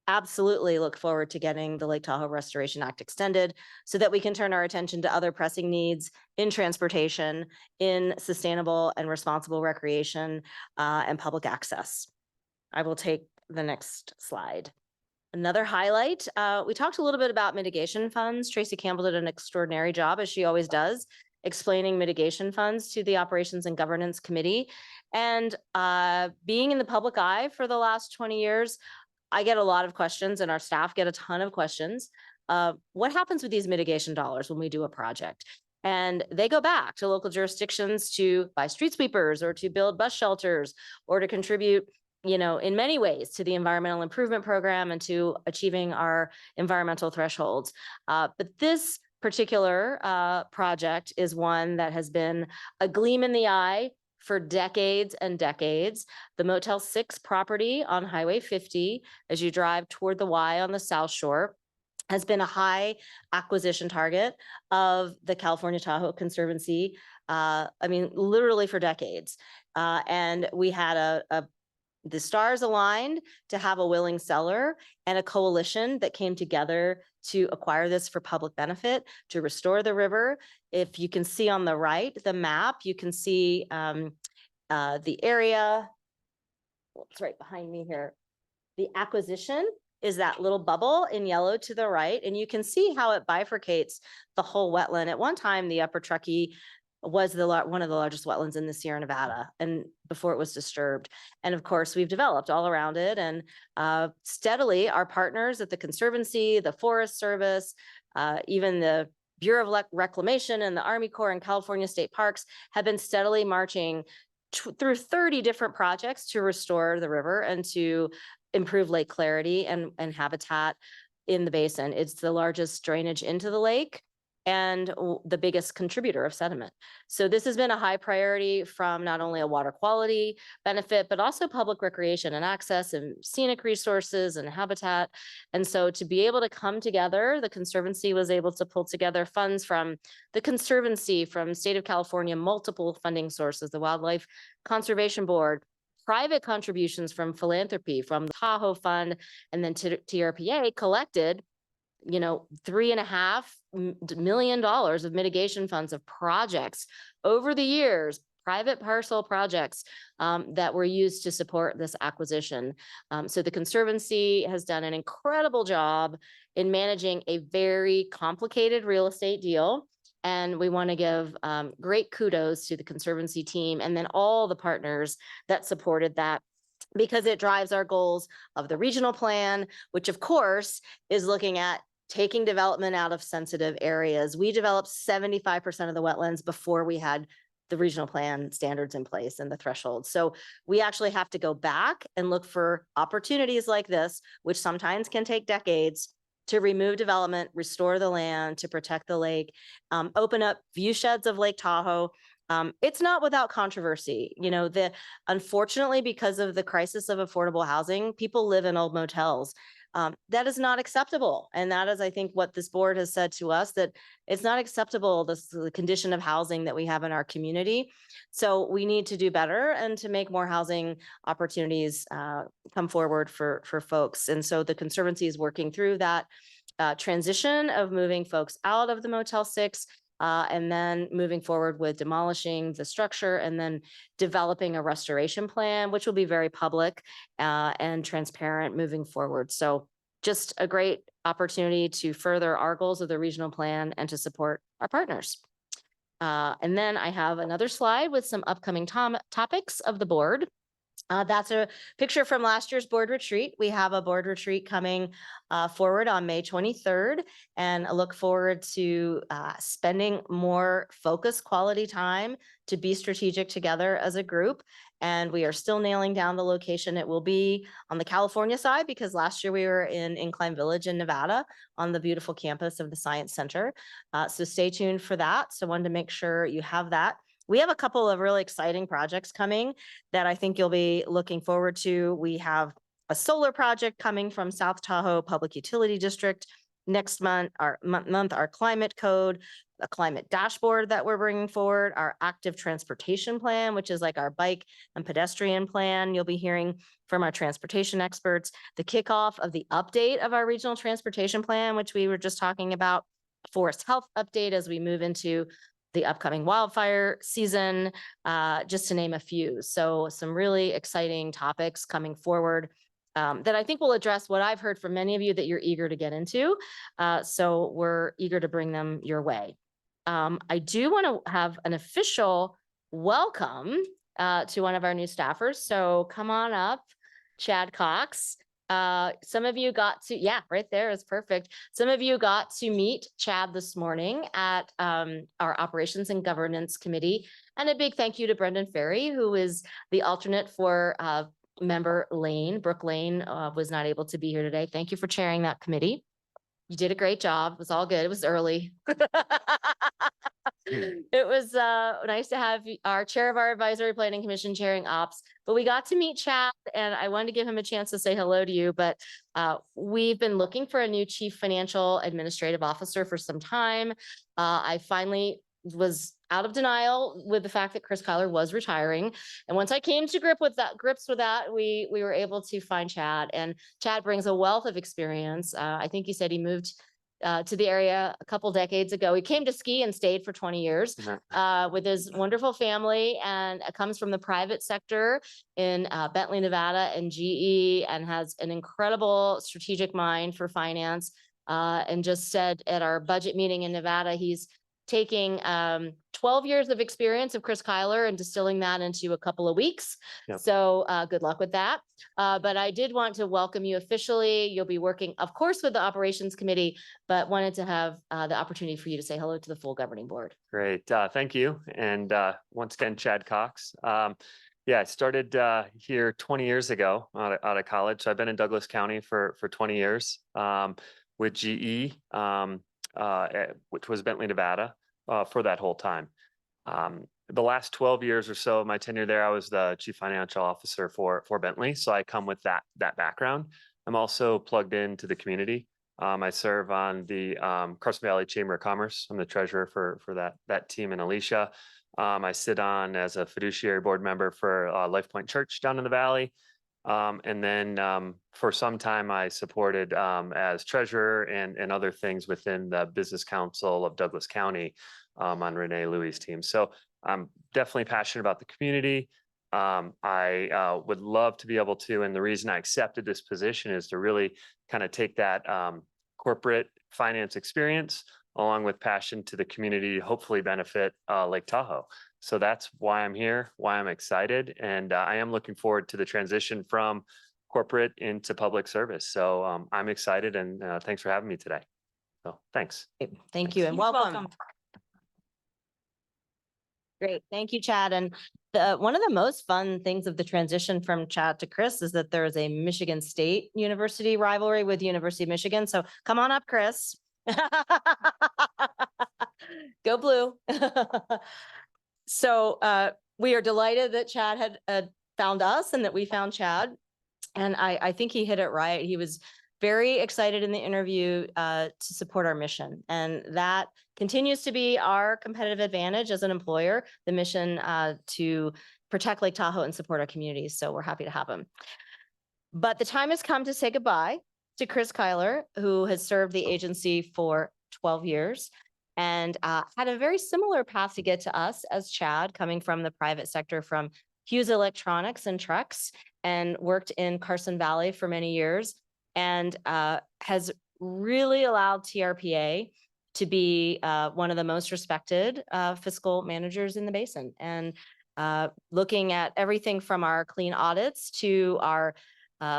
absolutely look forward to getting the Lake Tahoe Restoration Act extended so that we can turn our attention to other pressing needs in transportation, in sustainable and responsible recreation, and public access. I will take the next slide. Another highlight, we talked a little bit about mitigation funds. Tracy Campbell did an extraordinary job, as she always does, explaining mitigation funds to the Operations and Governance Committee. And being in the public eye for the last 20 years, I get a lot of questions and our staff get a ton of questions. What happens with these mitigation dollars when we do a project? And they go back to local jurisdictions to buy street sweepers or to build bus shelters or to contribute, in many ways to the Environmental Improvement Program and to achieving our environmental thresholds. But this particular project is one that has been a gleam in the eye for decades and decades. The Motel 6 property on Highway 50, as you drive toward the Y on the South Shore, has been a high acquisition target of the California Tahoe Conservancy. Literally for decades. And we had the stars aligned to have a willing seller and a coalition that came together to acquire this for public benefit, to restore the river. If you can see on the right, the map, you can see the area. It's right behind me here. The acquisition is that little bubble in yellow to the right, and you can see how it bifurcates the whole wetland. At one time, the Upper Truckee was one of the largest wetlands in the Sierra Nevada, and before it was disturbed. And of course, we've developed all around it, and steadily our partners at the Conservancy, the Forest Service, even the Bureau of Reclamation and the Army Corps and California State Parks have been steadily marching through 30 different projects to restore the river and to improve lake clarity and habitat in the basin. It's the largest drainage into the lake and the biggest contributor of sediment. So this has been a high priority from not only a water quality benefit, but also public recreation and access and scenic resources and habitat. And so to be able to come together, the Conservancy was able to pull together funds from the Conservancy, from State of California, multiple funding sources, the Wildlife Conservation Board, private contributions from philanthropy, from the Tahoe Fund, and then TRPA collected $3.5 million of mitigation funds of projects over the years, private parcel projects that were used to support this acquisition. So the Conservancy has done an incredible job in managing a very complicated real estate deal. And we want to give great kudos to the Conservancy team and then all the partners that supported that, because it drives our goals of the regional plan, which of course is looking at taking development out of sensitive areas. We developed 75% of the wetlands before we had the regional plan standards in place and the thresholds. So we actually have to go back and look for opportunities like this, which sometimes can take decades, to remove development, restore the land, to protect the lake, open up view sheds of Lake Tahoe. It's not without controversy. Unfortunately, because of the crisis of affordable housing, people live in old motels. That is not acceptable. And that is, I think, what this board has said to us, that it's not acceptable, the condition of housing that we have in our community. So we need to do better and to make more housing opportunities come forward for folks. And so the Conservancy is working through that transition of moving folks out of the Motel 6 and then moving forward with demolishing the structure and then developing a restoration plan, which will be very public and transparent moving forward. So just a great opportunity to further our goals of the regional plan and to support our partners. And then I have another slide with some upcoming topics of the board. That's a picture from last year's board retreat. We have a board retreat coming forward on May 23rd, and I look forward to spending more focused quality time to be strategic together as a group. And we are still nailing down the location. It will be on the California side because last year we were in Incline Village in Nevada on the beautiful campus of the Science Center. So stay tuned for that. So I wanted to make sure you have that. We have a couple of really exciting projects coming that I think you'll be looking forward to. We have a solar project coming from South Tahoe Public Utility District. Next month, our climate code, a climate dashboard that we're bringing forward, our active transportation plan, which is like our bike and pedestrian plan. You'll be hearing from our transportation experts, the kickoff of the update of our regional transportation plan, which we were just talking about, forest health update as we move into the upcoming wildfire season, just to name a few. So some really exciting topics coming forward that I think will address what I've heard from many of you that you're eager to get into. So we're eager to bring them your way. I do want to have an official welcome to one of our new staffers. So come on up, Chad Cox. Some of you got to, yeah, right there is perfect. Some of you got to meet Chad this morning at our Operations and Governance Committee. And a big thank you to Brendan Ferry, who is the alternate for member Lane. Brooke Lane was not able to be here today. Thank you for chairing that committee. You did a great job. It was all good. It was early. It was nice to have our chair of our advisory planning commission chairing ops, but we got to meet Chad and I wanted to give him a chance to say hello to you, but we've been looking for a new chief financial administrative officer for some time. I finally was out of denial with the fact that Chris Kyler was retiring. And once I came to grips with that, we were able to find Chad, and Chad brings a wealth of experience. I think he said he moved to the area a couple decades ago. He came to ski and stayed for 20 years with his wonderful family, and comes from the private sector in Bentley, Nevada and GE, and has an incredible strategic mind for finance. And just said at our budget meeting in Nevada, he's taking 12 years of experience of Chris Kyler and distilling that into a couple of weeks. Yep. So good luck with that. But I did want to welcome you officially. You'll be working, of course, with the operations committee, but wanted to have the opportunity for you to say hello to the full governing board. Great. Thank you. And once again, Chad Cox. Yeah, I started here 20 years ago out of college. So I've been in Douglas County for 20 years with GE. Which was Bentley, Nevada, for that whole time. The last 12 years or so of my tenure there, I was the chief financial officer for Bentley. So I come with that background. I'm also plugged into the community. I serve on the Carson Valley Chamber of Commerce. I'm the treasurer for that team in Alicia. I sit on as a fiduciary board member for Life Point Church down in the Valley. And then for some time, I supported as treasurer and other things within the Business Council of Douglas County on Renee Louie's team. So I'm definitely passionate about the community. I would love to be able to, and the reason I accepted this position is to really kind of take that corporate finance experience along with passion to the community, hopefully benefit Lake Tahoe. So that's why I'm here, why I'm excited. And I am looking forward to the transition from corporate into public service. So I'm excited, and thanks for having me today. So thanks. Thank you and welcome. Great. Thank you, Chad. And one of the most fun things of the transition from Chad to Chris is that there is a Michigan State University rivalry with University of Michigan. So come on up, Chris. Go blue. So we are delighted that Chad had found us and that we found Chad. And I think he hit it right. He was very excited in the interview to support our mission. And that continues to be our competitive advantage as an employer, the mission to protect Lake Tahoe and support our communities. So we're happy to have him. But the time has come to say goodbye to Chris Kyler, who has served the agency for 12 years and had a very similar path to get to us as Chad, coming from the private sector from Hughes Electronics and Trucks, and worked in Carson Valley for many years, and has really allowed TRPA to be one of the most respected fiscal managers in the basin. And looking at everything from our clean audits to our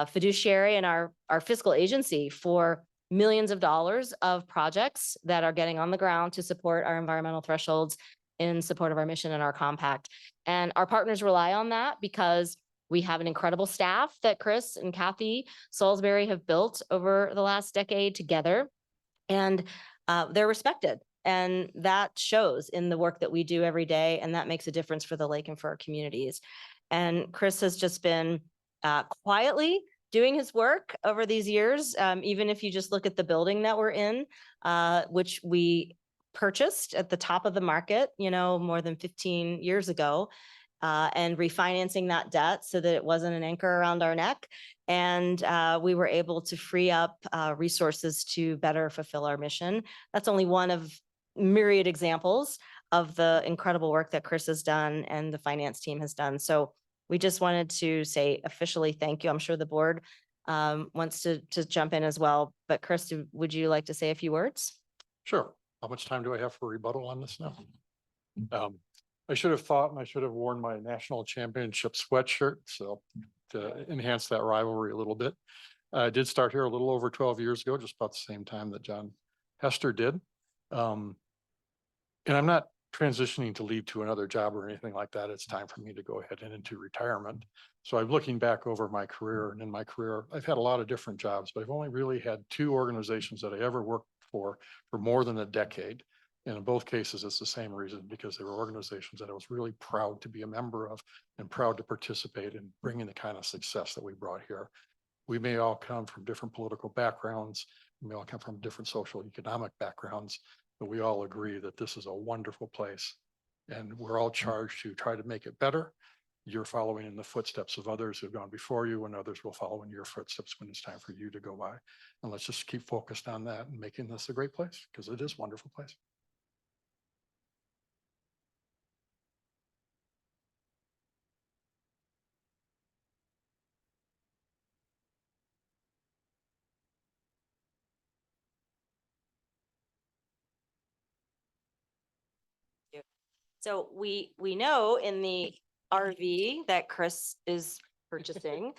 fiduciary and our fiscal agency for millions of dollars of projects that are getting on the ground to support our environmental thresholds in support of our mission and our compact. And our partners rely on that because we have an incredible staff that Chris and Kathy Salisbury have built over the last decade together. And they're respected. And that shows in the work that we do every day. And that makes a difference for the lake and for our communities. And Chris has just been quietly doing his work over these years. Even if you just look at the building that we're in, which we purchased at the top of the market, more than 15 years ago, and refinancing that debt so that it wasn't an anchor around our neck. And we were able to free up resources to better fulfill our mission. That's only one of myriad examples of the incredible work that Chris has done and the finance team has done. So we just wanted to say officially thank you. I'm sure the board wants to jump in as well. But Chris, would you like to say a few words? Sure. How much time do I have for rebuttal on this now? I should have thought, and I should have worn my national championship sweatshirt, so to enhance that rivalry a little bit. I did start here a little over 12 years ago, just about the same time that John Hester did. And I'm not transitioning to leave to another job or anything like that. It's time for me to go ahead and into retirement. So I'm looking back over my career, and in my career, I've had a lot of different jobs, but I've only really had 2 organizations that I ever worked for more than a decade. And in both cases, it's the same reason, because they were organizations that I was really proud to be a member of and proud to participate in bringing the kind of success that we brought here. We may all come from different political backgrounds. We may all come from different social economic backgrounds, but we all agree that this is a wonderful place. And we're all charged to try to make it better. You're following in the footsteps of others who've gone before you, and others will follow in your footsteps when it's time for you to go by. And let's just keep focused on that and making this a great place, because it is a wonderful place. So we know in the RV that Chris is purchasing,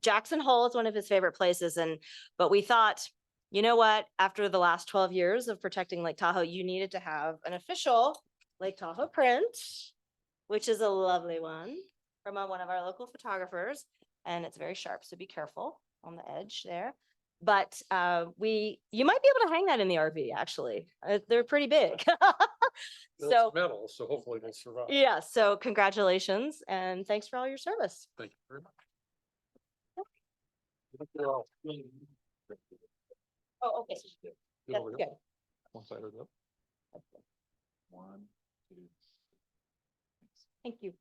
Jackson Hole is one of his favorite places. But we thought, you know what, after the last 12 years of protecting Lake Tahoe, you needed to have an official Lake Tahoe print, which is a lovely one from one of our local photographers. And it's very sharp, so be careful on the edge there. But you might be able to hang that in the RV, actually. They're pretty big. So metal, so hopefully they'll survive. Yeah, so congratulations and thanks for all your service. Thank you very much. Oh, okay. That's good. One side of that. 1, 2. Thank you.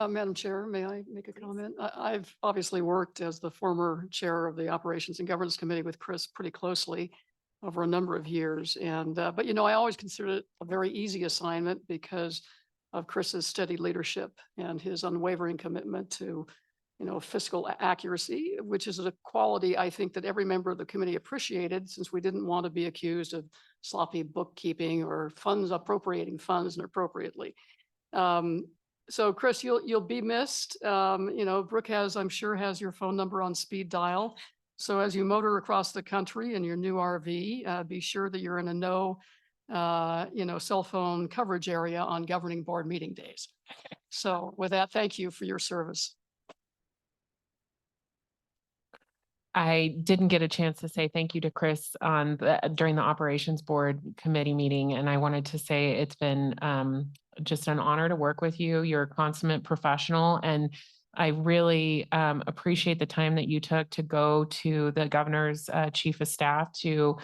Madam Chair, may I make a comment? I've obviously worked as the former chair of the Operations and Governance Committee with Chris pretty closely over a number of years. But I always considered it a very easy assignment because of Chris's steady leadership and his unwavering commitment to, fiscal accuracy, which is a quality I think that every member of the committee appreciated, since we didn't want to be accused of sloppy bookkeeping or appropriating funds inappropriately. So Chris, you'll be missed. Brooke I'm sure has your phone number on speed dial. So as you motor across the country in your new RV, be sure that you're in a no cell phone coverage area on governing board meeting days. So with that, thank you for your service. I didn't get a chance to say thank you to Chris during the operations board committee meeting. And I wanted to say it's been just an honor to work with you. You're a consummate professional, and I really appreciate the time that you took to go to the governor's chief of staff to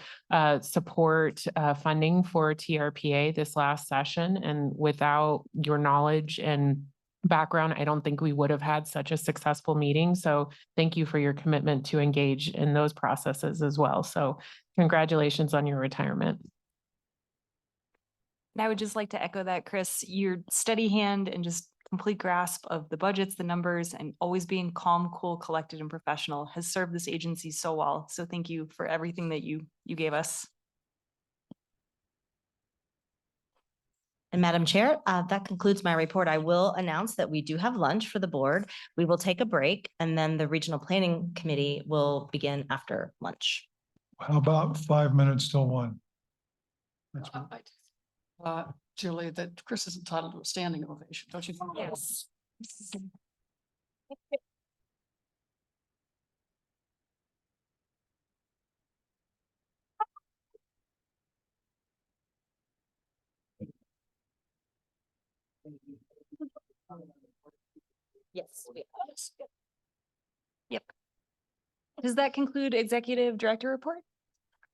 support funding for TRPA this last session. And without your knowledge and background, I don't think we would have had such a successful meeting. So thank you for your commitment to engage in those processes as well. So congratulations on your retirement. And I would just like to echo that, Chris, your steady hand and just complete grasp of the budgets, the numbers, and always being calm, cool, collected, and professional has served this agency so well. So thank you for everything that you gave us. And Madam Chair, that concludes my report. I will announce that we do have lunch for the board. We will take a break and then the Regional Planning Committee will begin after lunch. How about 5 minutes till 1? Julie, that Chris is entitled to a standing ovation, don't you think? Yes. Yes. Yep. Does that conclude Executive Director report?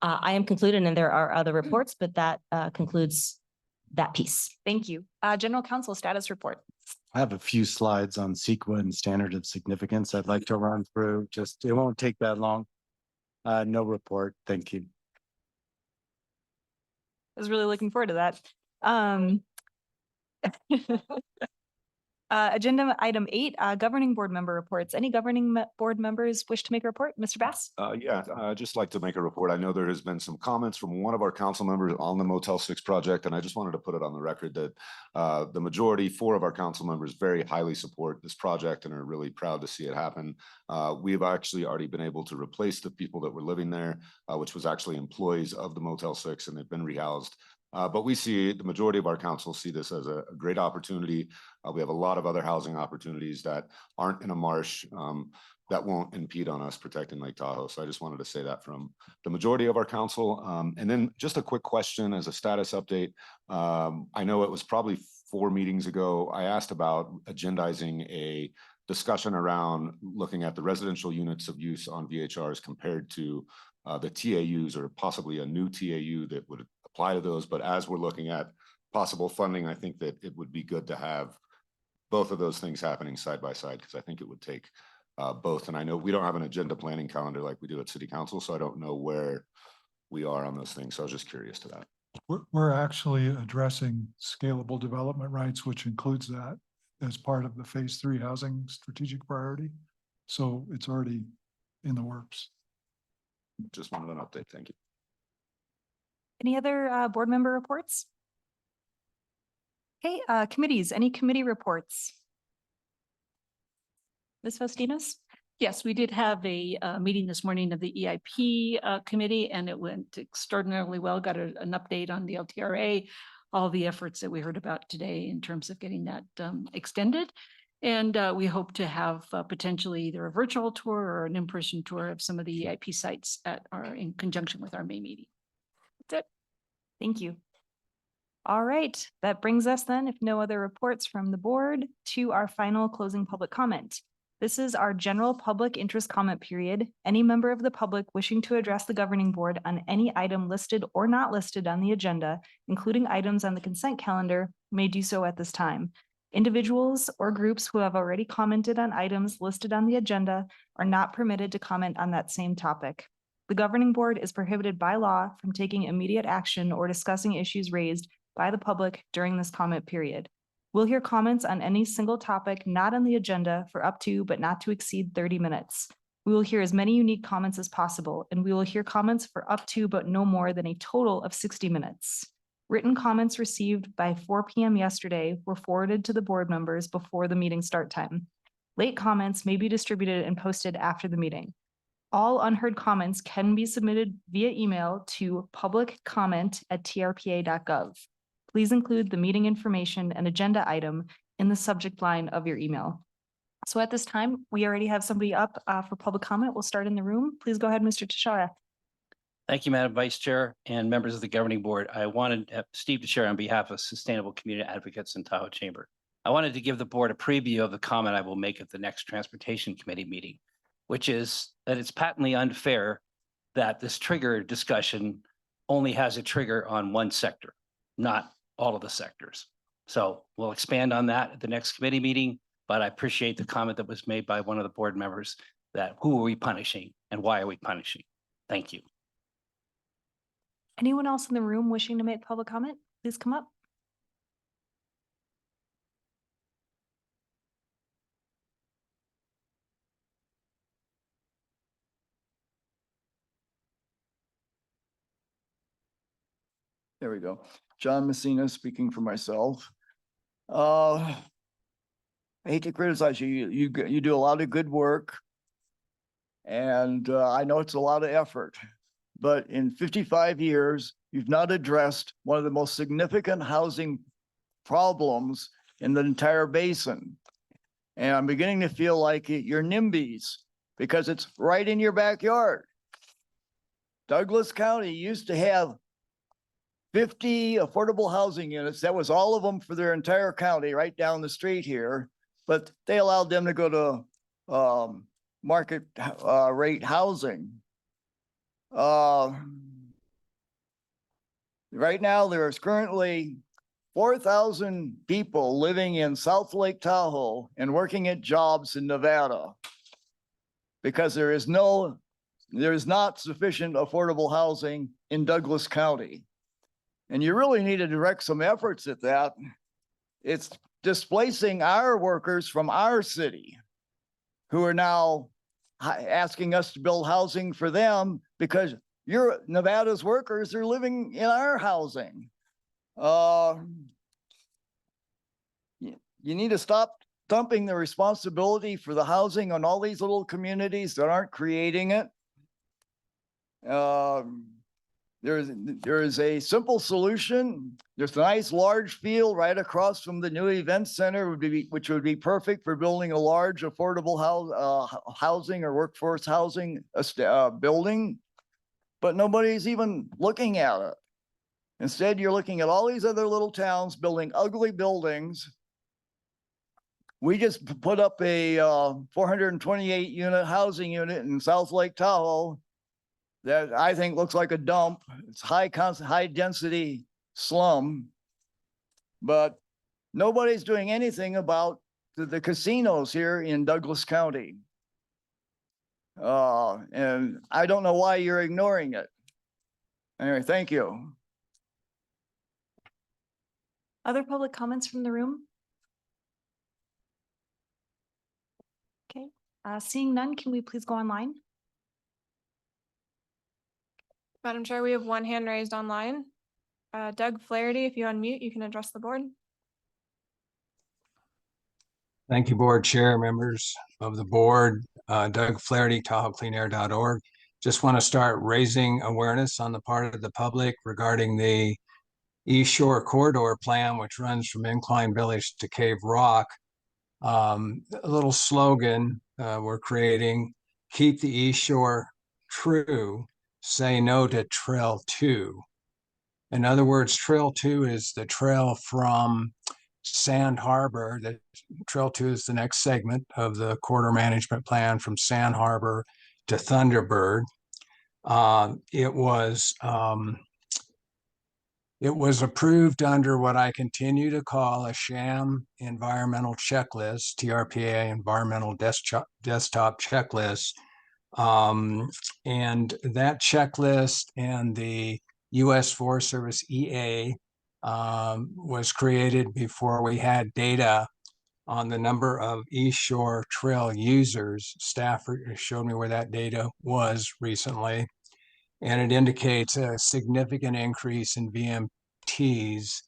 I am concluded and there are other reports, but that concludes that piece. Thank you. General Counsel status report. I have a few slides on CEQA and standard of significance I'd like to run through. Just, it won't take that long. No report. Thank you. I was really looking forward to that. Agenda item 8, governing board member reports. Any governing board members wish to make a report? Mr. Bass? Yeah, I'd just like to make a report. I know there has been some comments from one of our council members on the Motel 6 project, and I just wanted to put it on the record that the majority, 4 of our council members very highly support this project and are really proud to see it happen. We've actually already been able to replace the people that were living there, which was actually employees of the Motel 6, and they've been rehoused. But we see the majority of our council see this as a great opportunity. We have a lot of other housing opportunities that aren't in a marsh that won't impede on us protecting Lake Tahoe. So I just wanted to say that from the majority of our council. And then just a quick question as a status update. I know it was probably 4 meetings ago. I asked about agendizing a discussion around looking at the residential units of use on VHRs compared to the TAUs or possibly a new TAU that would apply to those. But as we're looking at possible funding, I think that it would be good to have both of those things happening side by side, because I think it would take both. And I know we don't have an agenda planning calendar like we do at City Council, so I don't know where we are on those things. So I was just curious to that. We're actually addressing scalable development rights, which includes that as part of the phase 3 housing strategic priority. So it's already in the works. Just wanted an update. Thank you. Any other board member reports? Okay, committees, any committee reports? Ms. Fastinas? Yes, we did have a meeting this morning of the EIP committee, and it went extraordinarily well. Got an update on the LTRA, all the efforts that we heard about today in terms of getting that extended. And we hope to have potentially either a virtual tour or an in-person tour of some of the EIP sites in conjunction with our May meeting. That's it. Thank you. All right, that brings us then, if no other reports from the board, to our final closing public comment. This is our general public interest comment period. Any member of the public wishing to address the governing board on any item listed or not listed on the agenda, including items on the consent calendar, may do so at this time. Individuals or groups who have already commented on items listed on the agenda are not permitted to comment on that same topic. The governing board is prohibited by law from taking immediate action or discussing issues raised by the public during this comment period. We'll hear comments on any single topic not on the agenda for up to but not to exceed 30 minutes. We will hear as many unique comments as possible, and we will hear comments for up to but no more than a total of 60 minutes. Written comments received by 4 p.m. yesterday were forwarded to the board members before the meeting start time. Late comments may be distributed and posted after the meeting. All unheard comments can be submitted via email to publiccomment@trpa.gov. Please include the meeting information and agenda item in the subject line of your email. So at this time, we already have somebody up for public comment. We'll start in the room. Please go ahead, Mr. Tashara. Thank you, Madam Vice Chair and members of the governing board. I wanted Steve to share on behalf of Sustainable Community Advocates in Tahoe Chamber. I wanted to give the board a preview of the comment I will make at the next Transportation Committee meeting, which is that it's patently unfair that this trigger discussion only has a trigger on one sector, not all of the sectors. So we'll expand on that at the next committee meeting, but I appreciate the comment that was made by one of the board members that who are we punishing and why are we punishing? Thank you. Anyone else in the room wishing to make public comment, please come up. There we go. John Messina speaking for myself. I hate to criticize you. You do a lot of good work. And I know it's a lot of effort, but in 55 years, you've not addressed one of the most significant housing problems in the entire basin. And I'm beginning to feel like you're NIMBYs because it's right in your backyard. Douglas County used to have 50 affordable housing units. That was all of them for their entire county right down the street here. But they allowed them to go to market rate housing. Right now, there's currently 4,000 people living in South Lake Tahoe and working at jobs in Nevada because there is not sufficient affordable housing in Douglas County. And you really need to direct some efforts at that. It's displacing our workers from our city who are now asking us to build housing for them because Nevada's workers are living in our housing. You need to stop dumping the responsibility for the housing on all these little communities that aren't creating it. There is a simple solution. There's a nice large field right across from the new event center, which would be perfect for building a large affordable housing or workforce housing building. But nobody's even looking at it. Instead, you're looking at all these other little towns building ugly buildings. We just put up a 428 unit housing unit in South Lake Tahoe that I think looks like a dump. It's high density slum, but nobody's doing anything about the casinos here in Douglas County. And I don't know why you're ignoring it. Anyway, thank you. Other public comments from the room? Okay, seeing none, can we please go online? Madam Chair, we have one hand raised online. Doug Flaherty, if you unmute, you can address the board. Thank you, board chair, members of the board. Doug Flaherty, TahoeCleanAir.org. Just want to start raising awareness on the part of the public regarding the East Shore Corridor Plan, which runs from Incline Village to Cave Rock. A little slogan we're creating: keep the East Shore true, say no to Trail 2. In other words, Trail 2 is the trail from Sand Harbor. That Trail 2 is the next segment of the corridor management plan from Sand Harbor to Thunderbird. It was approved under what I continue to call a sham environmental checklist, TRPA environmental desktop checklist. And that checklist and the U.S. Forest Service EA was created before we had data on the number of East Shore Trail users. Staff showed me where that data was recently, and it indicates a significant increase in VMTs,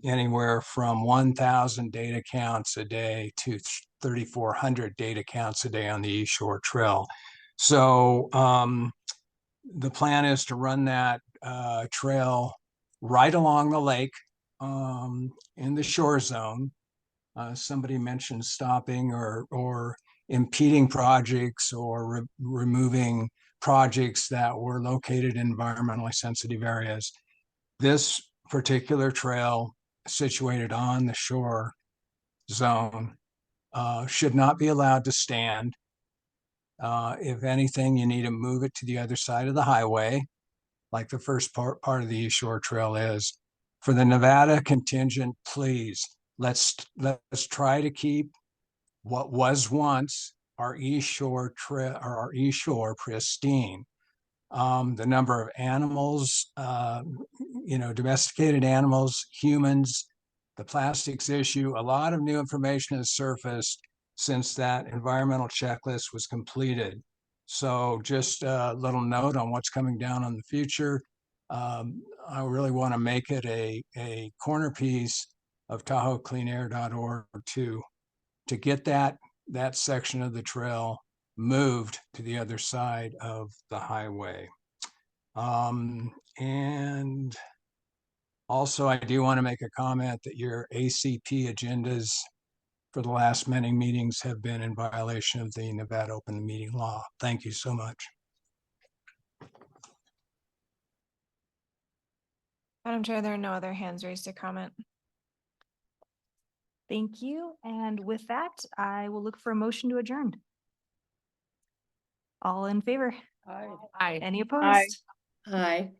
anywhere from 1,000 data counts a day to 3,400 data counts a day on the East Shore Trail. So the plan is to run that trail right along the lake in the shore zone. Somebody mentioned stopping or impeding projects or removing projects that were located in environmentally sensitive areas. This particular trail situated on the shore zone should not be allowed to stand. If anything, you need to move it to the other side of the highway, like the first part of the East Shore Trail is. For the Nevada contingent, please, let's try to keep what was once our East Shore trail or our East Shore pristine. The number of animals, domesticated animals, humans, the plastics issue, a lot of new information has surfaced since that environmental checklist was completed. So just a little note on what's coming down on the future. I really want to make it a corner piece of TahoeCleanAir.org to get that section of the trail moved to the other side of the highway. And also, I do want to make a comment that your ACP agendas for the last many meetings have been in violation of the Nevada Open Meeting Law. Thank you so much. Madam Chair, there are no other hands raised to comment. Thank you. And with that, I will look for a motion to adjourn. All in favor? Aye. Any opposed? Aye.